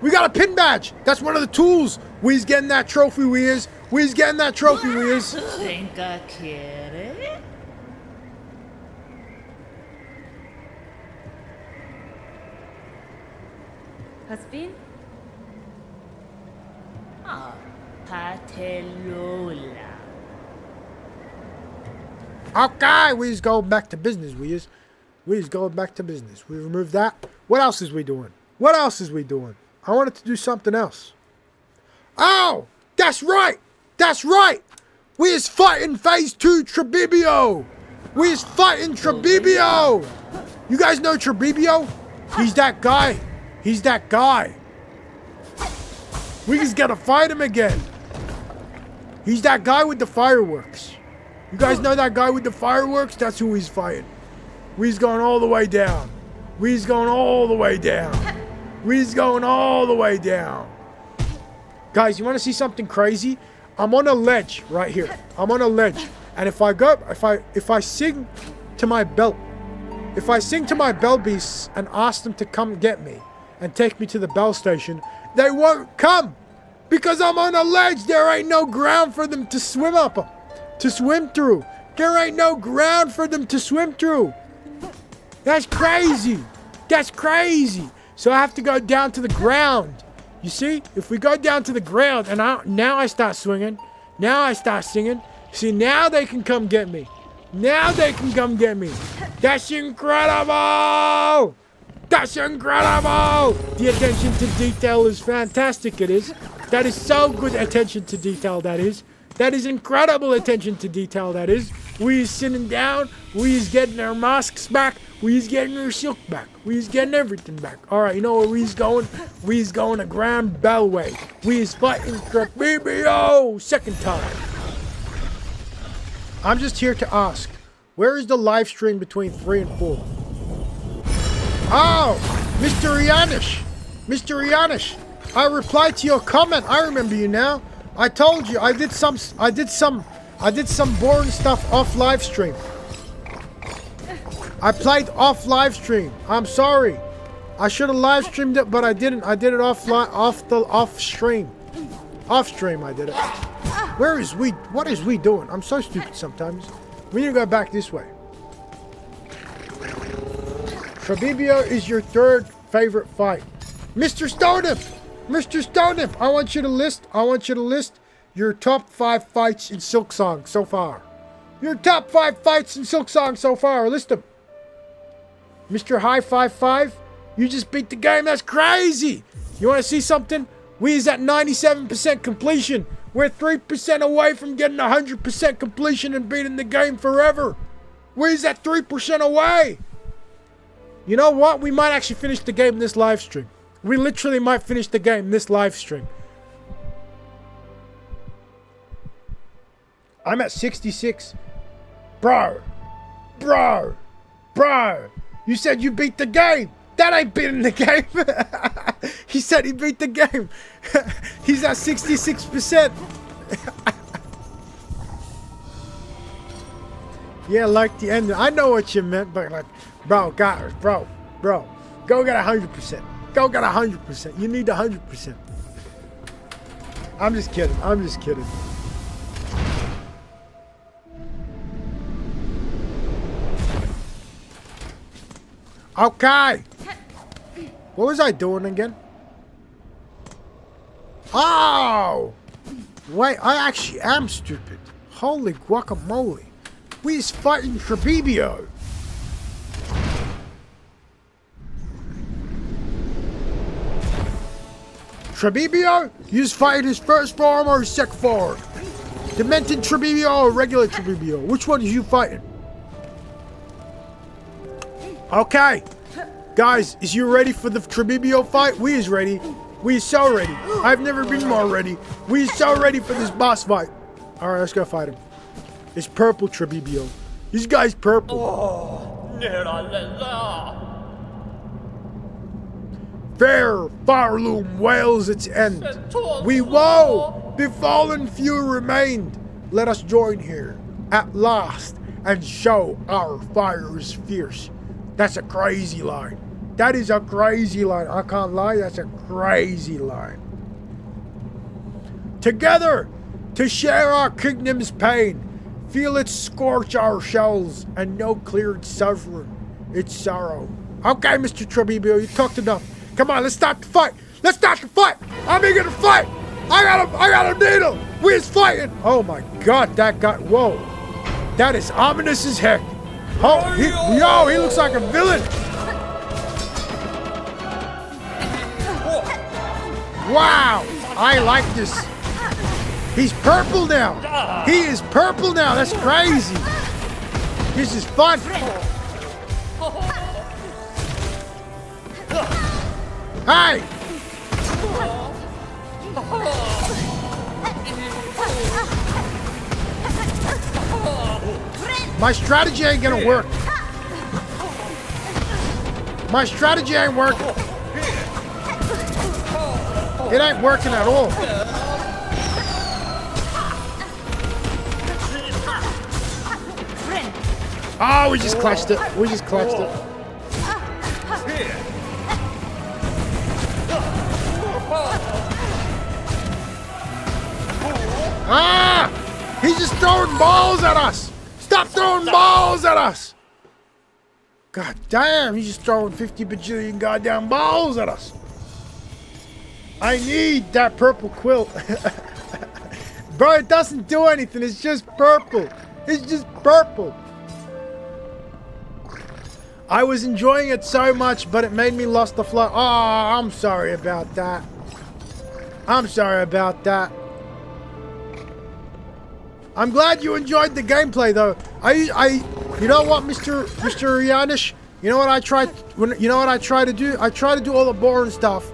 Speaker 1: We got a pin badge. That's one of the tools. We's getting that trophy, we is. We's getting that trophy, we is.
Speaker 2: Hasbin? Ah, Patelola.
Speaker 1: Okay, we's going back to business, we is. We's going back to business. We removed that. What else is we doing? What else is we doing? I wanted to do something else. Oh, that's right. That's right. We is fighting phase 2 Trebibio. We is fighting Trebibio. You guys know Trebibio? He's that guy. He's that guy. We just gotta fight him again. He's that guy with the fireworks. You guys know that guy with the fireworks? That's who he's fighting. We's going all the way down. We's going all the way down. We's going all the way down. Guys, you want to see something crazy? I'm on a ledge right here. I'm on a ledge. And if I sing to my bell beasts and ask them to come get me and take me to the bell station, they won't come. Because I'm on a ledge. There ain't no ground for them to swim through. There ain't no ground for them to swim through. That's crazy. That's crazy. So I have to go down to the ground. You see? If we go down to the ground and now I start swinging. Now I start singing. See, now they can come get me. Now they can come get me. That's incredible. That's incredible. The attention to detail is fantastic. It is. That is so good attention to detail, that is. That is incredible attention to detail, that is. We's sitting down. We's getting our masks back. We's getting our silk back. We's getting everything back. Alright, you know where we's going? We's going to Grand Bellway. We's fighting Trebibio second time. I'm just here to ask, where is the live stream between 3 and 4? Oh, Mr. Yanish. Mr. Yanish, I replied to your comment. I remember you now. I told you I did some boring stuff off live stream. I played off live stream. I'm sorry. I should have live streamed it, but I didn't. I did it off stream. Off stream I did it. Where is we? What is we doing? I'm so stupid sometimes. We need to go back this way. Trebibio is your third favorite fight. Mr. Stoneham! Mr. Stoneham! I want you to list your top 5 fights in Silksong so far. Your top 5 fights in Silksong so far. List them. Mr. High 5, you just beat the game. That's crazy. You want to see something? We is at 97% completion. We're 3% away from getting 100% completion and beating the game forever. We's at 3% away. You know what? We might actually finish the game this live stream. We literally might finish the game this live stream. I'm at 66. Bro. You said you beat the game. That ain't beating the game. He said he beat the game. He's at 66%. Yeah, like the end. I know what you meant, but like, bro, bro, go get 100%. Go get 100%. You need 100%. I'm just kidding. I'm just kidding. Okay. What was I doing again? Oh! Wait, I actually am stupid. Holy guacamole. We is fighting Trebibio. Trebibio? He's fighting his first form or his second form? Demented Trebibio or regular Trebibio? Which one is you fighting? Okay. Guys, is you ready for the Trebibio fight? We is ready. We is so ready. I've never been more ready. We is so ready for this boss fight. Alright, let's go fight him. It's purple Trebibio. This guy's purple. Fair Farloom wails its end. We woe, befallen few remained. Let us join here at last and show our fires fierce. That's a crazy line. That is a crazy line. I can't lie, that's a crazy line. Together, to share our kingdom's pain, feel it scorch our shells, and no cleared sovereign its sorrow. Okay, Mr. Trebibio, you talked enough. Come on, let's start the fight. Let's start the fight. I'm eager to fight. I got a needle. We is fighting. Oh my God, that guy. Whoa, that is ominous as heck. Oh, he looks like a villain. Wow, I like this. He's purple now. He is purple now. That's crazy. This is fun. Hey! My strategy ain't gonna work. My strategy ain't working. It ain't working at all. Oh, we just clutched it. We just clutched it. Ah! He's just throwing balls at us! Stop throwing balls at us! God damn, he's just throwing 50 bajillion goddamn balls at us. I need that purple quilt. Bro, it doesn't do anything. It's just purple. It's just purple. I was enjoying it so much, but it made me lost the flow. Oh, I'm sorry about that. I'm sorry about that. I'm glad you enjoyed the gameplay, though. You know what, Mr. Yanish? You know what I try to do? I try to do all the boring stuff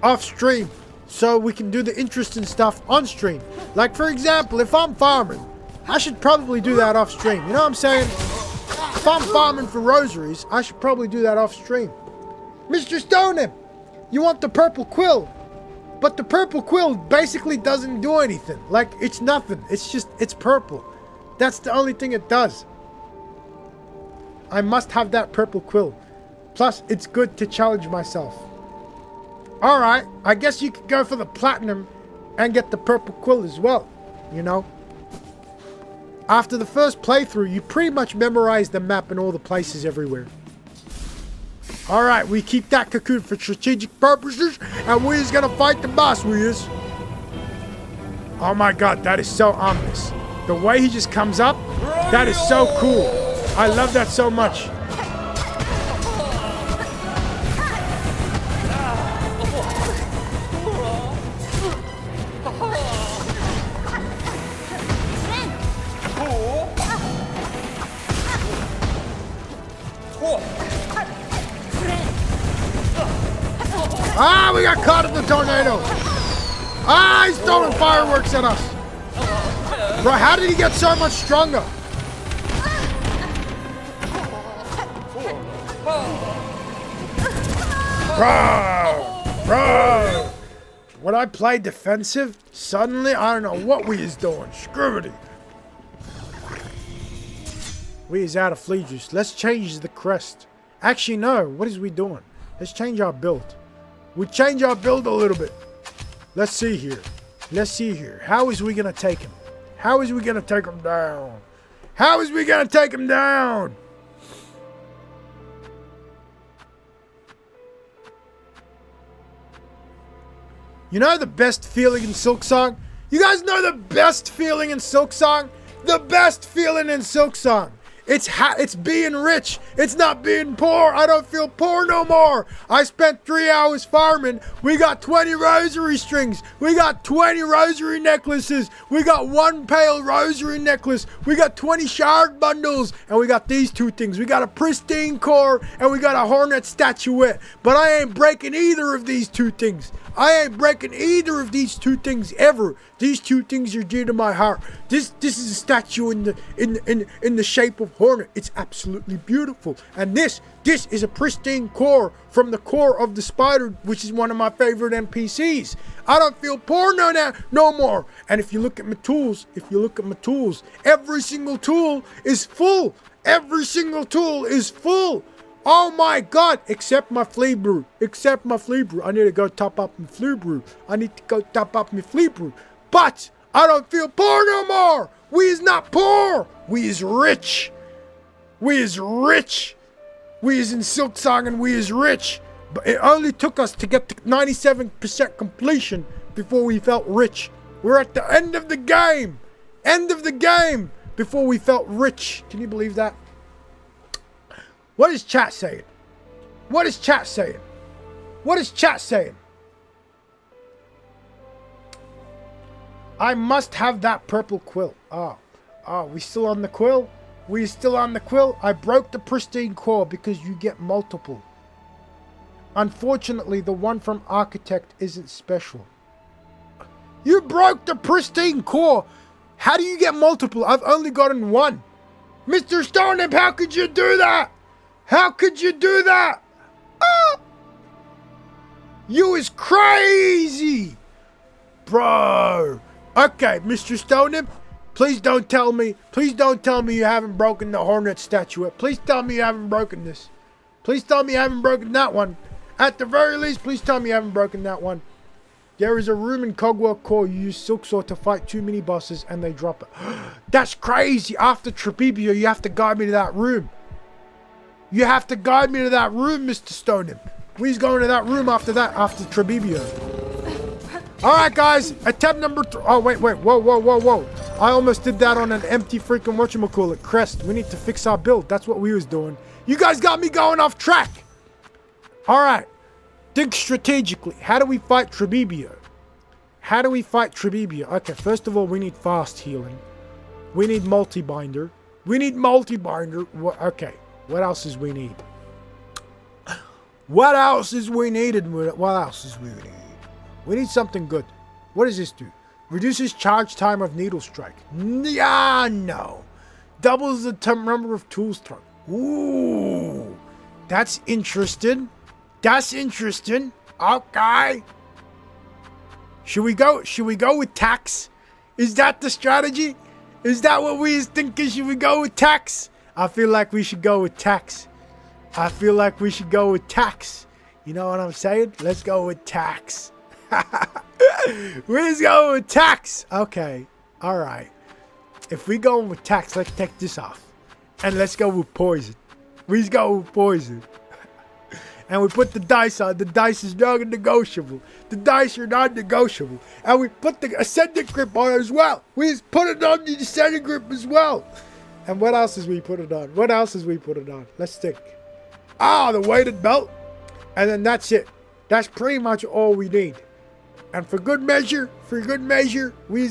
Speaker 1: off stream, so we can do the interesting stuff on stream. Like, for example, if I'm farming, I should probably do that off stream. You know what I'm saying? If I'm farming for rosaries, I should probably do that off stream. Mr. Stoneham, you want the purple quill? But the purple quill basically doesn't do anything. Like, it's nothing. It's purple. That's the only thing it does. I must have that purple quill. Plus, it's good to challenge myself. Alright, I guess you could go for the platinum and get the purple quill as well, you know? After the first playthrough, you pretty much memorize the map and all the places everywhere. Alright, we keep that cocoon for strategic purposes, and we is gonna fight the boss, we is. Oh my God, that is so ominous. The way he just comes up, that is so cool. I love that so much. Ah, we got caught in the tornado. Ah, he's throwing fireworks at us. Bro, how did he get so much stronger? Bro, Bro! When I play defensive, suddenly I don't know what we is doing. Screwity. We is out of flea juice. Let's change the crest. Actually, no. What is we doing? Let's change our build. We change our build a little bit. Let's see here. Let's see here. How is we gonna take him? How is we gonna take him down? How is we gonna take him down? You know the best feeling in Silksong? You guys know the best feeling in Silksong? The best feeling in Silksong. It's being rich. It's not being poor. I don't feel poor no more. I spent 3 hours farming. We got 20 rosary strings. We got 20 rosary necklaces. We got 1 pale rosary necklace. We got 20 shard bundles. And we got these 2 things. We got a pristine core and we got a hornet statuette. But I ain't breaking either of these 2 things. I ain't breaking either of these 2 things ever. These 2 things are dear to my heart. This is a statue in the shape of hornet. It's absolutely beautiful. And this is a pristine core from the core of the spider, which is one of my favorite NPCs. I don't feel poor no more. And if you look at my tools, every single tool is full. Every single tool is full. Oh my god, except my flea brew. I need to go top up my flea brew. But I don't feel poor no more. We is not poor. We is rich. We is in Silksong and we is rich. But it only took us to get to 97% completion before we felt rich. We're at the end of the game. Before we felt rich. Can you believe that? What is chat saying? I must have that purple quill. Oh, we still on the quill? I broke the pristine core because you get multiple. Unfortunately, the one from Architect isn't special. You broke the pristine core. How do you get multiple? I've only gotten 1. Mr. Stoneham, how could you do that? You is crazy. Bro. Okay, Mr. Stoneham, please don't tell me you haven't broken the hornet statuette. Please tell me you haven't broken this. Please tell me you haven't broken that one. At the very least, please tell me you haven't broken that one. There is a room in Cogwell Core. You use Silksong to fight 2 mini bosses and they drop it. That's crazy. After Trebibio, you have to guide me to that room. Mr. Stoneham. We's going to that room after Trebibio. Alright, guys. Attempt number 3. Oh, wait. Whoa. I almost did that on an empty freaking whatchamacallit crest. We need to fix our build. That's what we was doing. You guys got me going off track. Alright. Think strategically. How do we fight Trebibio? Okay, first of all, we need fast healing. We need multi-binder. Okay. What else is we need? We need something good. What does this do? Reduces charge time of needle strike. Yeah, no. Doubles the number of tools thrown. Ooh. That's interesting. Okay. Should we go with tax? Is that the strategy? Is that what we is thinking? Should we go with tax? I feel like we should go with tax. You know what I'm saying? Let's go with tax. Let's go with tax. Okay. All right. If we go with tax, let's take this off. And let's go with poison. And we put the dice on. The dice is non-negotiable. And we put the ascendant grip on as well. We put it on the ascendant grip as well. And what else is we put it on? Let's think. The weighted belt. And then that's it. That's pretty much all we need. And for good measure, we's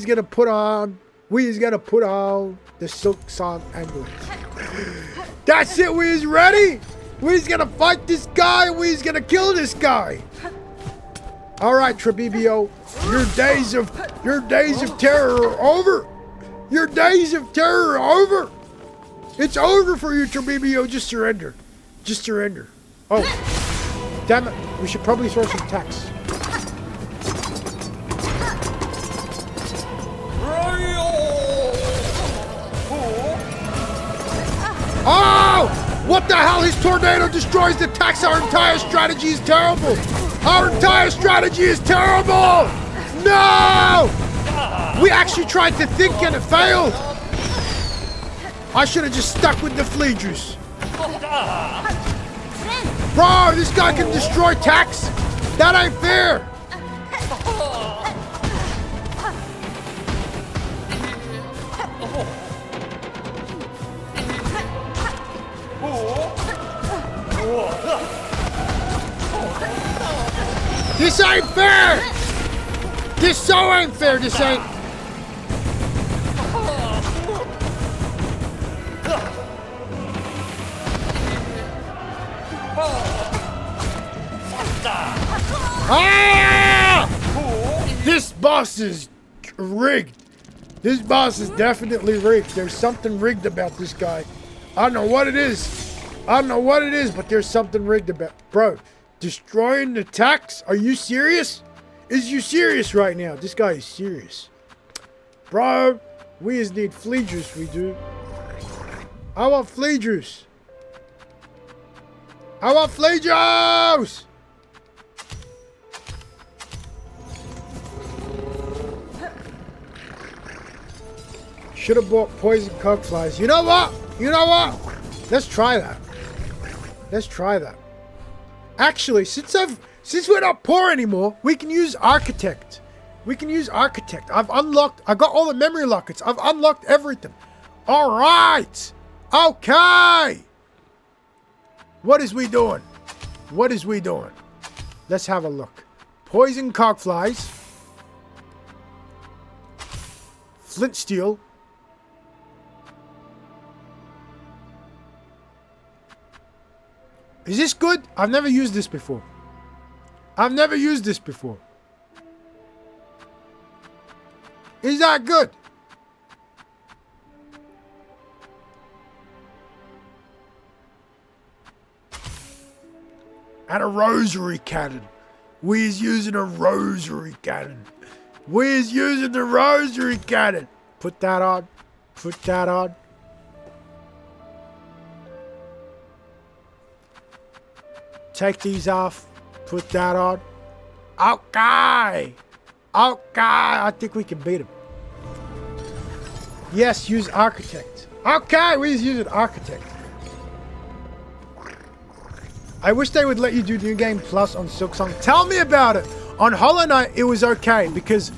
Speaker 1: gonna put on the Silksong amulet. That's it, we's ready. We's gonna fight this guy. We's gonna kill this guy. All right, Trebibio, your days of terror are over. It's over for you, Trebibio. Just surrender. Oh, damn it. We should probably throw some tax. What the hell? His tornado destroys the attacks. Our entire strategy is terrible. Our entire strategy is terrible. No! We actually tried to think and it failed. I should have just stuck with the flea juice. Bro, this guy can destroy attacks. That ain't fair. This ain't fair! This so ain't fair, this ain't... Ah! This boss is rigged. This boss is definitely rigged. There's something rigged about this guy. I don't know what it is. I don't know what it is, but there's something rigged about... Bro. Destroying the attacks? Are you serious? Is you serious right now? This guy is serious. Bro, we just need flea juice, we do. I want flea juice. I want flea juice! Should have bought poison cock flies. You know what? You know what? Let's try that. Let's try that. Actually, since we're not poor anymore, we can use Architect. We can use Architect. I got all the memory lockets. I've unlocked everything. All right. Okay. What is we doing? What is we doing? Let's have a look. Poison cockflies. Flint steel. Is this good? I've never used this before. I've never used this before. Is that good? And a rosary cannon. We is using a rosary cannon. We is using the rosary cannon. Put that on. Put that on. Take these off. Put that on. Okay. Okay. I think we can beat him. Yes, use Architect. Okay, we just use an Architect. I wish they would let you do New Game Plus on Silksong. Tell me about it. On Hollow Knight, it was okay because,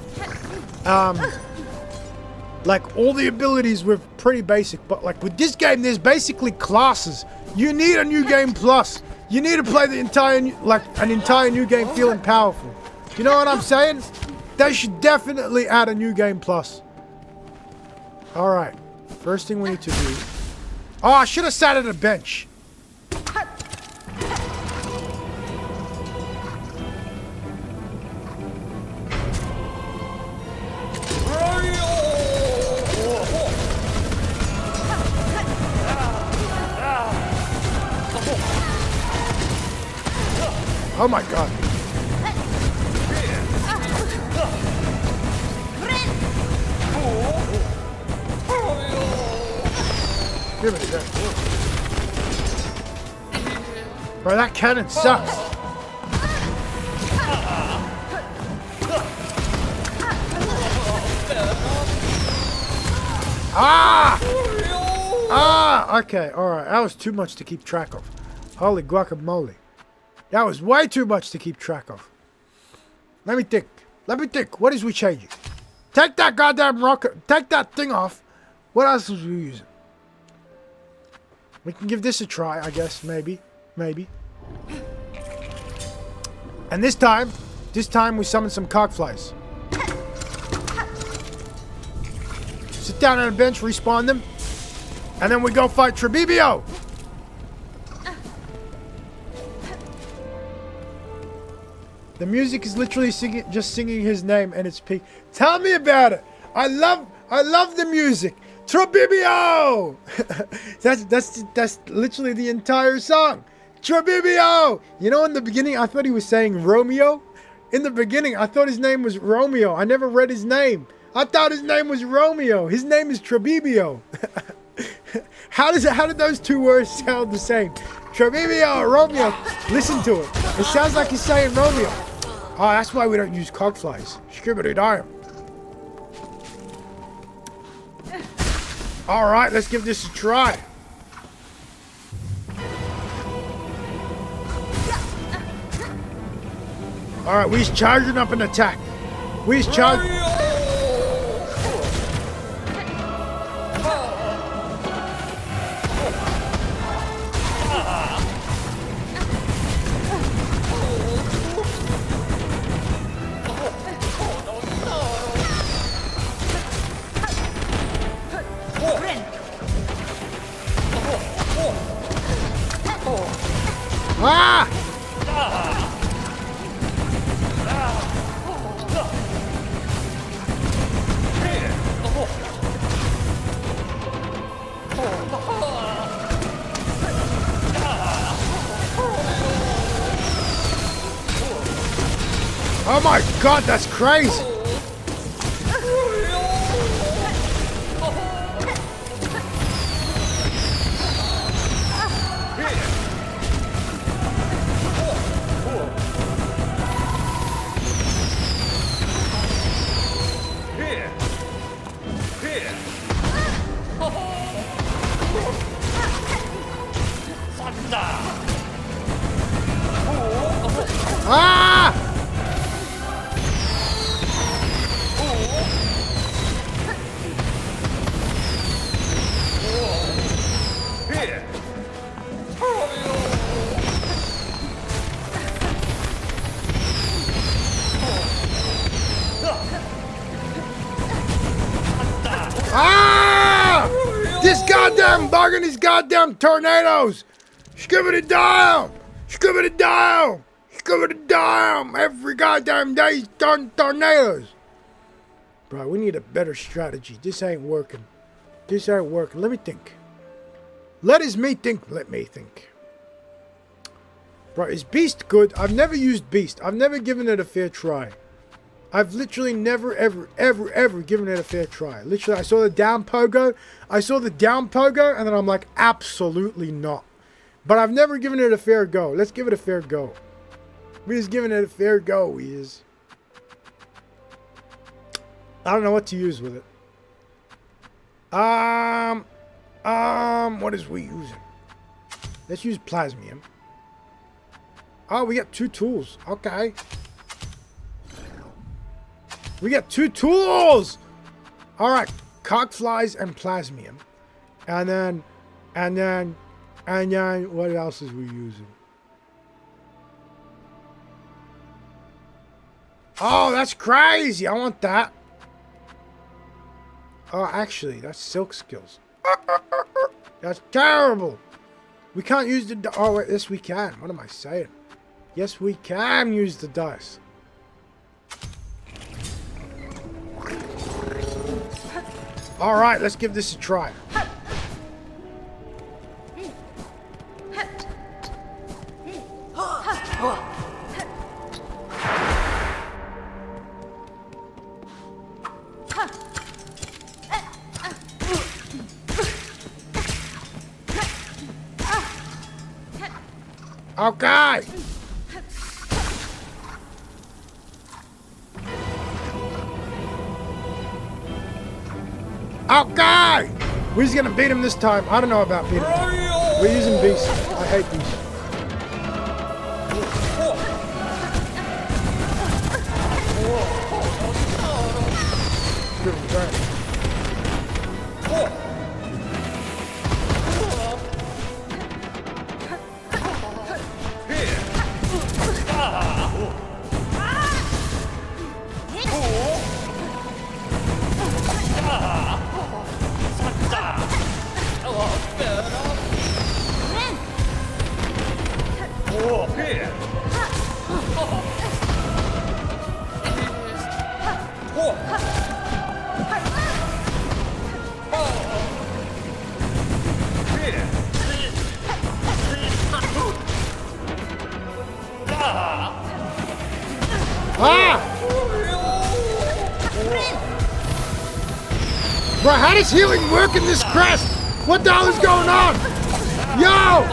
Speaker 1: like all the abilities were pretty basic. But like with this game, there's basically classes. You need a New Game Plus. You need to play the entire, an entire new game feeling powerful. You know what I'm saying? They should definitely add a New Game Plus. All right. First thing we need to do. Oh, I should have sat at a bench. Oh my god. Give me that. Bro, that cannon sucks. Ah! Ah! Okay, alright. That was too much to keep track of. Holy guacamole. That was way too much to keep track of. Let me think. Let me think. What is we changing? Take that goddamn rocket. Take that thing off. What else was we using? We can give this a try, I guess. Maybe. Maybe. And this time we summon some cockflies. Sit down on a bench, respawn them. And then we go fight Trebibio. The music is literally just singing his name, and it's peak. Tell me about it. I love the music. Trebibio. that's literally the entire song. Trebibio. You know, in the beginning, I thought he was saying Romeo. In the beginning, I thought his name was Romeo. I never read his name. I thought his name was Romeo. His name is Trebibio. How did those two words sound the same? Trevivio, Romeo. Listen to it. It sounds like he's saying Romeo. Oh, that's why we don't use cogflies. Scribbity darn. All right, let's give this a try. All right, we's charging up an attack. We's charging. Ah! Oh my god, that's crazy! Ah! Ah! This goddamn bug and these goddamn tornadoes! Scribbity down! Scribbity down! Scribbity down! Every goddamn day he's done tornadoes! Bro, we need a better strategy. This ain't working. This ain't working. Let me think. Let me think. Bro, is Beast good? I've never used Beast. I've never given it a fair try. I've literally never, ever given it a fair try. Literally, I saw the down pogo. And then I'm like, absolutely not. But I've never given it a fair go. Let's give it a fair go. We're just giving it a fair go, we is. I don't know what to use with it. What is we using? Let's use plasmium. Oh, we got 2 tools. Okay. We got 2 tools! Alright, cogflies and plasmium. And then, what else is we using? Oh, that's crazy! I want that. Oh, actually, that's silk skills. That's terrible! We can't use the... Oh, wait, yes we can. What am I saying? Yes, we can use the dice. Alright, let's give this a try. Okay! Okay! We're just gonna beat him this time. I don't know about beating him. We're using Beast. I hate Beast. Bro, how does healing work in this crest? What the hell is going on? Yo!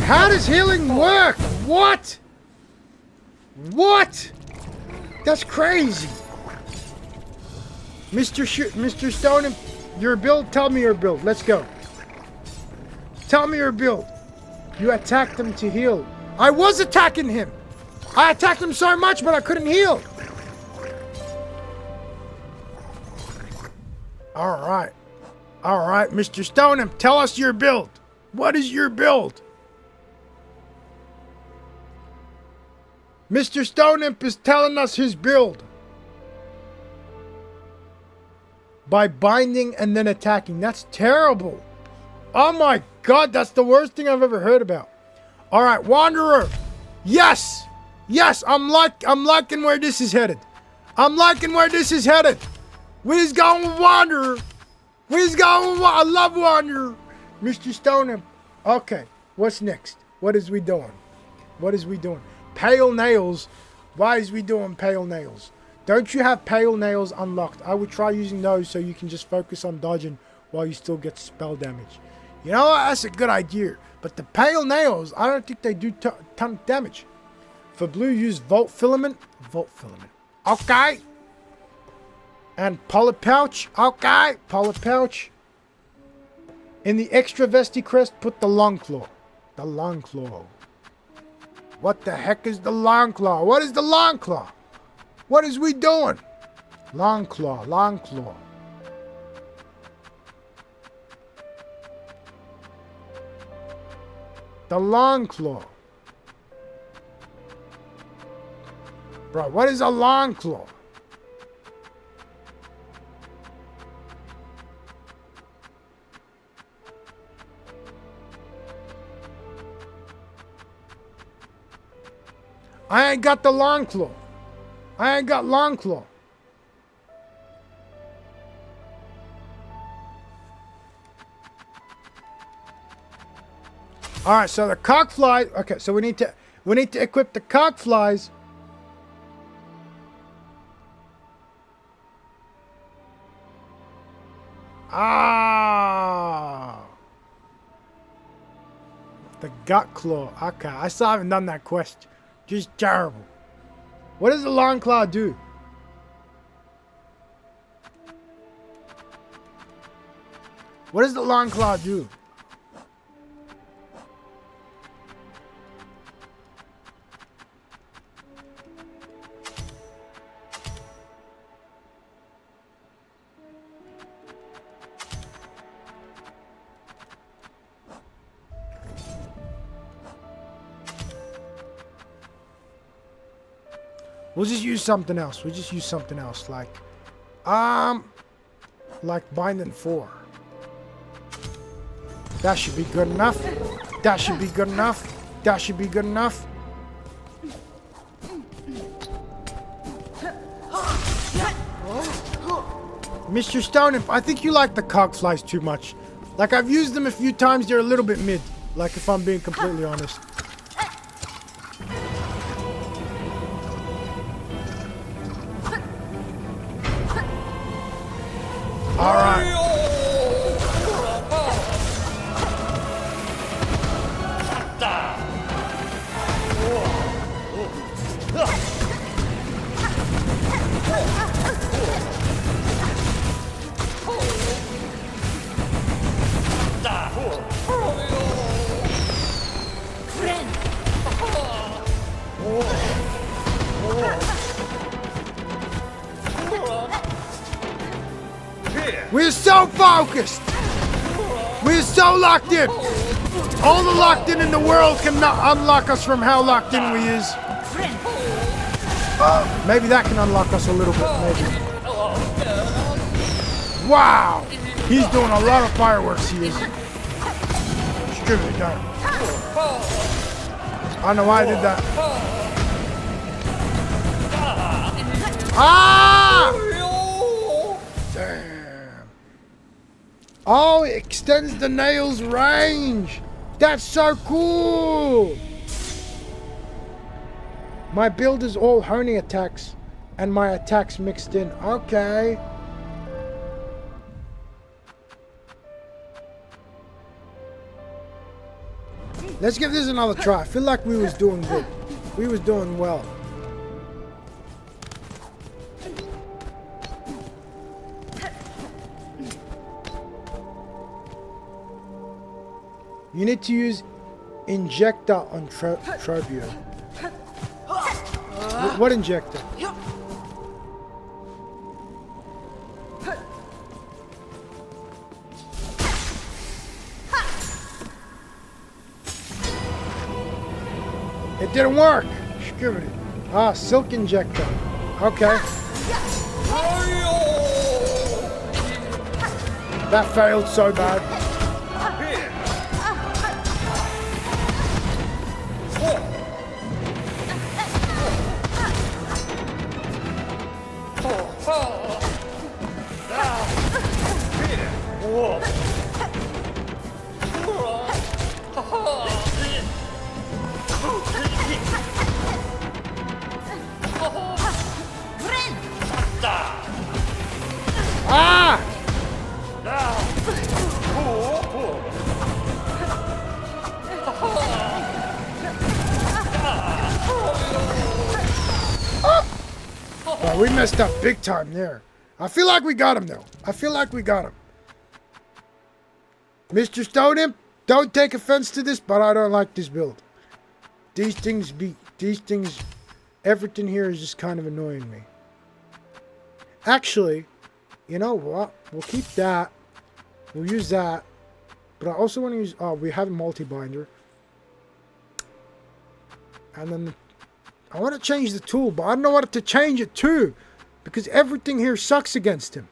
Speaker 1: How does healing work? What? What? That's crazy. Mr. Stone, your build? Tell me your build. Let's go. Tell me your build. You attacked him to heal. I was attacking him. I attacked him so much, but I couldn't heal. All right. All right, Mr. Stoneham, tell us your build. What is your build? Mr. Stoneimp is telling us his build. By binding and then attacking. That's terrible. Oh my god, that's the worst thing I've ever heard about. Alright, Wanderer. Yes! Yes, I'm liking where this is headed. I'm liking where this is headed. We's going with Wanderer. We's going with I love Wanderer. Mr. Stoneimp. Okay, what's next? What is we doing? What is we doing? Pale nails. Why is we doing pale nails? Don't you have pale nails unlocked? I would try using those so you can just focus on dodging while you still get spell damage. You know what? That's a good idea. But the pale nails, I don't think they do ton of damage. For blue, use Volt Filament. Volt Filament. Okay. And Polyp Pouch. Okay. Polyp Pouch. In the extra vesty crest, put the Long Claw. The Long Claw. What the heck is the Long Claw? What is the Long Claw? What is we doing? Long Claw, Long Claw. The Long Claw. Bro, what is a Long Claw? I ain't got the Long Claw. I ain't got Long Claw. All right, so the cockfly. Okay, so we need to equip the cockflies. Ah, the gut claw. Okay, I still haven't done that quest. Just terrible. What does the Long Claw do? What does the Long Claw do? We'll just use something else. We'll just use something else like binding 4. That should be good enough. That should be good enough. That should be good enough. Mr. Stoneimp, I think you like the cockflies too much. Like, I've used them a few times. They're a little bit mid. Like, if I'm being completely honest. All right. We're so focused. We're so locked in. All the locked in the world cannot unlock us from how locked in we is. Maybe that can unlock us a little bit, maybe. Wow. He's doing a lot of fireworks, he is. Extremely dark. I don't know why I did that. Ah! Damn. Oh, it extends the nail's range. That's so cool! My build is all honing attacks and my attacks mixed in. Okay. Let's give this another try. I feel like we was doing good. We was doing well. You need to use injector on Trobio. What injector? It didn't work. Screw it. Ah, silk injector. Okay. That failed so bad. Ah! Well, we messed up big time there. I feel like we got him though. I feel like we got him. Mr. Stone, don't take offense to this, but I don't like this build. These things, everything here is just kind of annoying me. Actually, you know what? We'll keep that. We'll use that. But I also want to use, we have a multi-binder. And then I want to change the tool, but I don't know what to change it to. Because everything here sucks against him.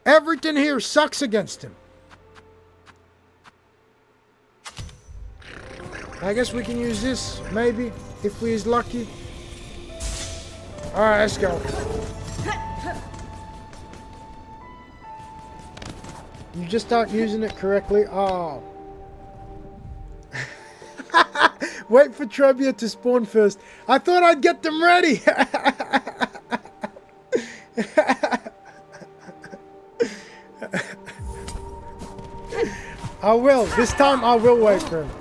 Speaker 1: Everything here sucks against him. I guess we can use this, maybe, if we is lucky. Alright, let's go. You just start using it correctly. Oh. Wait for Trebia to spawn first. I thought I'd get them ready. I will. This time I will wait for him.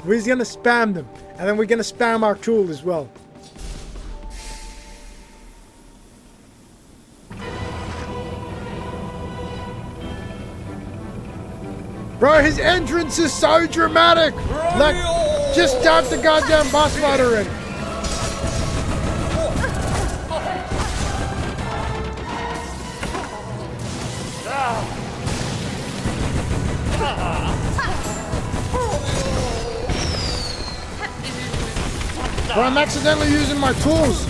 Speaker 1: We're gonna spam them. And then we're gonna spam our tool as well. Bro, his entrance is so dramatic! Like, just stab the goddamn boss fighter in. Bro, I'm accidentally using my tools.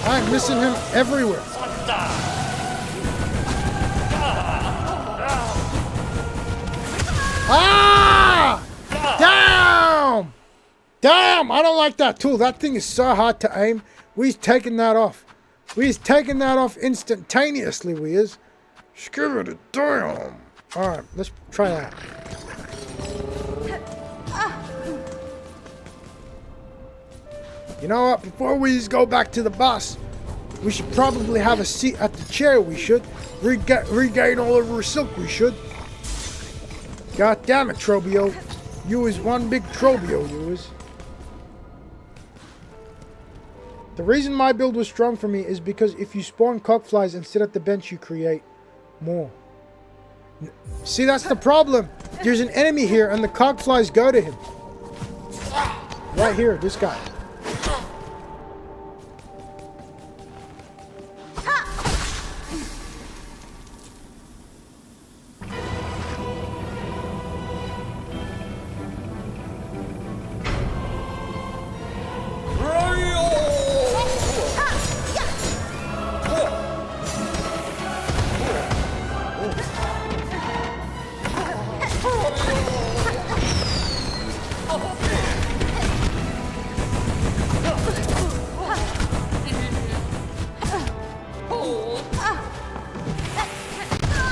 Speaker 1: I'm missing him everywhere. Ah! Damn! Damn! I don't like that tool. That thing is so hard to aim. We's taking that off. We's taking that off instantaneously, we is. Screw it, damn. Alright, let's try that. You know what? Before we just go back to the boss, we should probably have a seat at the chair. We should. Regain all of our silk, we should. God damn it, Trobio. You is one big Trobio, you is. The reason my build was strong for me is because if you spawn cockflies and sit at the bench, you create more. See, that's the problem. There's an enemy here and the cockflies go to him. Right here, this guy.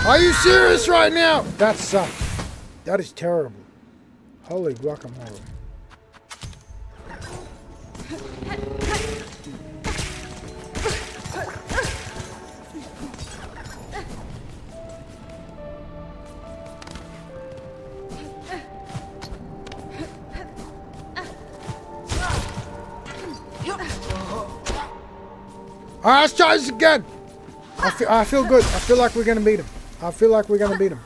Speaker 1: Are you serious right now? That sucks. That is terrible. Holy guacamole. Alright, let's try this again. I feel good. I feel like we're gonna beat him. I feel like we're gonna beat him.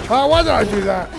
Speaker 1: Oh, why did I do that?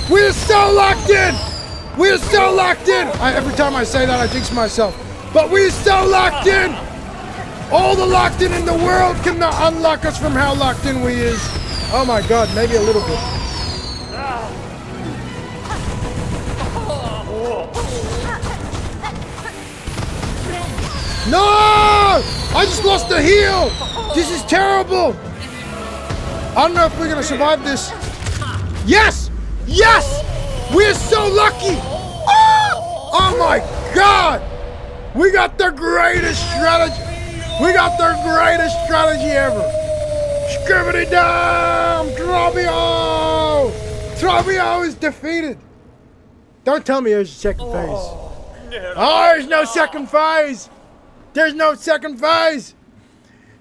Speaker 1: We're so locked in! We're so locked in! Every time I say that, I jinx myself. But we're so locked in! All the locked in the world cannot unlock us from how locked in we is. Oh my god, maybe a little bit. No! I just lost the heal! This is terrible! I don't know if we're gonna survive this. Yes! Yes! We're so lucky! Oh my god! We got the greatest strategy! We got the greatest strategy ever! Skibbity down! Trobio! Trobio is defeated! Don't tell me there's a second phase. Oh, there's no second phase! There's no second phase!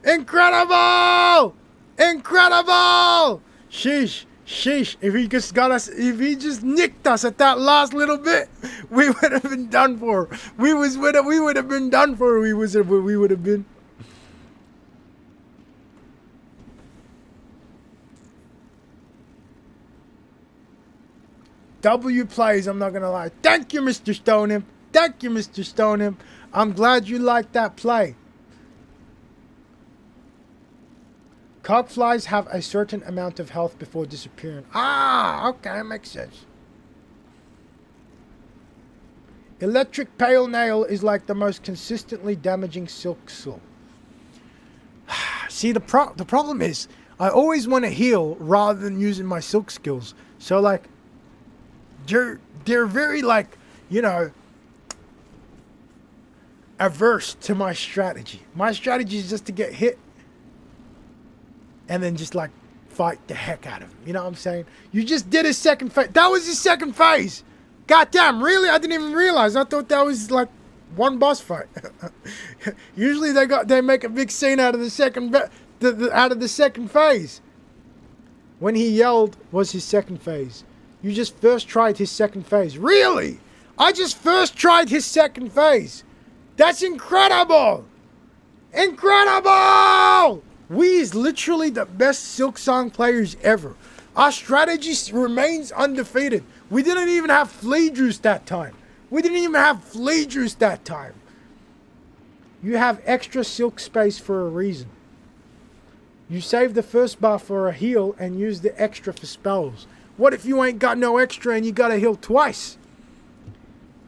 Speaker 1: Incredible! Incredible! Sheesh. Sheesh, if he just got us, if he just nicked us at that last little bit, we would have been done for. We would have been done for. We would have been. W plays, I'm not gonna lie. Thank you, Mr. Stoneham. Thank you, Mr. Stoneham. I'm glad you liked that play. Cogflies have a certain amount of health before disappearing. Ah, okay, makes sense. Electric Pale Nail is like the most consistently damaging Silksong. See, the problem is, I always want to heal rather than using my silk skills. So, like, they're very, like, you know, averse to my strategy. My strategy is just to get hit and then just, like, fight the heck out of him. You know what I'm saying? You just did his second phase. That was his second phase. Goddamn, really? I didn't even realize. I thought that was, like, one boss fight. Usually they make a big scene out of the second out of the second phase. When he yelled was his second phase. You just first tried his second phase. Really? I just first tried his second phase. That's incredible. Incredible! We is literally the best Silksong players ever. Our strategy remains undefeated. We didn't even have flea juice that time. You have extra silk space for a reason. You save the first bar for a heal and use the extra for spells. What if you ain't got no extra and you gotta heal twice?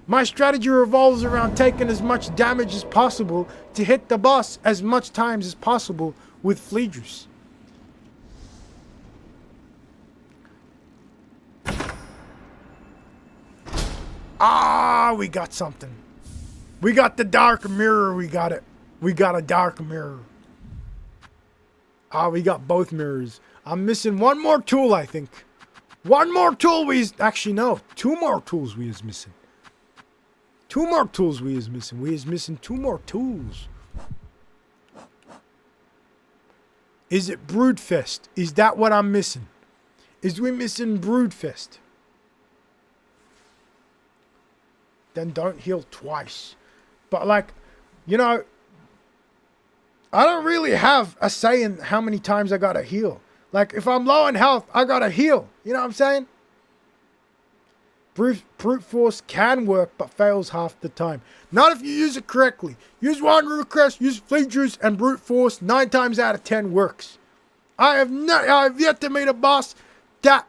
Speaker 1: My strategy revolves around taking as much damage as possible to hit the boss as much times as possible with flea juice. Ah, we got something. We got the dark mirror, we got it. We got a dark mirror. Ah, we got both mirrors. I'm missing one more tool, I think. One more tool actually, no. Two more tools we is missing. We is missing two more tools. Is it Broodfest? Is that what I'm missing? Is we missing Broodfest? Then don't heal twice. But like, you know, I don't really have a say in how many times I gotta heal. Like, if I'm low in health, I gotta heal. You know what I'm saying? Brute force can work, but fails half the time. Not if you use it correctly. Use one root crest, use flea juice, and brute force 9 times out of 10 works. I have yet to meet a boss that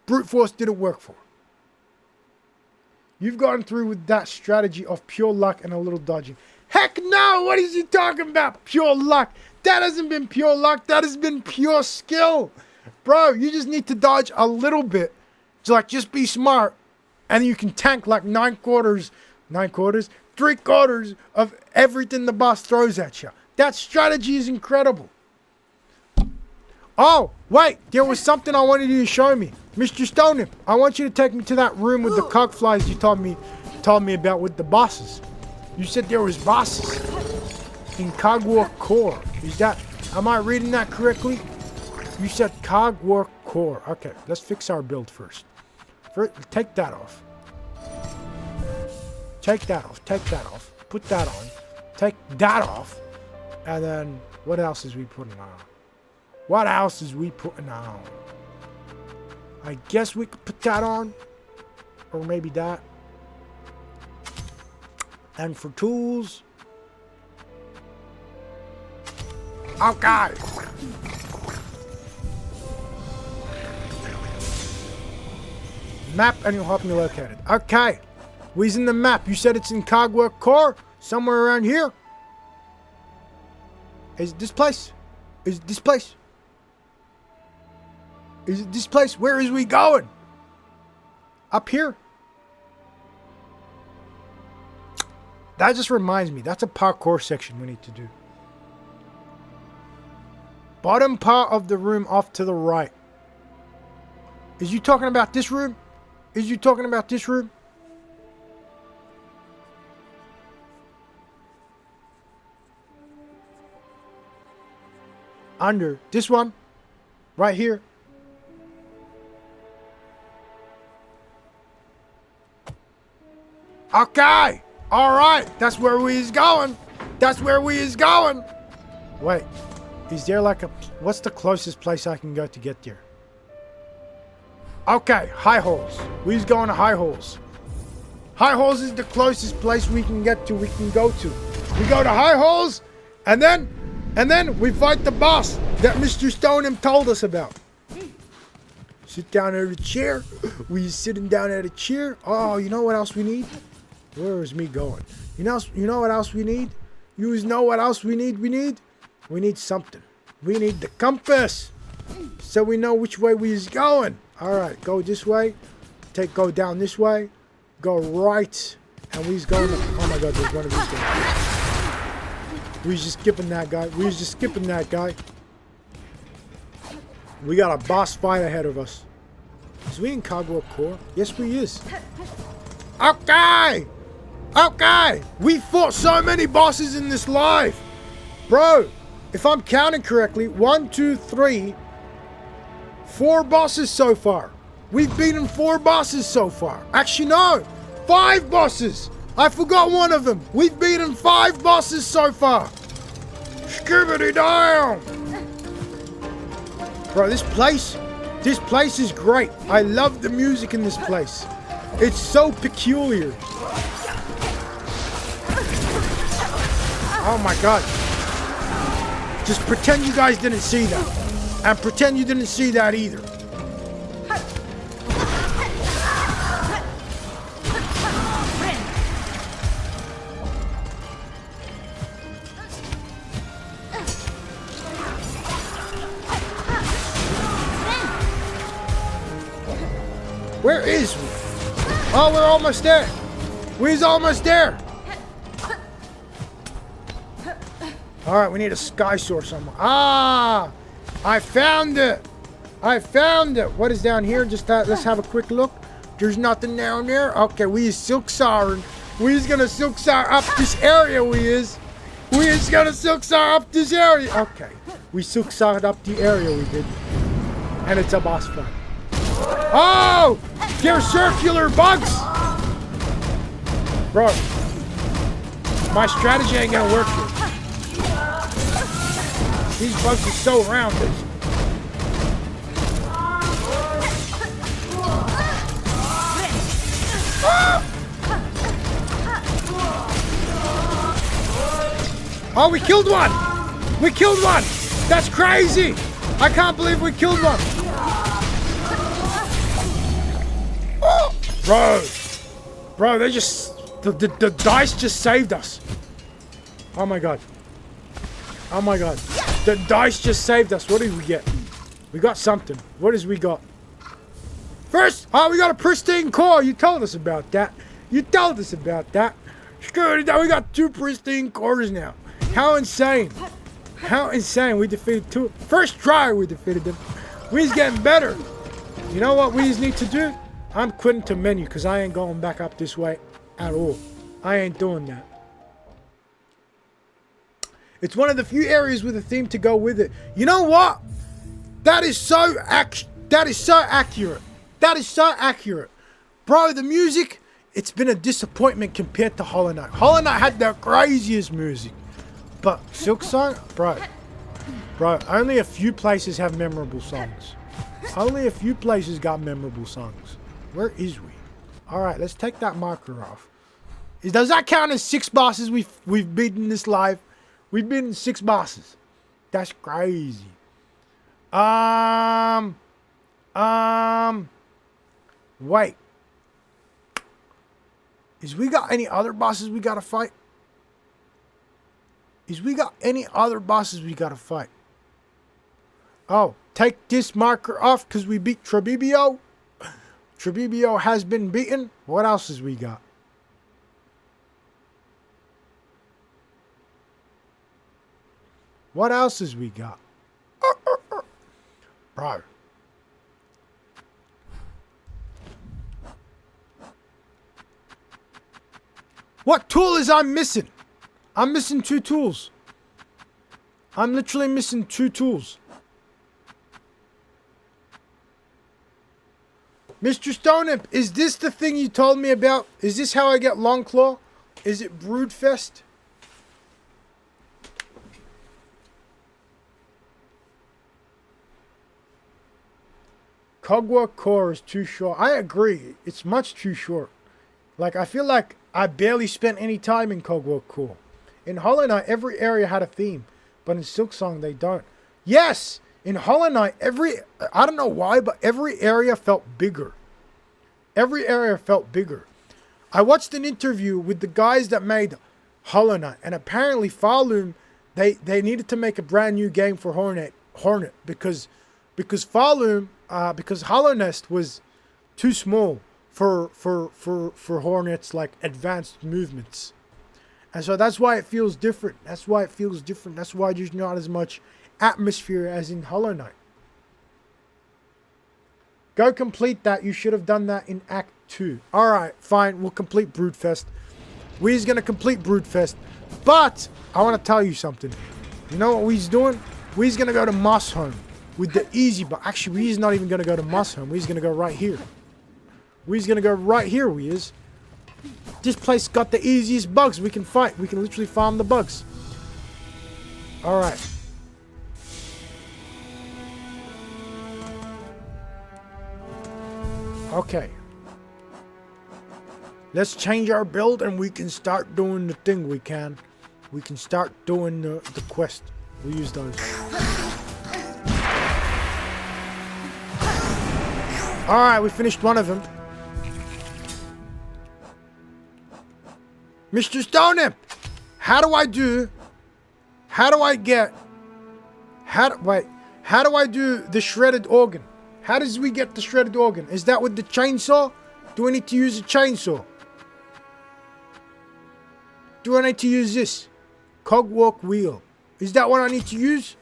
Speaker 1: brute force didn't work for. You've gone through with that strategy of pure luck and a little dodging. Heck no! What is he talking about? Pure luck. That hasn't been pure luck. That has been pure skill. Bro, you just need to dodge a little bit. Just be smart. And you can tank like 3/4 of everything the boss throws at you. That strategy is incredible. Oh, wait. There was something I wanted you to show me. Mr. Stoneham, I want you to take me to that room with the cogflies you told me about with the bosses. You said there was bosses in Parkour. Am I reading that correctly? You said Parkour. Okay, let's fix our build first. Take that off. Take that off. Put that on. Take that off. And then, what else is we putting on? I guess we could put that on. Or maybe that. And for tools. Okay. Map and you'll help me locate it. Okay. We's in the map. You said it's in Parkour? Somewhere around here? Is it this place? Where is we going? Up here? That just reminds me. That's a parkour section we need to do. Bottom part of the room off to the right. Is you talking about this room? Under this one. Right here. Okay. All right. That's where we is going. Wait. Is there like what's the closest place I can go to get there? Okay, High Holes. We's going to High Holes. High Holes is the closest place we can go to. We go to High Holes, and then we fight the boss that Mr. Stoneham told us about. Sit down at a chair. We sitting down at a chair. Oh, you know what else we need? Where is me going? You know what else we need? You know what else we need? We need something. We need the compass, so we know which way we is going. All right, go this way. Go down this way. Go right, and we's going. Oh my God, there's one of these guys. We's just skipping that guy. We got a boss fight ahead of us. Is we in Parkour? Yes, we is. Okay. We fought so many bosses in this life, bro. If I'm counting correctly, 1, 2, 3, 4 bosses so far. We've beaten 4 bosses so far. Actually, no, 5 bosses. I forgot one of them. We've beaten 5 bosses so far. Skibbity down. Bro, this place is great. I love the music in this place. It's so peculiar. Oh my god. Just pretend you guys didn't see that. And pretend you didn't see that either. Where is we? Oh, we're almost there. We's almost there. All right, we need a sky source somewhere. Ah, I found it. I found it. What is down here? Just let's have a quick look. There's nothing down there. Okay, we is silksong. We is gonna silksong up this area. We is gonna silksong up this area. Okay, we silksonged up the area. We did, and it's a boss fight. Oh, they're circular bugs. Bro, my strategy ain't gonna work here. These bugs are so rounded. Oh, we killed one! We killed one! That's crazy! I can't believe we killed one! Oh! Bro, they just... The dice just saved us. Oh my god. Oh my god. The dice just saved us. What did we get? We got something. What is we got? First, we got a pristine core. You told us about that. You told us about that. Screw it. We got 2 pristine cores now. How insane. How insane. We defeated 2. First try we defeated them. We's getting better. You know what we need to do? I'm quitting to menu because I ain't going back up this way at all. I ain't doing that. It's one of the few areas with a theme to go with it. You know what? That is so accurate. That is so accurate. Bro, the music, it's been a disappointment compared to Hollow Knight. Hollow Knight had the craziest music. But Silksong, bro, only a few places have memorable songs. Only a few places got memorable songs. Where is we? Alright, let's take that marker off. Does that count as 6 bosses we've beaten this live? We've beaten 6 bosses. That's crazy. Wait. Is we got any other bosses we gotta fight? Oh, take this marker off because we beat Trebibio. Trebibio has been beaten. What else has we got? What else has we got? Bro. What tool is I'm missing? I'm missing 2 tools. I'm literally missing 2 tools. Mr. Stoneimp, is this the thing you told me about? Is this how I get Long Claw? Is it Broodfest? Kogwa Core is too short. I agree. It's much too short. Like, I feel like I barely spent any time in Kogwa Core. In Hollow Knight, every area had a theme. But in Silksong, they don't. Yes! In Hollow Knight, I don't know why, but every area felt bigger. Every area felt bigger. I watched an interview with the guys that made Hollow Knight. And apparently, Falloon, they needed to make a brand new game for Hornet. Because Falloon... because Hollow Nest was too small for Hornet's like advanced movements, and so that's why it feels different. That's why there's not as much atmosphere as in Hollow Knight. Go complete that. You should have done that in Act 2. All right, fine. We'll complete Broodfest. We's gonna complete Broodfest, but I want to tell you something. You know what we's doing? We's gonna go to Moss Home. With the easy, but actually, we's not even gonna go to Moss Home. We's gonna go right here. We's gonna go right here. We is. This place got the easiest bugs we can fight. We can literally farm the bugs. All right. Okay. Let's change our build and we can start doing the thing we can. We can start doing the quest. We'll use those. Alright, we finished one of them. Mr. Stoneham! How do I do the shredded organ? How does we get the shredded organ? Is that with the chainsaw? Do I need to use a chainsaw? Do I need to use this? Cogwalk wheel. Is that what I need to use?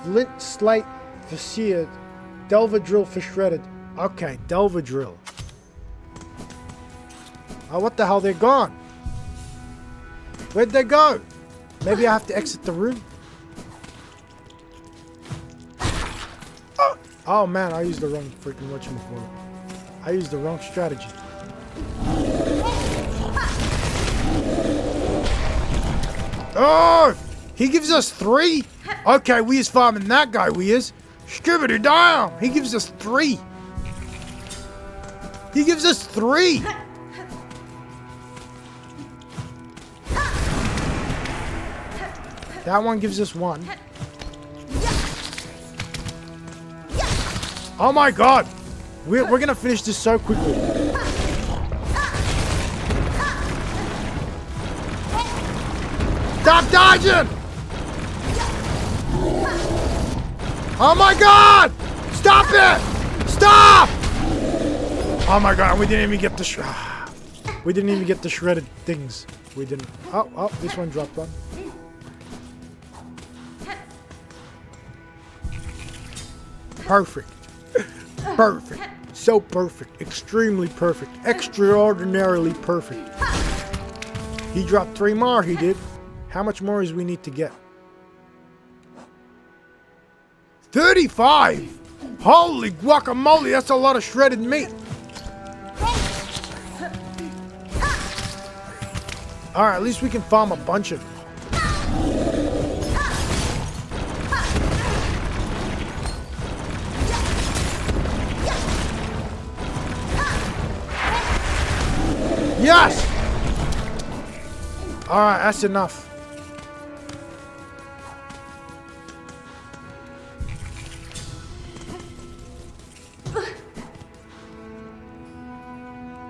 Speaker 1: Flint slate for seared. Delver drill for shredded. Okay, delver drill. Oh, what the hell? They're gone. Where'd they go? Maybe I have to exit the room. Oh man, I used the wrong freaking whatchamacallit. I used the wrong strategy. Oh! He gives us 3? Okay, we is farming that guy, we is. Skibbity down! He gives us 3. He gives us 3! That one gives us 1. Oh my god! We're gonna finish this so quickly. Stop dodging! Oh my god! Stop it! Stop! Oh my god, we didn't even get the shredded things. We didn't. Oh, this one dropped one. Perfect. Perfect. So perfect. Extremely perfect. Extraordinarily perfect. He dropped 3 more, he did. How much more is we need to get? 35! Holy guacamole, that's a lot of shredded meat. Alright, at least we can farm a bunch of them. Yes! Alright, that's enough.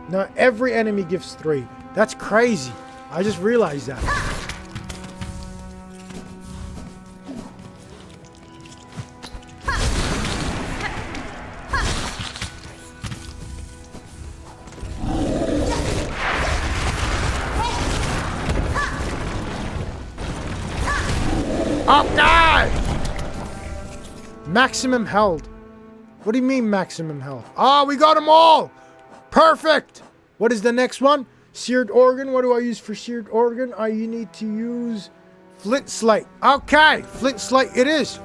Speaker 1: No, every enemy gives 3. That's crazy. I just realized that. Okay! Maximum health. What do you mean maximum health? Ah, we got them all! Perfect! What is the next one? Seared organ. What do I use for seared organ? You need to use flint slate. Okay, flint slate it is.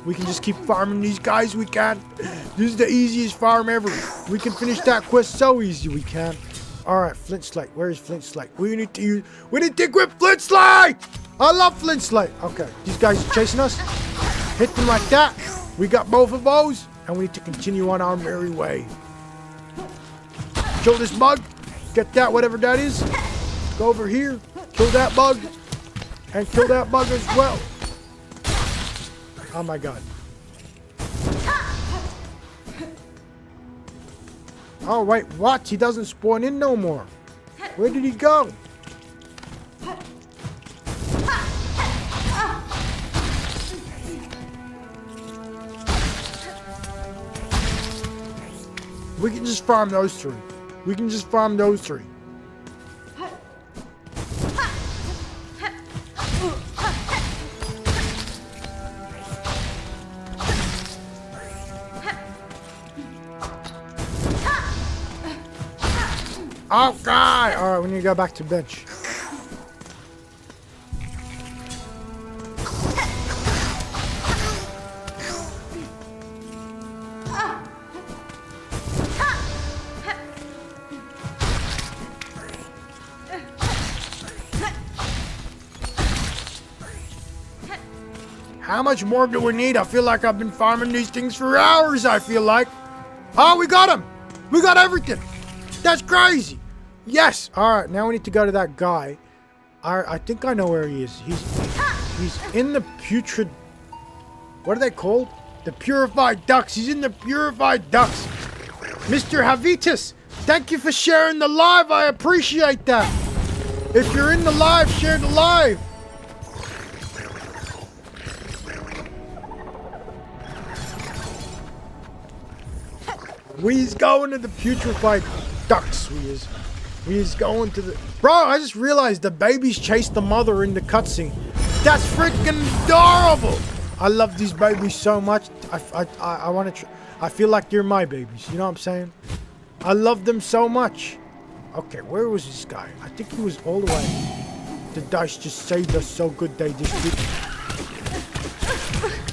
Speaker 1: We can just keep farming these guys. We can. This is the easiest farm ever. We can finish that quest so easy. We can. Alright, flint slate. Where is flint slate? We need to equip flint slate! I love flint slate. Okay, these guys are chasing us. Hit them like that. We got both of those. And we need to continue on our merry way. Kill this bug. Get that, whatever that is. Go over here. Kill that bug. And kill that bug as well. Oh my god. Oh wait, what? He doesn't spawn in no more. Where did he go? We can just farm those 3. We can just farm those 3. Okay! Alright, we need to go back to bench. How much more do we need? I feel like I've been farming these things for hours, I feel like. Oh, we got him. We got everything. That's crazy. Yes. All right, now we need to go to that guy. I think I know where he is. He's in the putrid... What are they called? The purified ducks. He's in the purified ducks. Mr. Havitas, thank you for sharing the live. I appreciate that. If you're in the live, share the live. We's going to the putrefied ducks. We's going to the... Bro, I just realized the babies chased the mother in the cutscene. That's freaking adorable. I love these babies so much. I want to... I feel like they're my babies. You know what I'm saying? I love them so much. Okay, where was this guy? I think he was all the way. The dice just saved us so good they just did.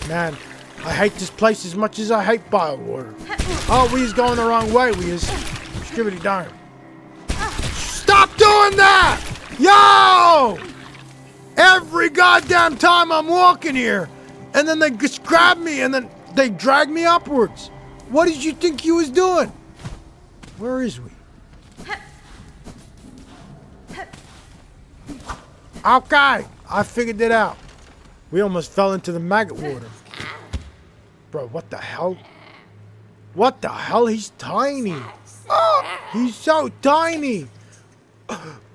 Speaker 1: Man, I hate this place as much as I hate bottled water. Oh, we's going the wrong way. We is. Skibbity darn. Stop doing that! Yo! Every goddamn time I'm walking here, and then they just grab me, and then they drag me upwards. What did you think you was doing? Where is we? Okay, I figured it out. We almost fell into the maggot water. Bro, what the hell? What the hell? He's tiny. Oh, he's so tiny.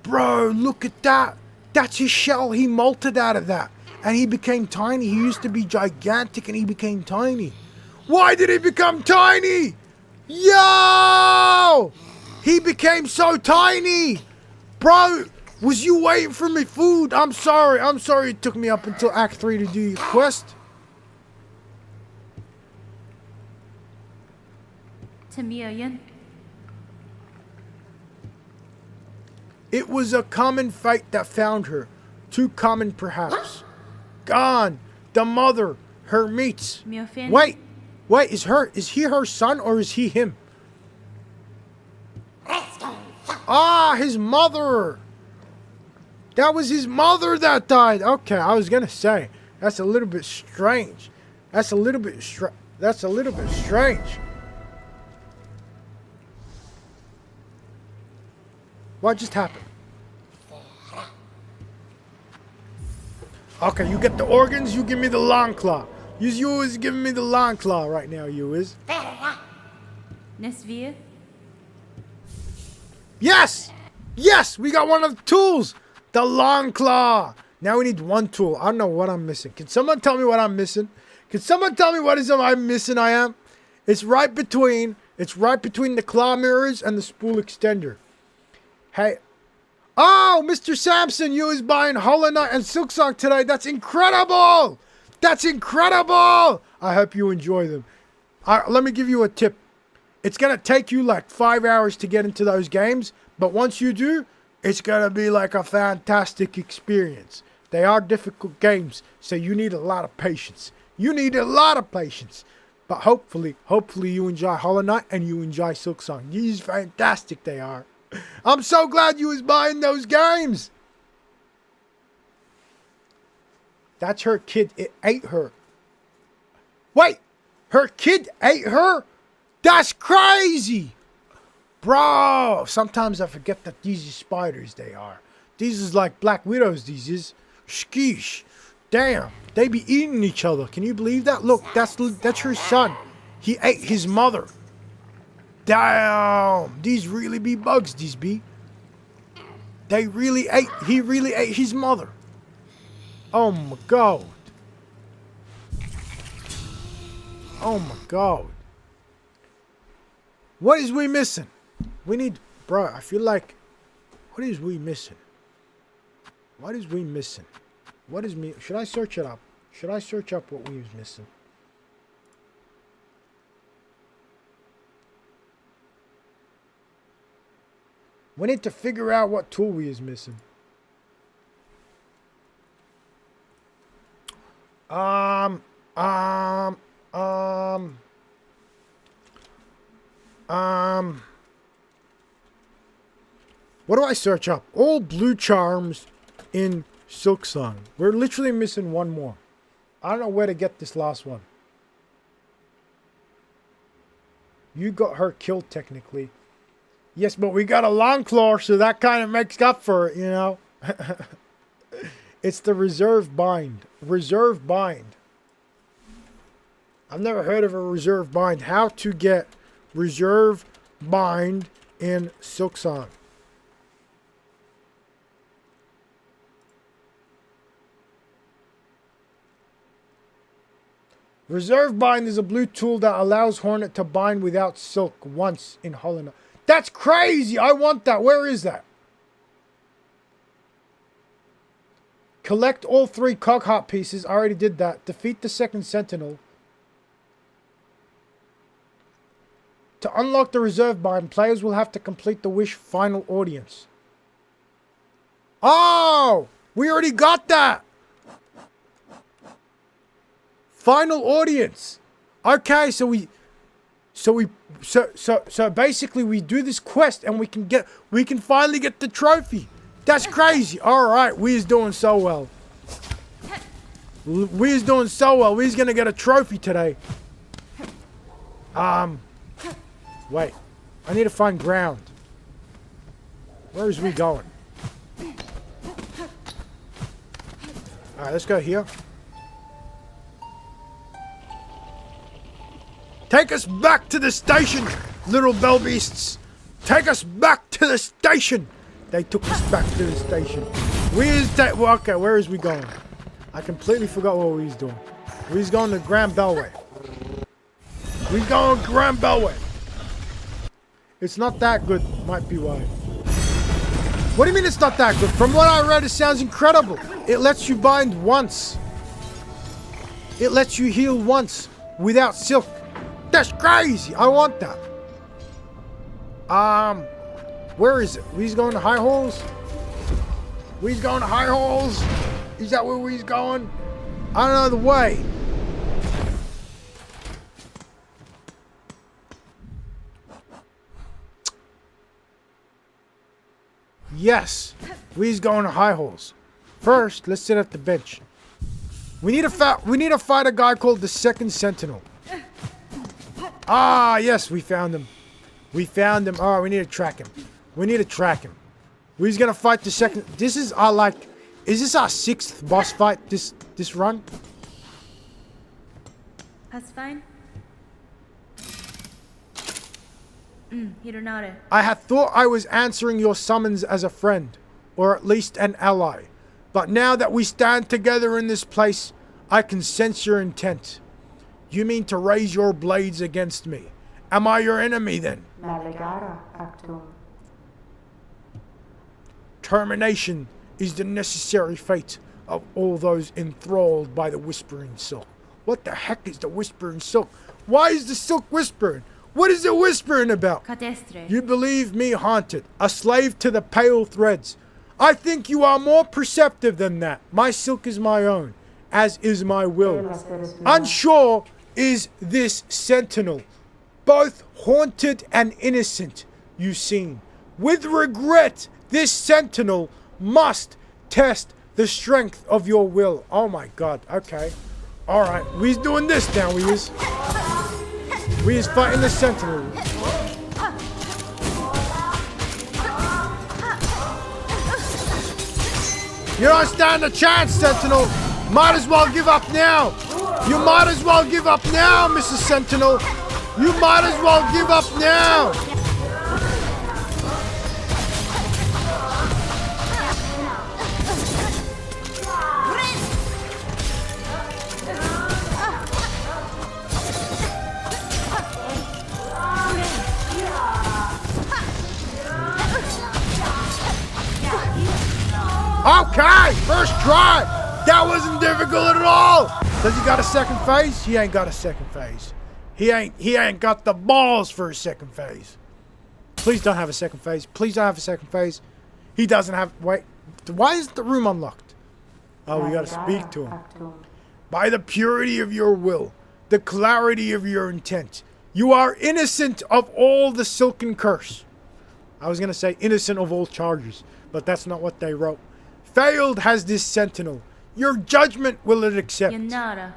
Speaker 1: Bro, look at that. That's his shell. He molted out of that. And he became tiny. He used to be gigantic and he became tiny. Why did he become tiny? Yo! He became so tiny. Bro, was you waiting for me food? I'm sorry. I'm sorry it took me up until Act 3 to do your quest.
Speaker 2: Tamiyan.
Speaker 1: It was a common fate that found her. Too common, perhaps. Gone. The mother. Her meats.
Speaker 2: Miofin.
Speaker 1: Wait. Wait, is he her son or is he him? Ah, his mother. That was his mother that died. Okay, I was gonna say. That's a little bit strange. That's a little bit strange. What just happened? Okay, you get the organs, you give me the long claw. You is giving me the long claw right now, you is.
Speaker 2: Nesvia.
Speaker 1: Yes! Yes! We got one of the tools! The long claw! Now we need one tool. I don't know what I'm missing. Can someone tell me what I'm missing? Can someone tell me what is I'm missing I am? It's right between the claw mirrors and the spool extender. Hey. Oh, Mr. Sampson, you is buying Hollowknight and Silksong today. That's incredible! That's incredible! I hope you enjoy them. Let me give you a tip. It's going to take you like 5 hours to get into those games, but once you do, it's going to be like a fantastic experience. They are difficult games, so you need a lot of patience. But hopefully you enjoy Hollowknight and you enjoy Silksong. These fantastic they are. I'm so glad you was buying those games. That's her kid. It ate her. Wait, her kid ate her? That's crazy. Bro, sometimes I forget that these are spiders they are. These is like black widows, these is. Sheesh. Damn, they be eating each other. Can you believe that? Look, that's her son. He ate his mother. Damn, these really be bugs, these be. He really ate his mother. Oh my god. Oh my god. What is we missing? We need, bro, I feel like, what is we missing? What is we missing? What is me, should I search it up? Should I search up what we was missing? We need to figure out what tool we is missing. What do I search up? All blue charms in Silksong. We're literally missing one more. I don't know where to get this last one. You got her killed technically. Yes, but we got a long claw, so that kind of makes up for it, you know. It's the reserve bind. Reserve bind. I've never heard of a reserve bind. How to get reserve bind in Silksong. Reserve bind is a blue tool that allows Hornet to bind without silk once in hollowknight. That's crazy! I want that. Where is that? Collect all 3 cog heart pieces. I already did that. Defeat the second sentinel. To unlock the reserve bind, players will have to complete the wish final audience. Oh! We already got that! Final audience. Okay, so basically we do this quest and we can finally get the trophy. That's crazy. All right, we is doing so well. We is doing so well. We's gonna get a trophy today. Wait. I need to find ground. Where is we going? All right, let's go here. Take us back to the station, little bell beasts. Take us back to the station. They took us back to the station. Okay, where is we going? I completely forgot what we was doing. We was going to Grand Bellway. We going to Grand Bellway. It's not that good, might be why. What do you mean it's not that good? From what I read, it sounds incredible. It lets you bind once. It lets you heal once without silk. That's crazy. I want that. Where is it? We's going to high holes? We's going to high holes? Is that where we's going? I don't know the way. Yes. We's going to high holes. First, let's sit at the bench. We need to fight a guy called the Second Sentinel. Ah, yes, we found him. We found him. Oh, we need to track him. We need to track him. We're gonna fight the second. This is our is this our 6th boss fight this run?
Speaker 2: That's fine. Hironare.
Speaker 1: I had thought I was answering your summons as a friend, or at least an ally. But now that we stand together in this place, I can sense your intent. You mean to raise your blades against me? Am I your enemy then? Termination is the necessary fate of all those enthralled by the Whispering Silk. What the heck is the Whispering Silk? Why is the silk whispering? What is it whispering about?
Speaker 2: Cadestre.
Speaker 1: You believe me haunted, a slave to the pale threads. I think you are more perceptive than that. My silk is my own, as is my will. Unsure is this sentinel, both haunted and innocent, you seem. With regret, this sentinel must test the strength of your will. Oh my god, okay. Alright, we's doing this now, we is fighting the sentinel. You don't stand a chance, sentinel. Might as well give up now. You might as well give up now, Mrs. Sentinel. You might as well give up now. Okay, first try. That wasn't difficult at all. Does he got a second phase? He ain't got a second phase. He ain't got the balls for a second phase. Please don't have a second phase. Please don't have a second phase. He doesn't have. Wait. Why is the room unlocked? Oh, we gotta speak to him. By the purity of your will, the clarity of your intent, you are innocent of all the silken curse. I was gonna say innocent of all charges, but that's not what they wrote. Failed has this sentinel. Your judgment will it accept.
Speaker 2: Yanara.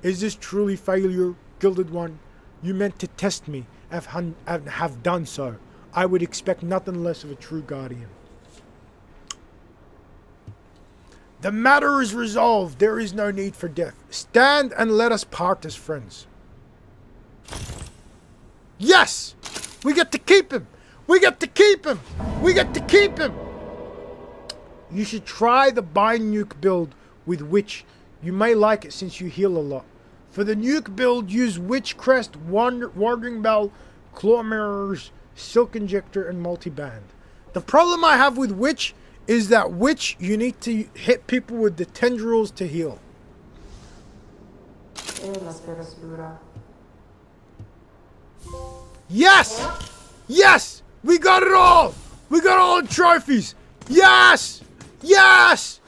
Speaker 1: Is this truly failure, Gilded One? You meant to test me, have done so. I would expect nothing less of a true guardian. The matter is resolved. There is no need for death. Stand and let us part as friends. Yes! We get to keep him! We get to keep him! We get to keep him! You should try the bind nuke build with witch. You may like it since you heal a lot. For the nuke build, use witch crest, wandering bell, claw mirrors, silk injector, and multi-band. The problem I have with witch is that witch, you need to hit people with the tendrils to heal. Yes! Yes! We got it all! We got all the trophies! Yes! Yes!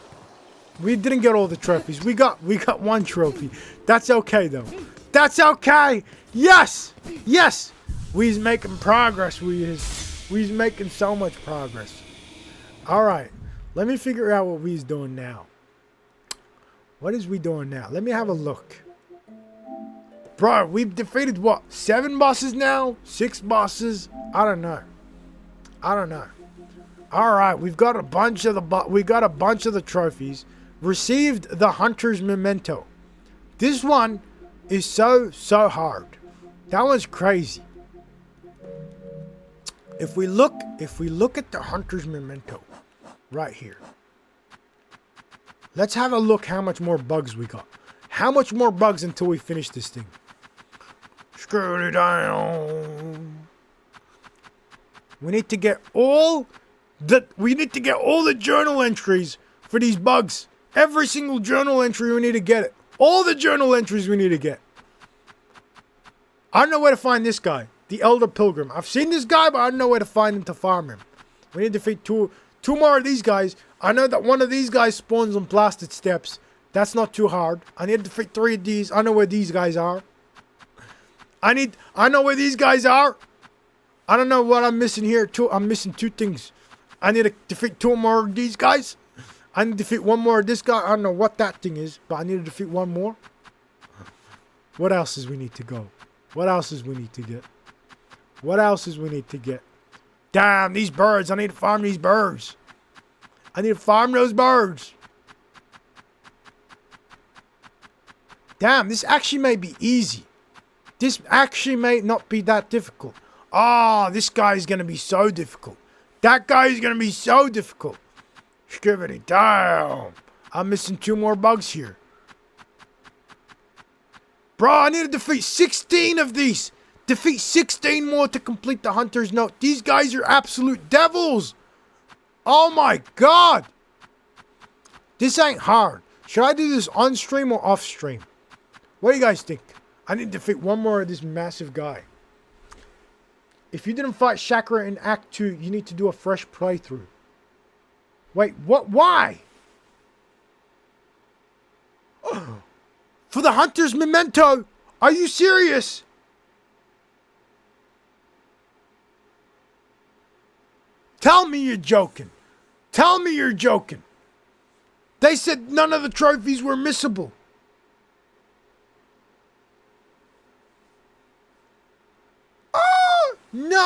Speaker 1: We didn't get all the trophies. We got one trophy. That's okay though. That's okay! Yes! Yes! We's making progress. We's making so much progress. Alright. Let me figure out what we's doing now. What is we doing now? Let me have a look. Bro, we've defeated what? 7 bosses now? 6 bosses? I don't know. Alright, we've got a bunch of the trophies. Received the Hunter's Memento. This one is so hard. That one's crazy. If we look at the Hunter's Memento right here. Let's have a look how much more bugs we got. How much more bugs until we finish this thing? Screw it down. We need to get all the journal entries for these bugs. Every single journal entry, we need to get it. All the journal entries we need to get. I don't know where to find this guy, the Elder Pilgrim. I've seen this guy, but I don't know where to find him to farm him. We need to defeat two more of these guys. I know that one of these guys spawns on blasted steps. That's not too hard. I need to defeat 3 of these. I know where these guys are. I know where these guys are. I don't know what I'm missing here. I'm missing 2 things. I need to defeat 2 more of these guys. I need to defeat 1 more of this guy. I don't know what that thing is, but I need to defeat 1 more. What else is we need to go? What else is we need to get? What else is we need to get? Damn, these birds. I need to farm these birds. I need to farm those birds. Damn, this actually may be easy. This actually may not be that difficult. Ah, this guy is going to be so difficult. That guy is going to be so difficult. Skibbity down. I'm missing 2 more bugs here. Bro, I need to defeat 16 of these. Defeat 16 more to complete the Hunter's Note. These guys are absolute devils. Oh my god. This ain't hard. Should I do this on stream or off stream? What do you guys think? I need to defeat 1 more of this massive guy. If you didn't fight Chakra in Act 2, you need to do a fresh playthrough. Wait, what? Why? For the Hunter's Memento? Are you serious? Tell me you're joking. Tell me you're joking. They said none of the trophies were missable. Oh, no!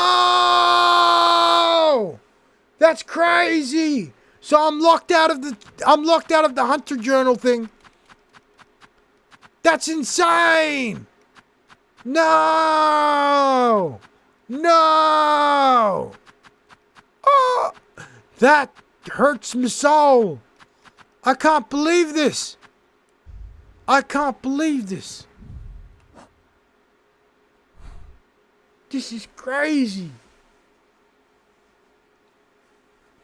Speaker 1: That's crazy. So I'm locked out of the Hunter Journal thing. That's insane. No. No. Oh, that hurts my soul. I can't believe this. I can't believe this. This is crazy.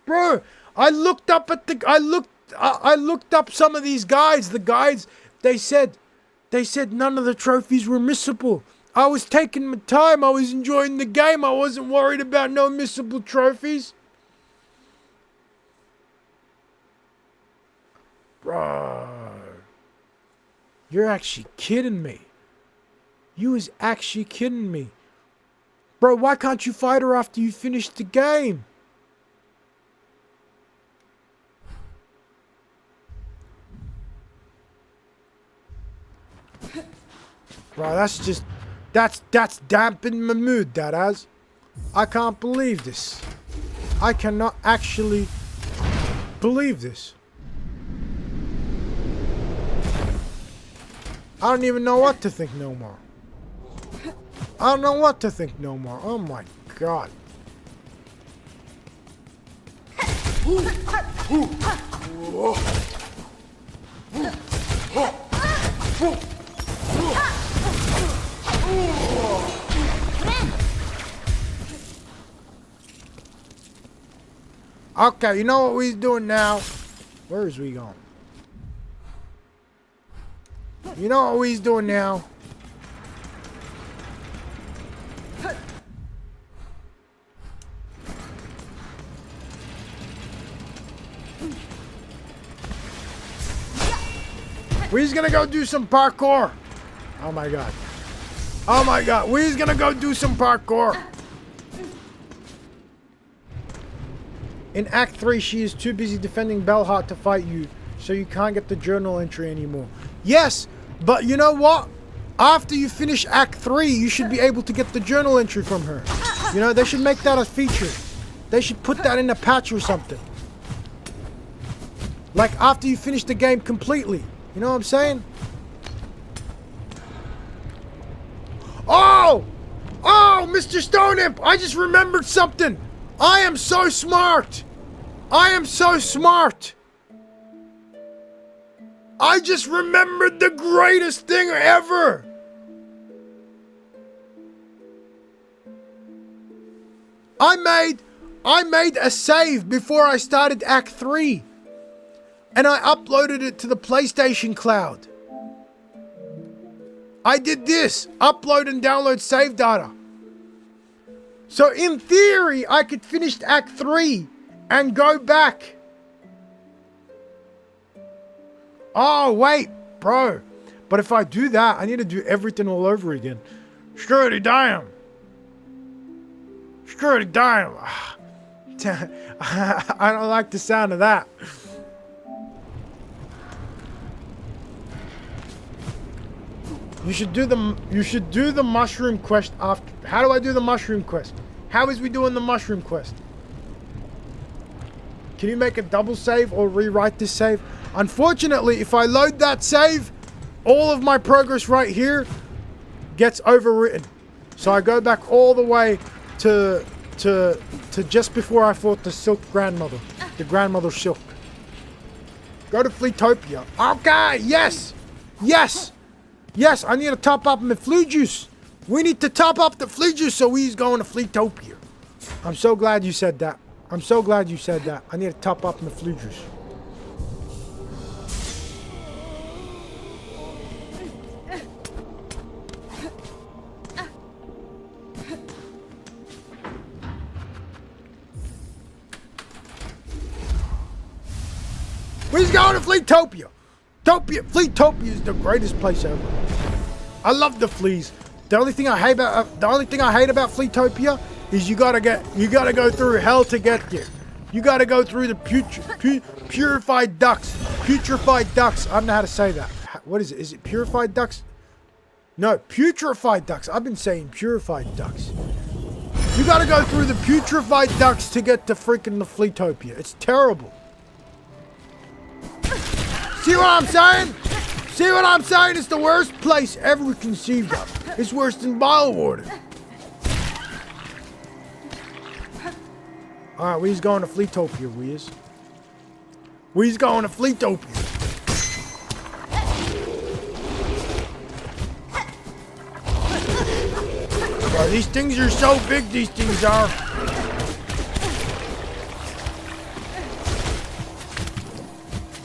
Speaker 1: Bro, I looked up some of these guys. The guys, they said none of the trophies were missable. I was taking my time. I was enjoying the game. I wasn't worried about no missable trophies. Bro, you're actually kidding me. You was actually kidding me. Bro, why can't you fight her after you finish the game? Bro, that's dampened my mood, that has. I can't believe this. I cannot actually believe this. I don't even know what to think no more. I don't know what to think no more. Oh my god. Okay, you know what we're doing now? Where is we going? You know what we're doing now? We're gonna go do some parkour. Oh my god. Oh my god. We're gonna go do some parkour. In Act 3, she is too busy defending Belhart to fight you, so you can't get the journal entry anymore. Yes, but you know what? After you finish Act 3, you should be able to get the journal entry from her. You know, they should make that a feature. They should put that in a patch or something. Like after you finish the game completely. You know what I'm saying? Oh! Oh, Mr. Stone Imp! I just remembered something! I am so smart! I am so smart! I just remembered the greatest thing ever! I made a save before I started Act 3. And I uploaded it to the PlayStation Cloud. I did this. Upload and download save data. So in theory, I could finish Act 3 and go back. Oh, wait, bro. But if I do that, I need to do everything all over again. Screwy damn. Screwy damn. I don't like the sound of that. You should do the mushroom quest after. How do I do the mushroom quest? How is we doing the mushroom quest? Can you make a double save or rewrite this save? Unfortunately, if I load that save, all of my progress right here gets overwritten. So I go back all the way to just before I fought the Silk grandmother, the grandmother Silk. Go to Fleetopia. Okay, yes, yes. Yes, I need to top up my flea juice. We need to top up the flea juice, so he's going to Fleetopia. I'm so glad you said that. I'm so glad you said that. I need to top up my flea juice. We's going to Fleetopia. Fleetopia is the greatest place ever. I love the fleas. The only thing I hate about Fleetopia is you gotta go through hell to get there. You gotta go through the purified ducks. Putrefied ducks. I don't know how to say that. What is it? Is it purified ducks? No, putrefied ducks. I've been saying purified ducks. You gotta go through the putrefied ducks to get to freaking the Fleetopia. It's terrible. See what I'm saying? See what I'm saying? It's the worst place ever conceived of. It's worse than bottled water. Alright, we's going to Fleetopia, we's. We's going to Fleetopia. Bro, these things are so big, these things are.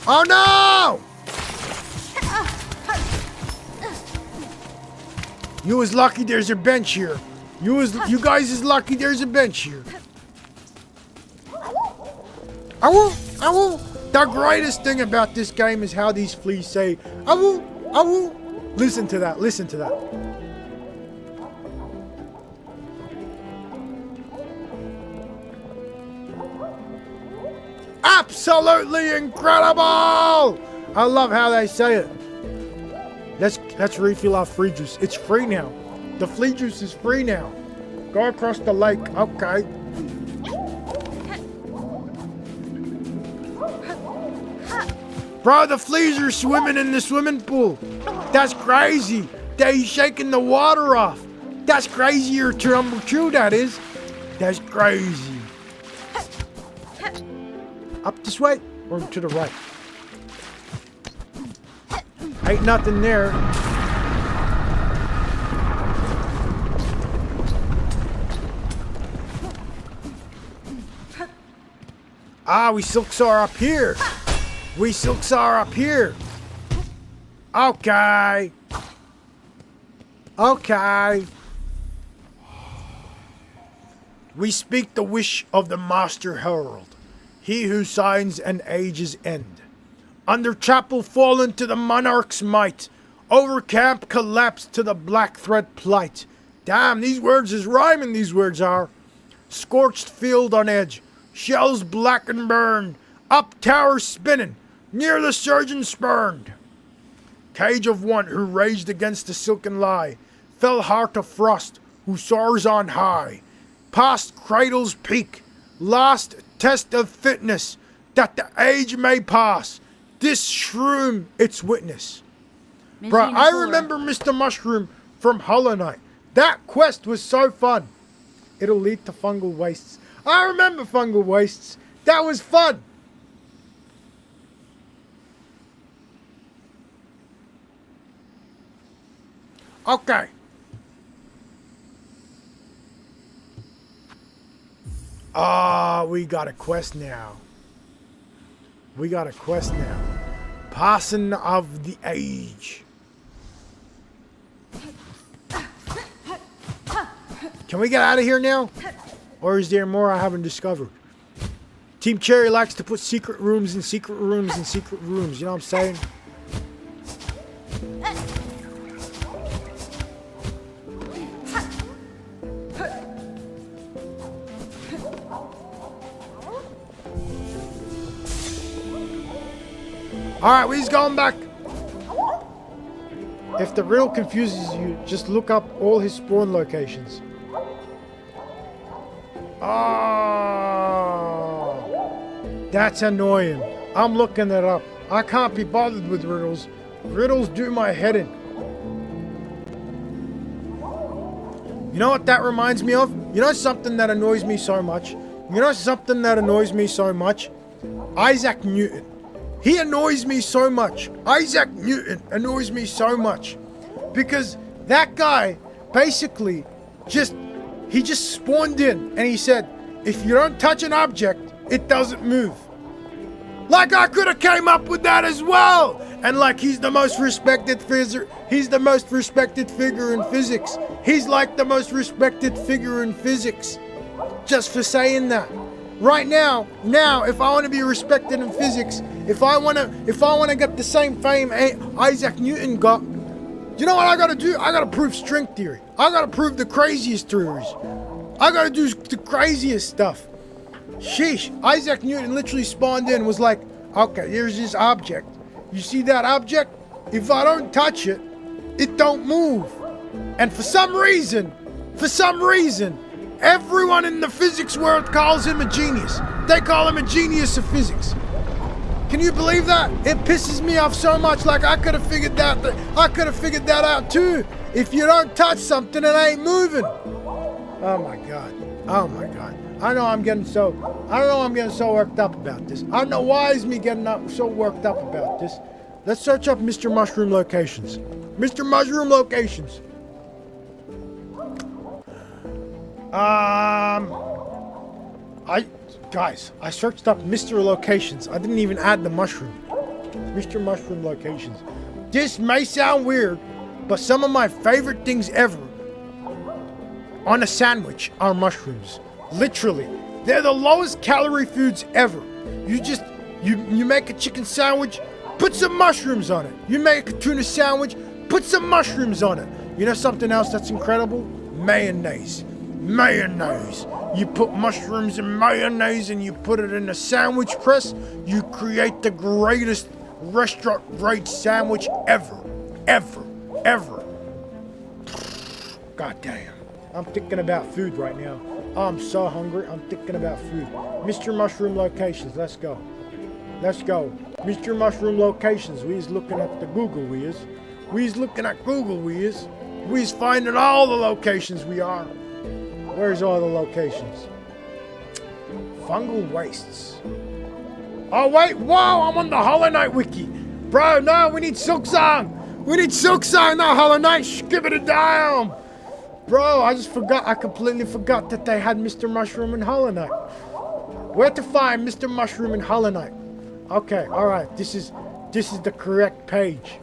Speaker 1: Oh no! You was lucky there's a bench here. You guys is lucky there's a bench here. Ow, ow. The greatest thing about this game is how these fleas say, ow, ow. Listen to that, listen to that. Absolutely incredible! I love how they say it. Let's refill our free juice. It's free now. The flea juice is free now. Go across the lake. Okay. Bro, the fleas are swimming in the swimming pool. That's crazy. They're shaking the water off. That's crazier to number two, that is. That's crazy. Up this way or to the right? Ain't nothing there. Ah, we Silksong up here. We Silksong up here. Okay. Okay. We speak the wish of the Master Herald, he who signs an age's end. Under chapel fallen to the monarch's might, over camp collapsed to the black thread plight. Damn, these words is rhyming, these words are. Scorched field on edge, shells black and burned, up tower spinning, near the surgeon spurned. Cage of one who raged against the silken lie, fell heart of frost, who soars on high. Past cradle's peak, last test of fitness, that the age may pass, this shroom its witness. Bro, I remember Mr. Mushroom from Hollowknight. That quest was so fun. It'll lead to fungal wastes. I remember fungal wastes. That was fun. Okay. Ah, we got a quest now. We got a quest now. Passing of the age. Can we get out of here now? Or is there more I haven't discovered? Team Cherry likes to put secret rooms and secret rooms and secret rooms. You know what I'm saying? Alright, we's going back. If the riddle confuses you, just look up all his spawn locations. Oh, that's annoying. I'm looking it up. I can't be bothered with riddles. Riddles do my head in. You know what that reminds me of? You know something that annoys me so much? You know something that annoys me so much? Isaac Newton. He annoys me so much. Isaac Newton annoys me so much. Because that guy basically just spawned in and he said, if you don't touch an object, it doesn't move. Like I could have came up with that as well. And like he's the most respected figure in physics. He's like the most respected figure in physics. Just for saying that. Right now, if I want to be respected in physics, if I want to get the same fame Isaac Newton got, you know what I got to do? I got to prove string theory. I got to prove the craziest theories. I got to do the craziest stuff. Sheesh, Isaac Newton literally spawned in and was like, okay, here's this object. You see that object? If I don't touch it, it don't move. And for some reason, everyone in the physics world calls him a genius. They call him a genius of physics. Can you believe that? It pisses me off so much. Like I could have figured that out too. If you don't touch something, it ain't moving. Oh my god. I don't know I'm getting so worked up about this. I don't know why is me getting so worked up about this. Let's search up Mr. Mushroom locations. Mr. Mushroom locations. I searched up Mr. Locations. I didn't even add the mushroom. Mr. Mushroom Locations. This may sound weird, but some of my favorite things ever on a sandwich are mushrooms. Literally. They're the lowest calorie foods ever. You make a chicken sandwich, put some mushrooms on it. You make a tuna sandwich, put some mushrooms on it. You know something else that's incredible? Mayonnaise. Mayonnaise. You put mushrooms in mayonnaise and you put it in a sandwich press, you create the greatest restaurant grade sandwich ever. ever. God damn. I'm thinking about food right now. I'm so hungry. I'm thinking about food. Mr. Mushroom Locations. Let's go. Let's go. Mr. Mushroom Locations. We is looking at the Google, we is. We is looking at Google, we is. We is finding all the locations we are. Where's all the locations? Fungal wastes. Oh, wait. Whoa, I'm on the Hollowknight wiki. Bro, no, we need Silksong. We need Silksong, not Hollowknight. Shh, give it a damn. Bro, I just forgot. I completely forgot that they had Mr. Mushroom and Hollowknight. Where to find Mr. Mushroom and Hollowknight? Okay, all right. This is the correct page.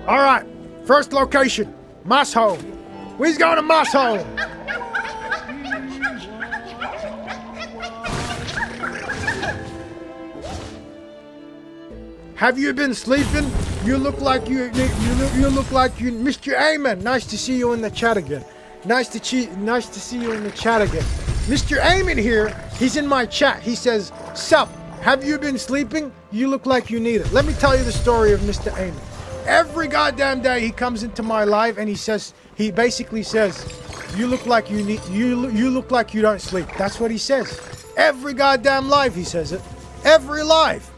Speaker 1: All right. First location, Moss Hole. We's going to Moss Hole. Have you been sleeping? You look like you look like you, Mr. Ayman. Nice to see you in the chat again. Nice to see you in the chat again. Mr. Ayman here. He's in my chat. He says, "Sup? Have you been sleeping? You look like you need it." Let me tell you the story of Mr. Ayman. Every goddamn day he comes into my live and he basically says, "You look like you need. You look like you don't sleep." That's what he says. Every goddamn live he says it. Every live,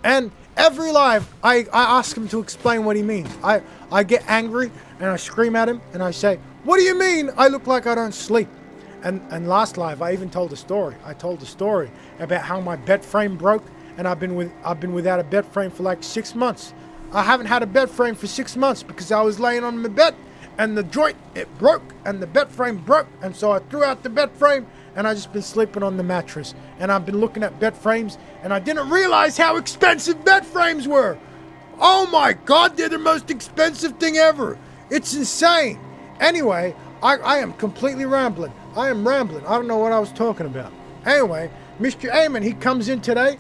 Speaker 1: and. Every live, I ask him to explain what he means. I get angry and I scream at him and I say, "What do you mean I look like I don't sleep?" And last live, I even told a story. I told a story about how my bed frame broke and I've been without a bed frame for like 6 months. I haven't had a bed frame for 6 months because I was laying on my bed and the joint, it broke and the bed frame broke, and so I threw out the bed frame and I just been sleeping on the mattress, and I've been looking at bed frames and I didn't realize how expensive bed frames were. Oh my God, they're the most expensive thing ever. It's insane. Anyway, I am completely rambling. I am rambling. I don't know what I was talking about. Anyway, Mr. Ayman, he comes in today.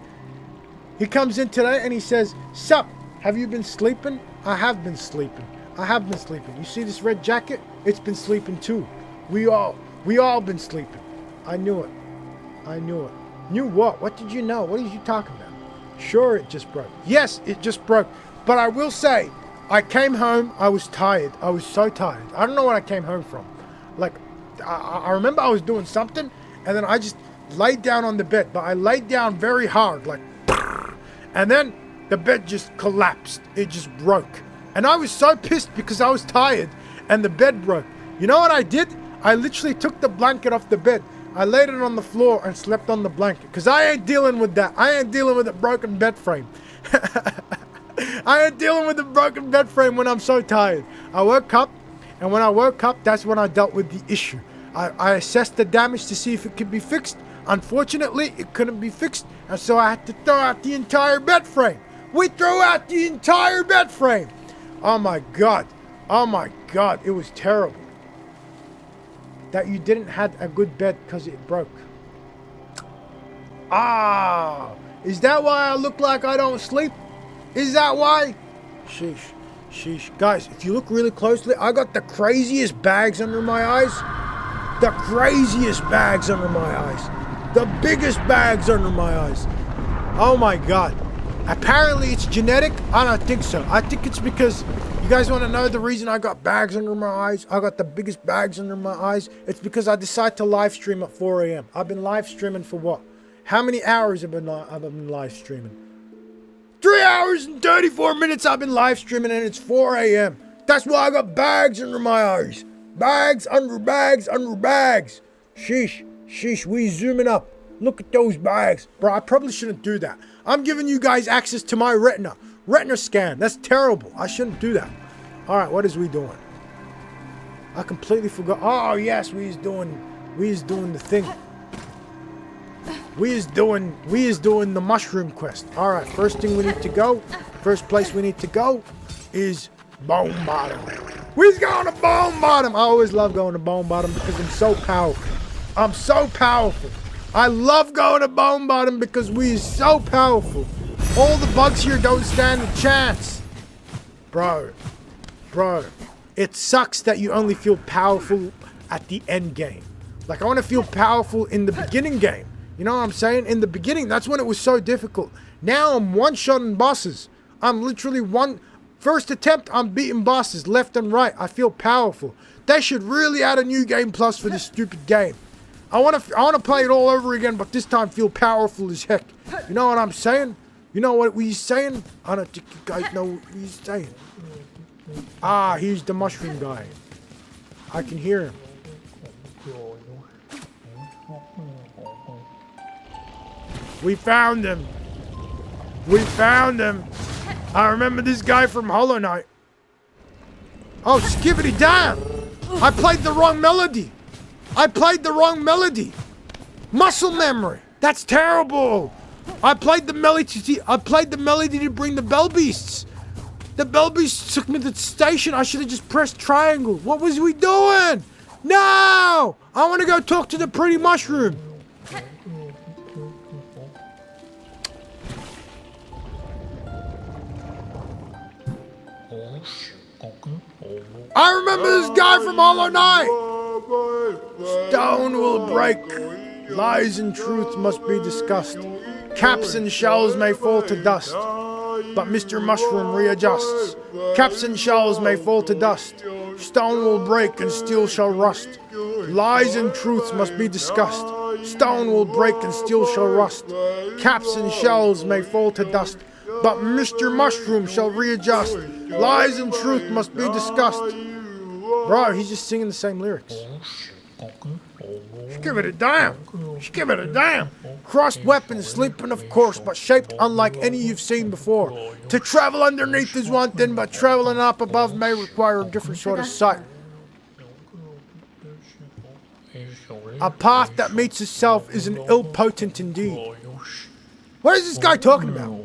Speaker 1: He comes in today and he says, "Sup, have you been sleeping?" I have been sleeping. I have been sleeping. You see this red jacket? It's been sleeping too. We all been sleeping. I knew it. I knew it. Knew what? What did you know? What are you talking about? Sure, it just broke. Yes, it just broke. But I will say, I came home, I was tired. I was so tired. I don't know what I came home from. Like, I remember I was doing something, and then I just laid down on the bed. But I laid down very hard, like, and then the bed just collapsed. It just broke. And I was so pissed because I was tired, and the bed broke. You know what I did? I literally took the blanket off the bed. I laid it on the floor and slept on the blanket. Because I ain't dealing with that. I ain't dealing with a broken bed frame. I ain't dealing with a broken bed frame when I'm so tired. I woke up, and when I woke up, that's when I dealt with the issue. I assessed the damage to see if it could be fixed. Unfortunately, it couldn't be fixed, and so I had to throw out the entire bed frame. We threw out the entire bed frame. Oh my God. Oh my God. It was terrible. That you didn't have a good bed because it broke. Ah, is that why I look like I don't sleep? Is that why? Sheesh, sheesh. Guys, if you look really closely, I got the craziest bags under my eyes. The craziest bags under my eyes. The biggest bags under my eyes. Oh my God. Apparently it's genetic. I don't think so. I think it's because, you guys want to know the reason I got bags under my eyes? I got the biggest bags under my eyes. It's because I decided to live stream at 4 a.m. I've been live streaming for what? How many hours have I been live streaming? 3 hours and 34 minutes I've been live streaming, and it's 4 a.m. That's why I got bags under my eyes. Bags under bags under bags. Sheesh, sheesh, we zooming up. Look at those bags. Bro, I probably shouldn't do that. I'm giving you guys access to my retina scan. That's terrible. I shouldn't do that. All right, what is we doing? I completely forgot. Oh yes, we is doing the thing. We is doing the mushroom quest. All right, first thing we need to go. First place we need to go is Bone Bottom. We's going to Bone Bottom. I always love going to Bone Bottom because I'm so powerful. I'm so powerful. I love going to Bone Bottom because we is so powerful. All the bugs here don't stand a chance. Bro, it sucks that you only feel powerful at the end game. Like, I want to feel powerful in the beginning game. You know what I'm saying? In the beginning, that's when it was so difficult. Now I'm one-shotting bosses. I'm literally first attempt, I'm beating bosses left and right. I feel powerful. They should really add a new game plus for this stupid game. I wanna play it all over again, but this time feel powerful as heck. You know what I'm saying? You know what he's saying? I don't think you guys know what he's saying. Ah, he's the mushroom guy. I can hear him. We found him. We found him. I remember this guy from Hollow Knight. Oh, skibbity damn! I played the wrong melody. I played the wrong melody. Muscle memory. That's terrible. I played the melody to bring the bell beasts. The bell beasts took me to the station. I should have just pressed triangle. What was we doing? No! I want to go talk to the pretty mushroom. I remember this guy from Hollow Knight. Stone will break. Lies and truth must be discussed. Caps and shells may fall to dust, but Mr. Mushroom readjusts. Caps and shells may fall to dust. Stone will break and steel shall rust. Lies and truths must be discussed. Stone will break and steel shall rust. Caps and shells may fall to dust, but Mr. Mushroom shall readjust. Lies and truth must be discussed. Bro, he's just singing the same lyrics. Give it a damn. Give it a damn. Crossed weapons, sleeping of course, but shaped unlike any you've seen before. To travel underneath is one thing, but traveling up above may require a different sort of sight. A path that meets itself is an ill potent indeed. What is this guy talking about?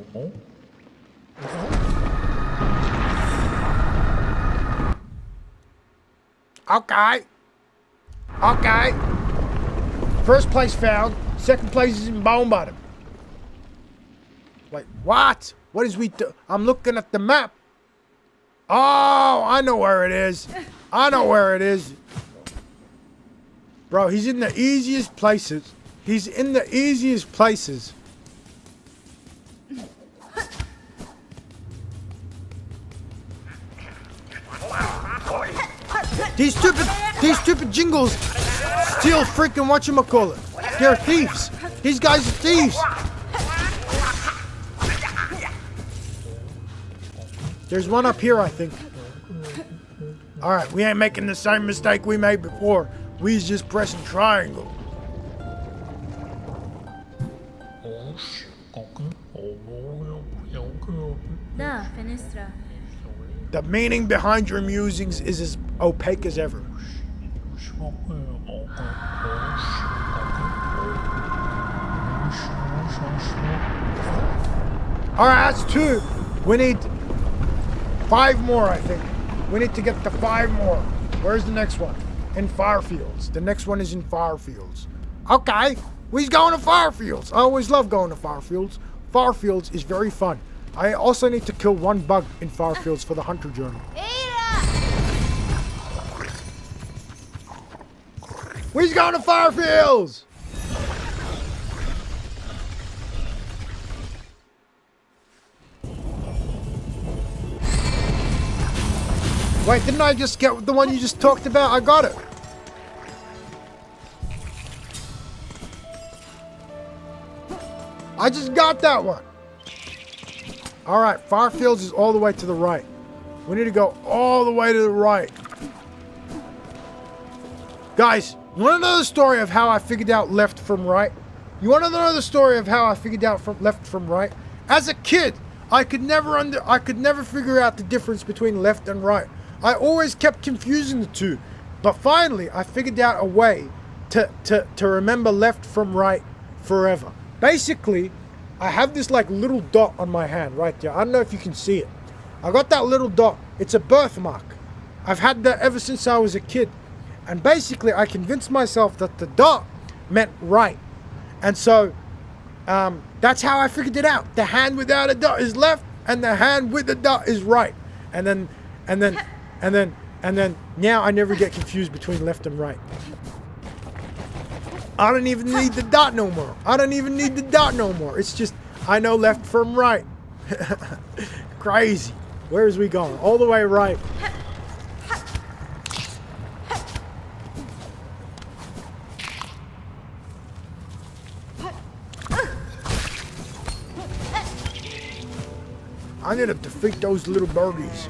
Speaker 1: Okay. Okay. First place found. Second place is in Bone Bottom. Wait, what? What is we do? I'm looking at the map. Oh, I know where it is. I know where it is. Bro, he's in the easiest places. He's in the easiest places. These stupid jingles steal freaking whatchamacallit. They're thieves. These guys are thieves. There's one up here, I think. Alright, we ain't making the same mistake we made before. We's just pressing triangle.
Speaker 2: Da, Finistra.
Speaker 1: The meaning behind your musings is as opaque as ever. Alright, that's 2. We need 5 more, I think. We need to get to 5 more. Where's the next one? In Firefields. The next one is in Firefields. Okay, we's going to Firefields. I always love going to Firefields. Firefields is very fun. I also need to kill 1 bug in Firefields for the Hunter Journal. We's going to Firefields! Wait, didn't I just get the one you just talked about? I got it. I just got that one. Alright, Firefields is all the way to the right. We need to go all the way to the right. Guys, you want to know the story of how I figured out left from right? You want to know the story of how I figured out left from right? As a kid, I could never figure out the difference between left and right. I always kept confusing the two. But finally, I figured out a way to remember left from right forever. Basically, I have this like little dot on my hand right there. I don't know if you can see it. I got that little dot. It's a birthmark. I've had that ever since I was a kid. And basically, I convinced myself that the dot meant right. And so, that's how I figured it out. The hand without a dot is left, and the hand with the dot is right. And then, now I never get confused between left and right. I don't even need the dot no more. I don't even need the dot no more. It's just, I know left from right. crazy. Where is we going? All the way right. I need to defeat those little birdies.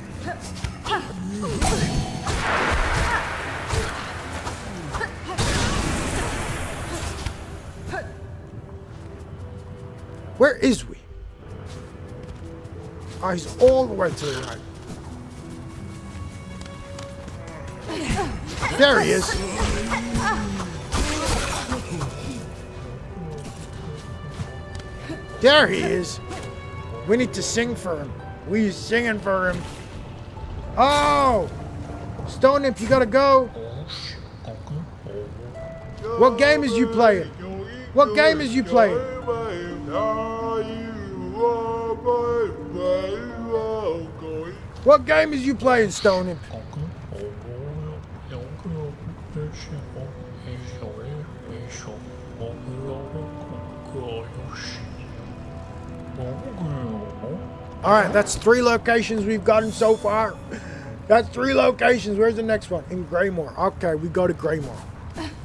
Speaker 1: Where is we? Oh, he's all the way to the right. There he is. There he is. We need to sing for him. We singing for him. Oh! Stone Imp, you gotta go. What game is you playing? What game is you playing? What game is you playing, Stone Imp? Alright, that's 3 locations we've gotten so far. That's 3 locations. Where's the next one? In Greymore. Okay, we go to Greymore.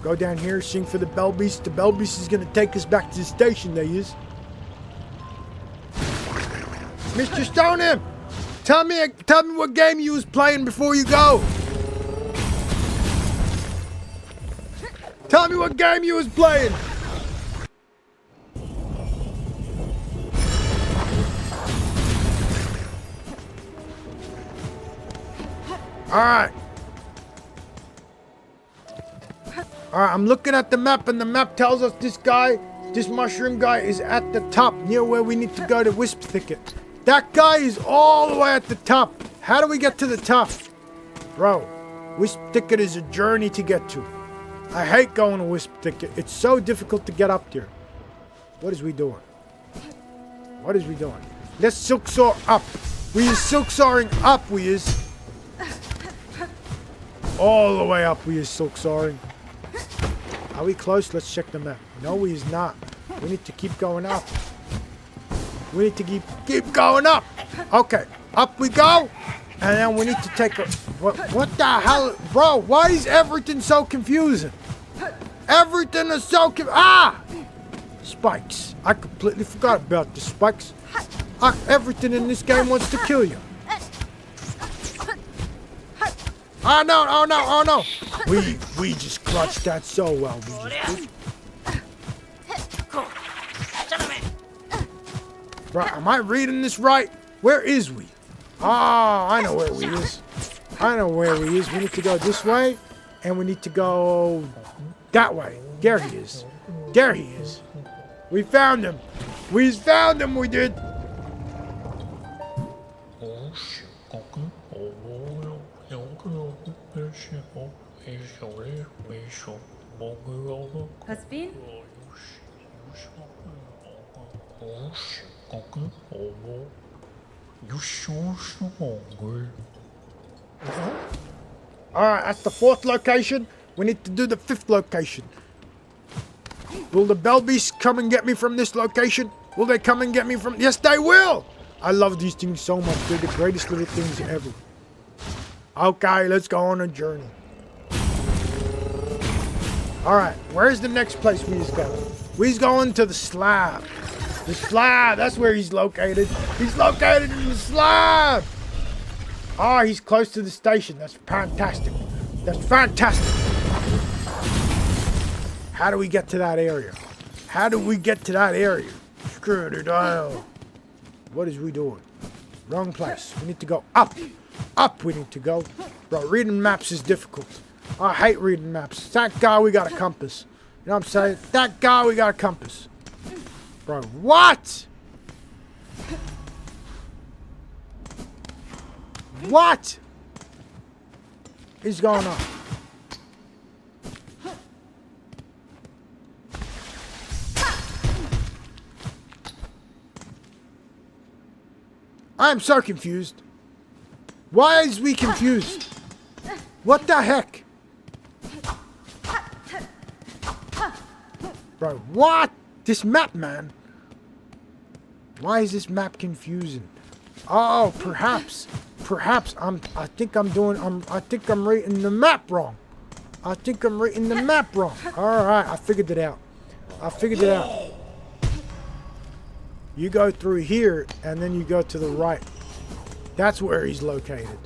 Speaker 1: Go down here, sing for the Bell Beast. The Bell Beast is gonna take us back to the station, there he is. Mr. Stone Imp, tell me what game you was playing before you go. Tell me what game you was playing. Alright. Alright, I'm looking at the map, and the map tells us this mushroom guy is at the top, near where we need to go to Wisp Thicket. That guy is all the way at the top. How do we get to the top? Bro, Wisp Thicket is a journey to get to. I hate going to Wisp Thicket. It's so difficult to get up there. What is we doing? What is we doing? Let's silksaw up. We is silksawing up, we is. All the way up we is silksawing. Are we close? Let's check the map. No, we is not. We need to keep going up. We need to keep going up. Okay, up we go. And then we need to take a... What the hell? Bro, why is everything so confusing? Everything is so spikes. I completely forgot about the spikes. Everything in this game wants to kill you. Oh no, oh no, oh no. We just clutched that so well. Bro, am I reading this right? Where is we? Oh, I know where we is. I know where we is. We need to go this way, and we need to go that way. There he is. There he is. We found him. We found him, we did.
Speaker 2: Caspin?
Speaker 1: Alright, that's the 4th location. We need to do the 5th location. Will the Bell Beasts come and get me from this location? Will they come and get me from... Yes, they will! I love these things so much. They're the greatest little things ever. Okay, let's go on a journey. Alright, where's the next place we's going? We's going to the slab. The slab, that's where he's located. He's located in the slab! Oh, he's close to the station. That's fantastic. That's fantastic. How do we get to that area? How do we get to that area? Screw it all. What is we doing? Wrong place. We need to go up. Up we need to go. Bro, reading maps is difficult. I hate reading maps. Thank God we got a compass. You know what I'm saying? Thank God we got a compass. Bro, what? What is going on? I am so confused. Why is we confused? What the heck? Bro, what? This map, man. Why is this map confusing? Oh, perhaps I think I'm reading the map wrong. All right, I figured it out. You go through here, and then you go to the right. That's where he's located.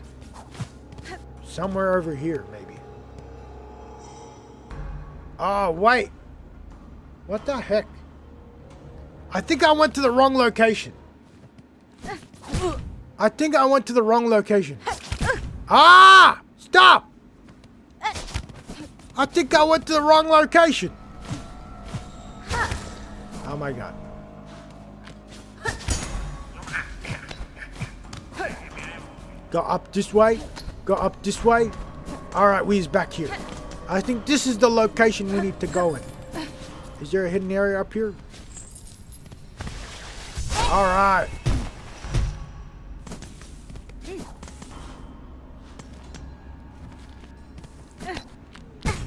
Speaker 1: Somewhere over here, maybe. Oh, wait. What the heck? I think I went to the wrong location. Ah! Stop! I think I went to the wrong location. Oh my god. Go up this way. Alright, we's back here. I think this is the location we need to go in. Is there a hidden area up here? Alright.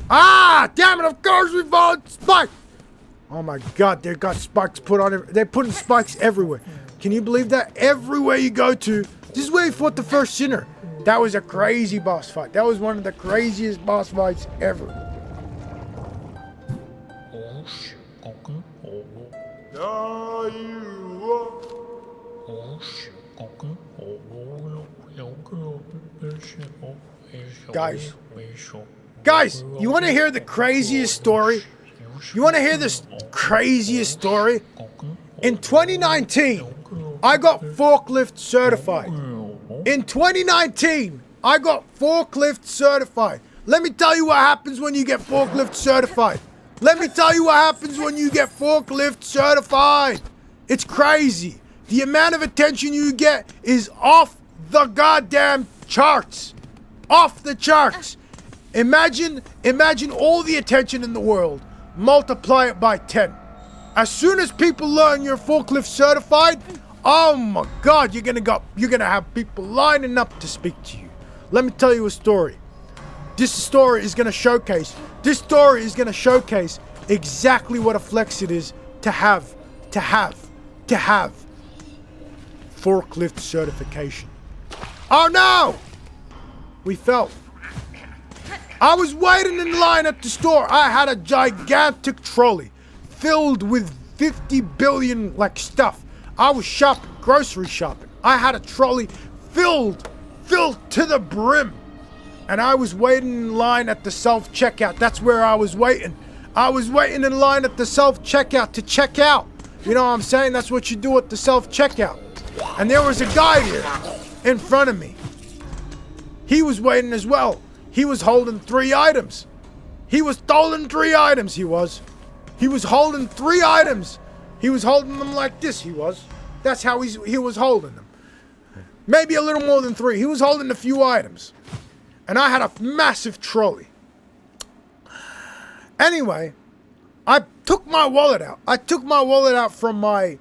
Speaker 1: Ah! Damn it, of course we followed spikes! Oh my god, they got spikes put on it. They're putting spikes everywhere. Can you believe that? Everywhere you go to, this is where he fought the first sinner. That was a crazy boss fight. That was one of the craziest boss fights ever. Guys, you want to hear the craziest story? You want to hear this craziest story? In 2019, I got forklift certified. In 2019, I got forklift certified. Let me tell you what happens when you get forklift certified. It's crazy. The amount of attention you get is off the goddamn charts. Off the charts. Imagine all the attention in the world. Multiply it by 10. As soon as people learn you're forklift certified, oh my god, you're gonna have people lining up to speak to you. Let me tell you a story. This story is gonna showcase exactly what a flex it is to have forklift certification. Oh no! We fell. I was waiting in line at the store. I had a gigantic trolley filled with 50 billion stuff. I was shopping, grocery shopping. I had a trolley filled to the brim. And I was waiting in line at the self-checkout. That's where I was waiting. I was waiting in line at the self-checkout to check out. You know what I'm saying? That's what you do at the self-checkout. And there was a guy here in front of me. He was waiting as well. He was holding 3 items. He was holding 3 items, he was. He was holding 3 items. He was holding them like this, he was. That's how he was holding them. Maybe a little more than 3. He was holding a few items. And I had a massive trolley. Anyway, I took my wallet out. From my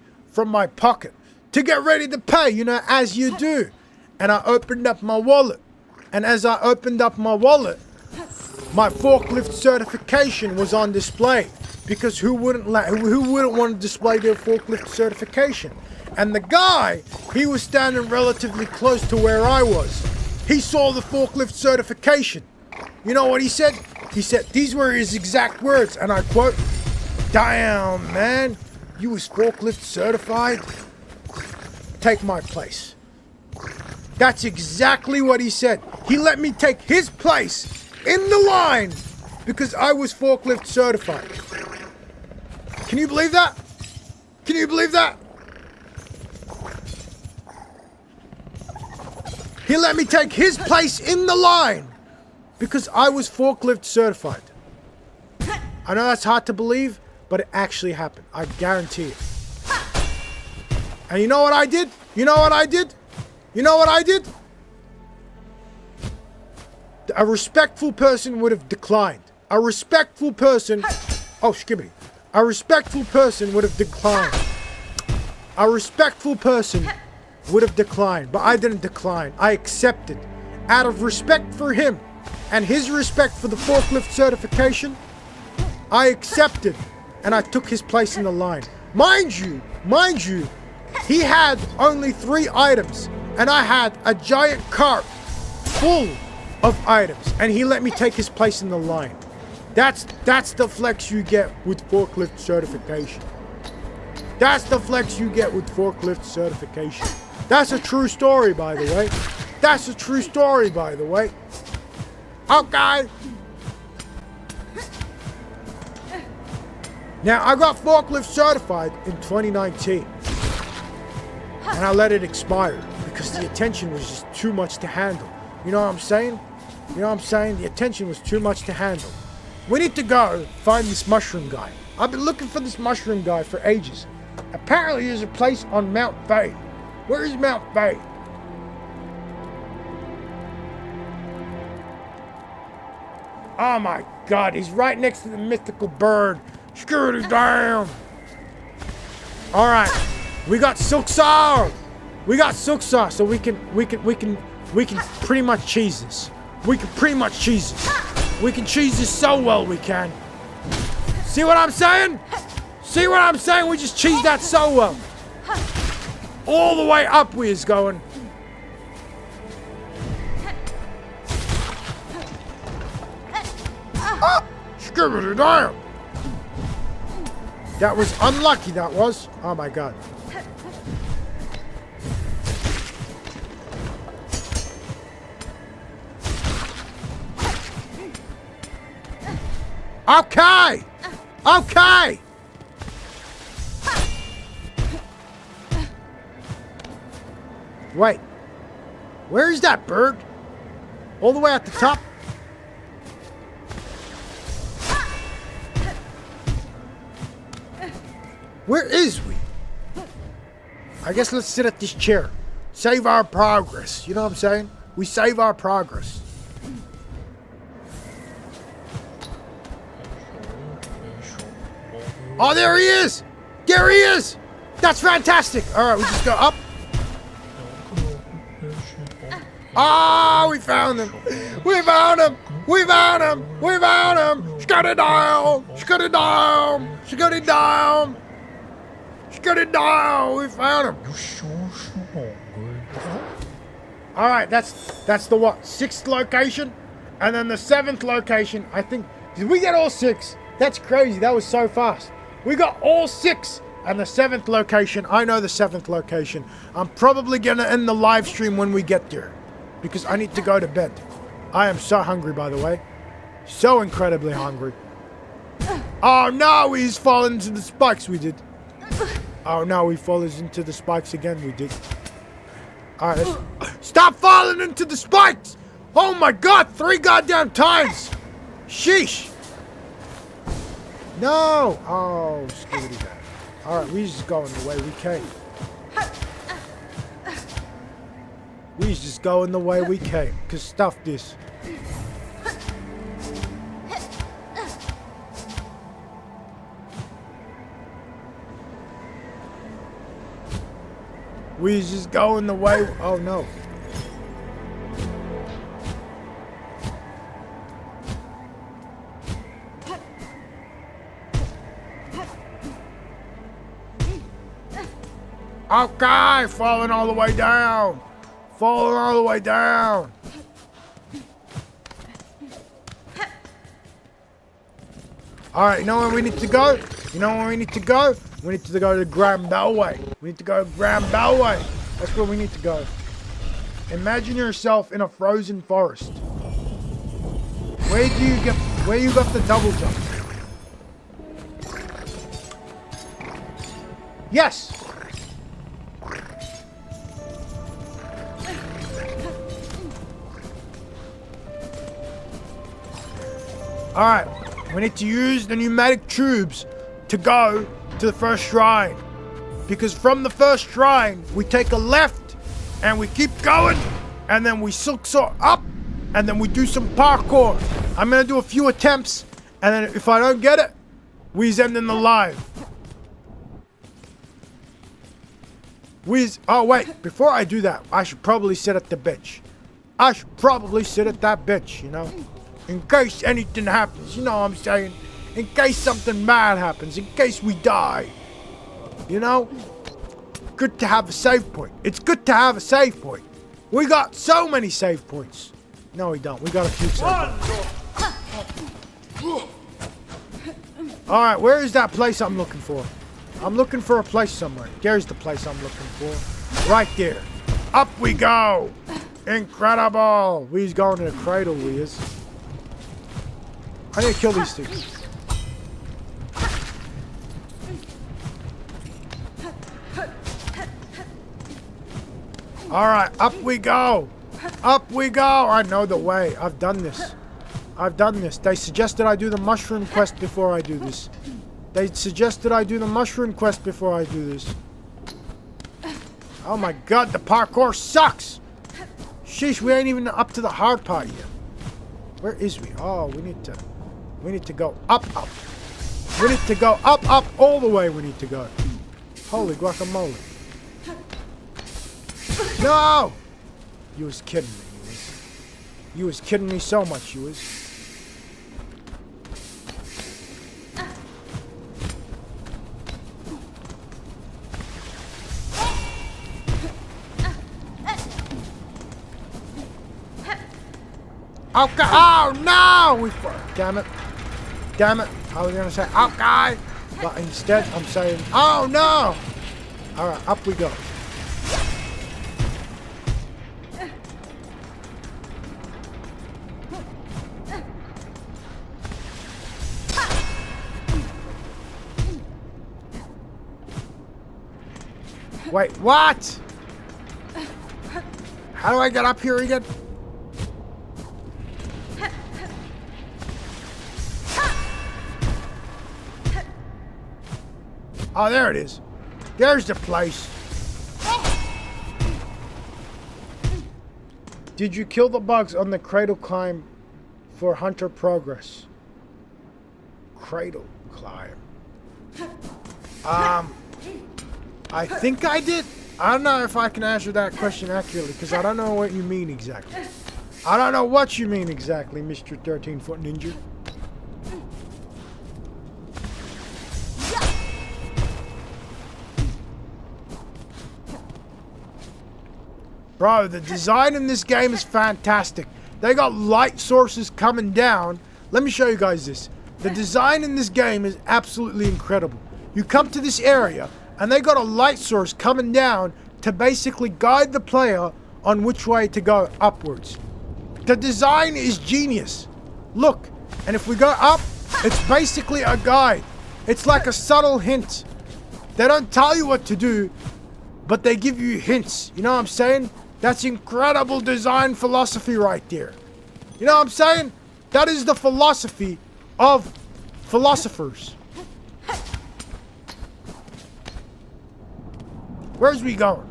Speaker 1: pocket to get ready to pay, as you do. And I opened up my wallet. And as I opened up my wallet, my forklift certification was on display. Because who wouldn't want to display their forklift certification? And the guy, he was standing relatively close to where I was. He saw the forklift certification. You know what he said? He said, these were his exact words, and I quote, "Damn, man, you was forklift certified? Take my place." That's exactly what he said. He let me take his place in the line because I was forklift certified. Can you believe that? He let me take his place in the line because I was forklift certified. I know that's hard to believe, but it actually happened. I guarantee it. And you know what I did? A respectful person would have declined. A respectful person would have declined. A respectful person would have declined, but I didn't decline. I accepted. Out of respect for him and his respect for the forklift certification, I accepted and I took his place in the line. Mind you, he had only 3 items and I had a giant cart full of items, and he let me take his place in the line. That's the flex you get with forklift certification. That's the flex you get with forklift certification. That's a true story, by the way. That's a true story, by the way. Okay. Now, I got forklift certified in 2019. And I let it expire because the attention was just too much to handle. You know what I'm saying? You know what I'm saying? The attention was too much to handle. We need to go find this mushroom guy. I've been looking for this mushroom guy for ages. Apparently there's a place on Mount Faye. Where is Mount Faye? Oh my God, he's right next to the mythical bird. Screw it down. All right, we got Silksong. We got Silksong, so we can pretty much cheese this. We can pretty much cheese this. We can cheese this so well we can. See what I'm saying? See what I'm saying? We just cheese that so well. All the way up we is going. Oh, screw it down. That was unlucky, that was. Oh my God. Okay! Okay! Wait. Where is that bird? All the way at the top? Where is we? I guess let's sit at this chair. Save our progress. You know what I'm saying? We save our progress. Oh, there he is! There he is! That's fantastic! Alright, we just go up. Ah, we found him! We found him! We found him! We found him! Shut it down! Shut it down! Shut it down! Shut it down! We found him! Alright, that's the what? 6th location? And then the 7th location, I think. Did we get all 6? That's crazy. That was so fast. We got all 6 and the 7th location. I know the 7th location. I'm probably gonna end the live stream when we get there because I need to go to bed. I am so hungry, by the way. So incredibly hungry. Oh no, he's fallen into the spikes. We did. Oh no, he falls into the spikes again. We did. All right, stop falling into the spikes! Oh my God, 3 goddamn times! Sheesh! No! Oh, scooty that. Alright, we just going the way we came. We just going the way we came. Cause stuff this. We just going the way. Oh no. Okay, falling all the way down. Falling all the way down. Alright, you know where we need to go? You know where we need to go? We need to go to Grand Bellway. We need to go to Grand Bellway. That's where we need to go. Imagine yourself in a frozen forest. Where you got the double jump? Yes! Alright, we need to use the pneumatic tubes to go to the first shrine. Because from the first shrine, we take a left and we keep going and then we silksong up and then we do some parkour. I'm gonna do a few attempts and then if I don't get it, we end in the live. Oh wait, before I do that, I should probably sit at the bench. I should probably sit at that bench, you know? In case anything happens, you know what I'm saying? In case something bad happens, in case we die. You know? Good to have a save point. It's good to have a save point. We got so many save points. No, we don't. We got a few save points. Alright, where is that place I'm looking for? I'm looking for a place somewhere. There's the place I'm looking for. Right there. Up we go. Incredible. We's going to the cradle, we is. I need to kill these things. Alright, up we go. Up we go. I know the way. I've done this. I've done this. They suggested I do the mushroom quest before I do this. They suggested I do the mushroom quest before I do this. Oh my god, the parkour sucks! Sheesh, we ain't even up to the hard part yet. Where is we? Oh, we need to go up. We need to go up, all the way we need to go. Holy guacamole. No! You was kidding me, you was. You was kidding me so much, you was. Okay. Oh no! Damn it. Damn it. I was gonna say okay. But instead I'm saying oh no! Alright, up we go. Wait, what? How do I get up here again? Oh, there it is. There's the place. Did you kill the bugs on the cradle climb for hunter progress? Cradle climb. I think I did. I don't know if I can answer that question accurately because I don't know what you mean exactly. I don't know what you mean exactly, Mr. 13-foot Ninja. Bro, the design in this game is fantastic. They got light sources coming down. Let me show you guys this. The design in this game is absolutely incredible. You come to this area, and they got a light source coming down to basically guide the player on which way to go upwards. The design is genius. Look, and if we go up, it's basically a guide. It's like a subtle hint. They don't tell you what to do, but they give you hints. You know what I'm saying? That's incredible design philosophy right there. You know what I'm saying? That is the philosophy of philosophers. Where's we going?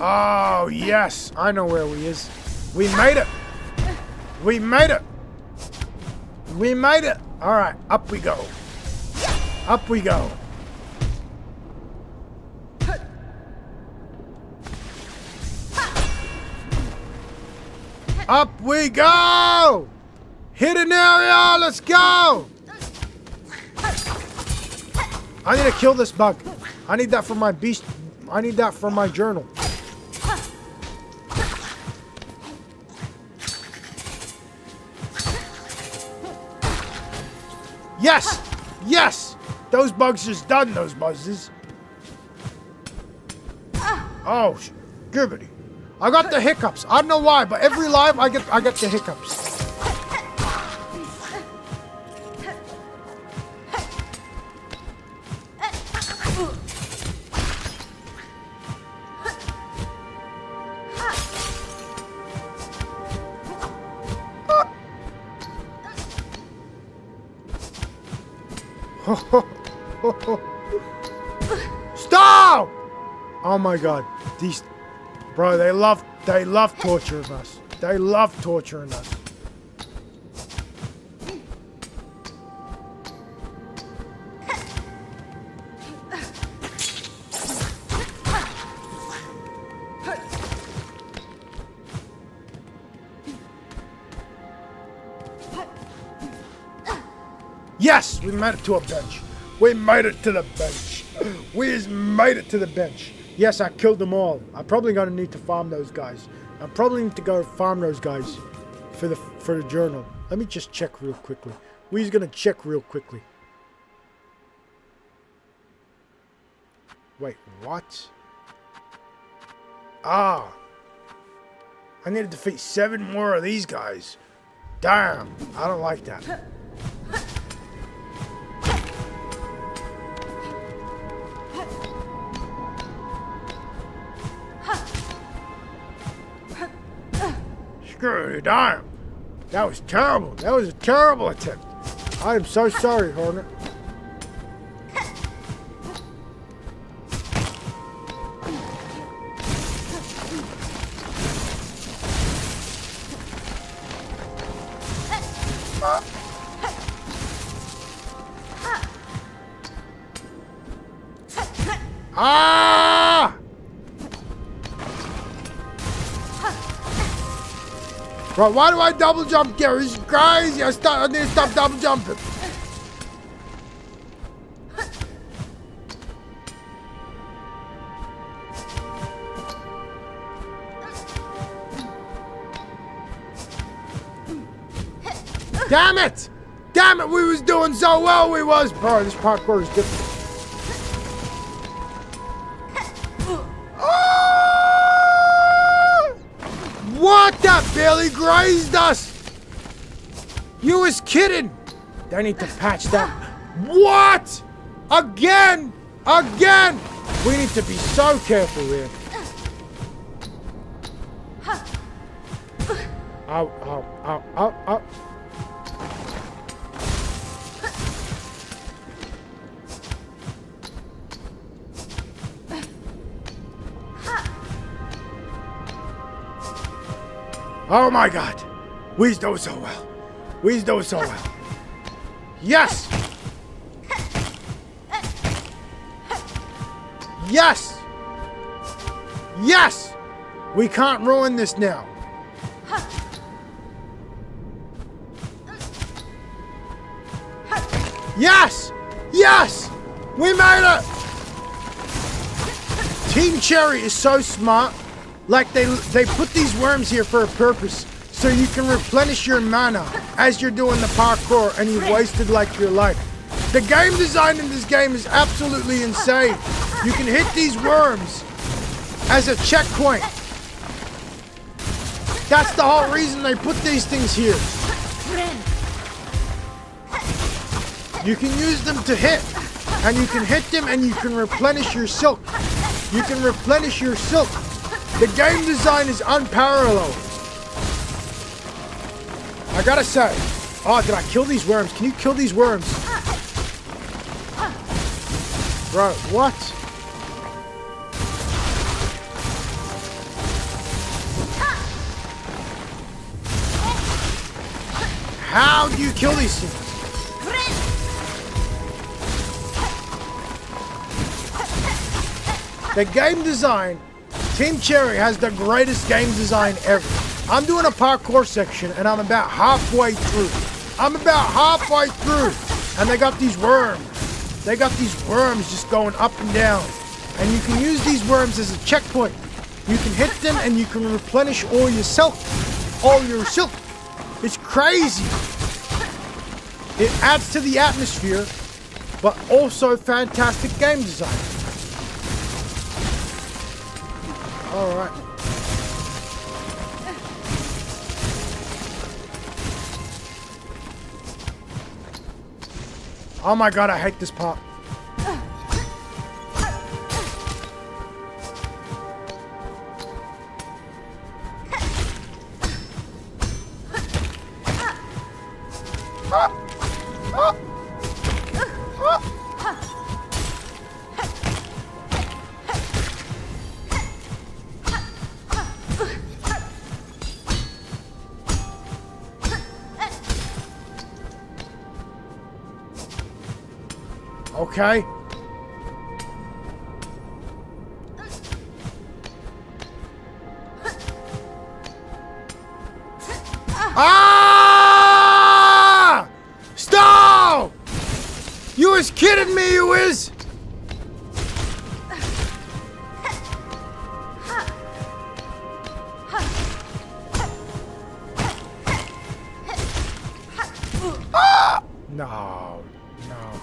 Speaker 1: Oh, yes. I know where we is. We made it. We made it. We made it. All right, up we go. Up we go. Up we go. Hidden area. Let's go. I need to kill this bug. I need that for my beast. I need that for my journal. Yes! Yes! Those bugs just done those buzzes. Oh, gibbity. I got the hiccups. I don't know why, but every live I get the hiccups. Stop! Oh my god. These bro, they love torturing us. They love torturing us. Yes, we made it to a bench. We made it to the bench. We just made it to the bench. Yes, I killed them all. I'm probably gonna need to farm those guys. I probably need to go farm those guys for the journal. Let me just check real quickly. We're gonna check real quickly. Wait, what? Ah. I need to defeat 7 more of these guys. Damn, I don't like that. Screw you, damn. That was terrible. That was a terrible attempt. I am so sorry, Hornet. Ah! Right, why do I double jump, Gary? This is crazy. I need to stop double jumping. Damn it! Damn it, we was doing so well, we was. Bro, this parkour is difficult. What? That barely grazed us! You was kidding! They need to patch that. What? Again! Again! We need to be so careful here. Ow, ow, ow, ow, ow. Oh my god! We do so well. We do so well. Yes! Yes! Yes! We can't ruin this now. Yes! Yes! We made it! Team Cherry is so smart. Like they put these worms here for a purpose, so you can replenish your mana as you're doing the parkour and you've wasted like your life. The game design in this game is absolutely insane. You can hit these worms as a checkpoint. That's the whole reason they put these things here. You can use them to hit, and you can hit them and you can replenish your silk. You can replenish your silk. The game design is unparalleled. I gotta say. Oh, did I kill these worms? Can you kill these worms? Bro, what? How do you kill these things? The game design, Team Cherry has the greatest game design ever. I'm doing a parkour section and I'm about halfway through. And they got these worms. They got these worms just going up and down. And you can use these worms as a checkpoint. You can hit them and you can replenish all your silk. It's crazy. It adds to the atmosphere, but also fantastic game design. All right. Oh my god, I hate this part. Okay. Ah! Stop! is kidding me, you is? Ah! No, no.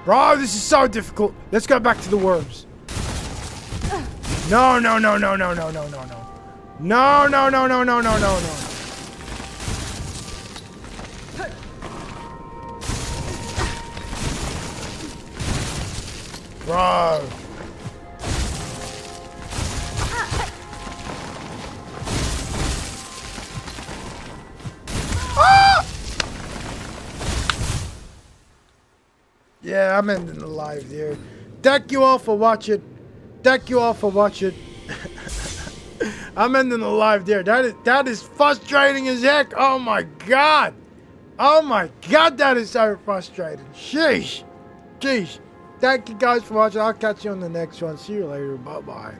Speaker 1: Bro, this is so difficult. Let's go back to the worms. No, no, no, no, no, no, no, no, no. No, no, no, no, no, no, no, no. Bro. Yeah, I'm ending the live here. Thank you all for watching. Thank you all for watching. I'm ending the live there. That is frustrating as heck. Oh my god. Oh my god, that is so frustrating. Sheesh. Sheesh. Thank you guys for watching. I'll catch you on the next one. See you later. Bye-bye.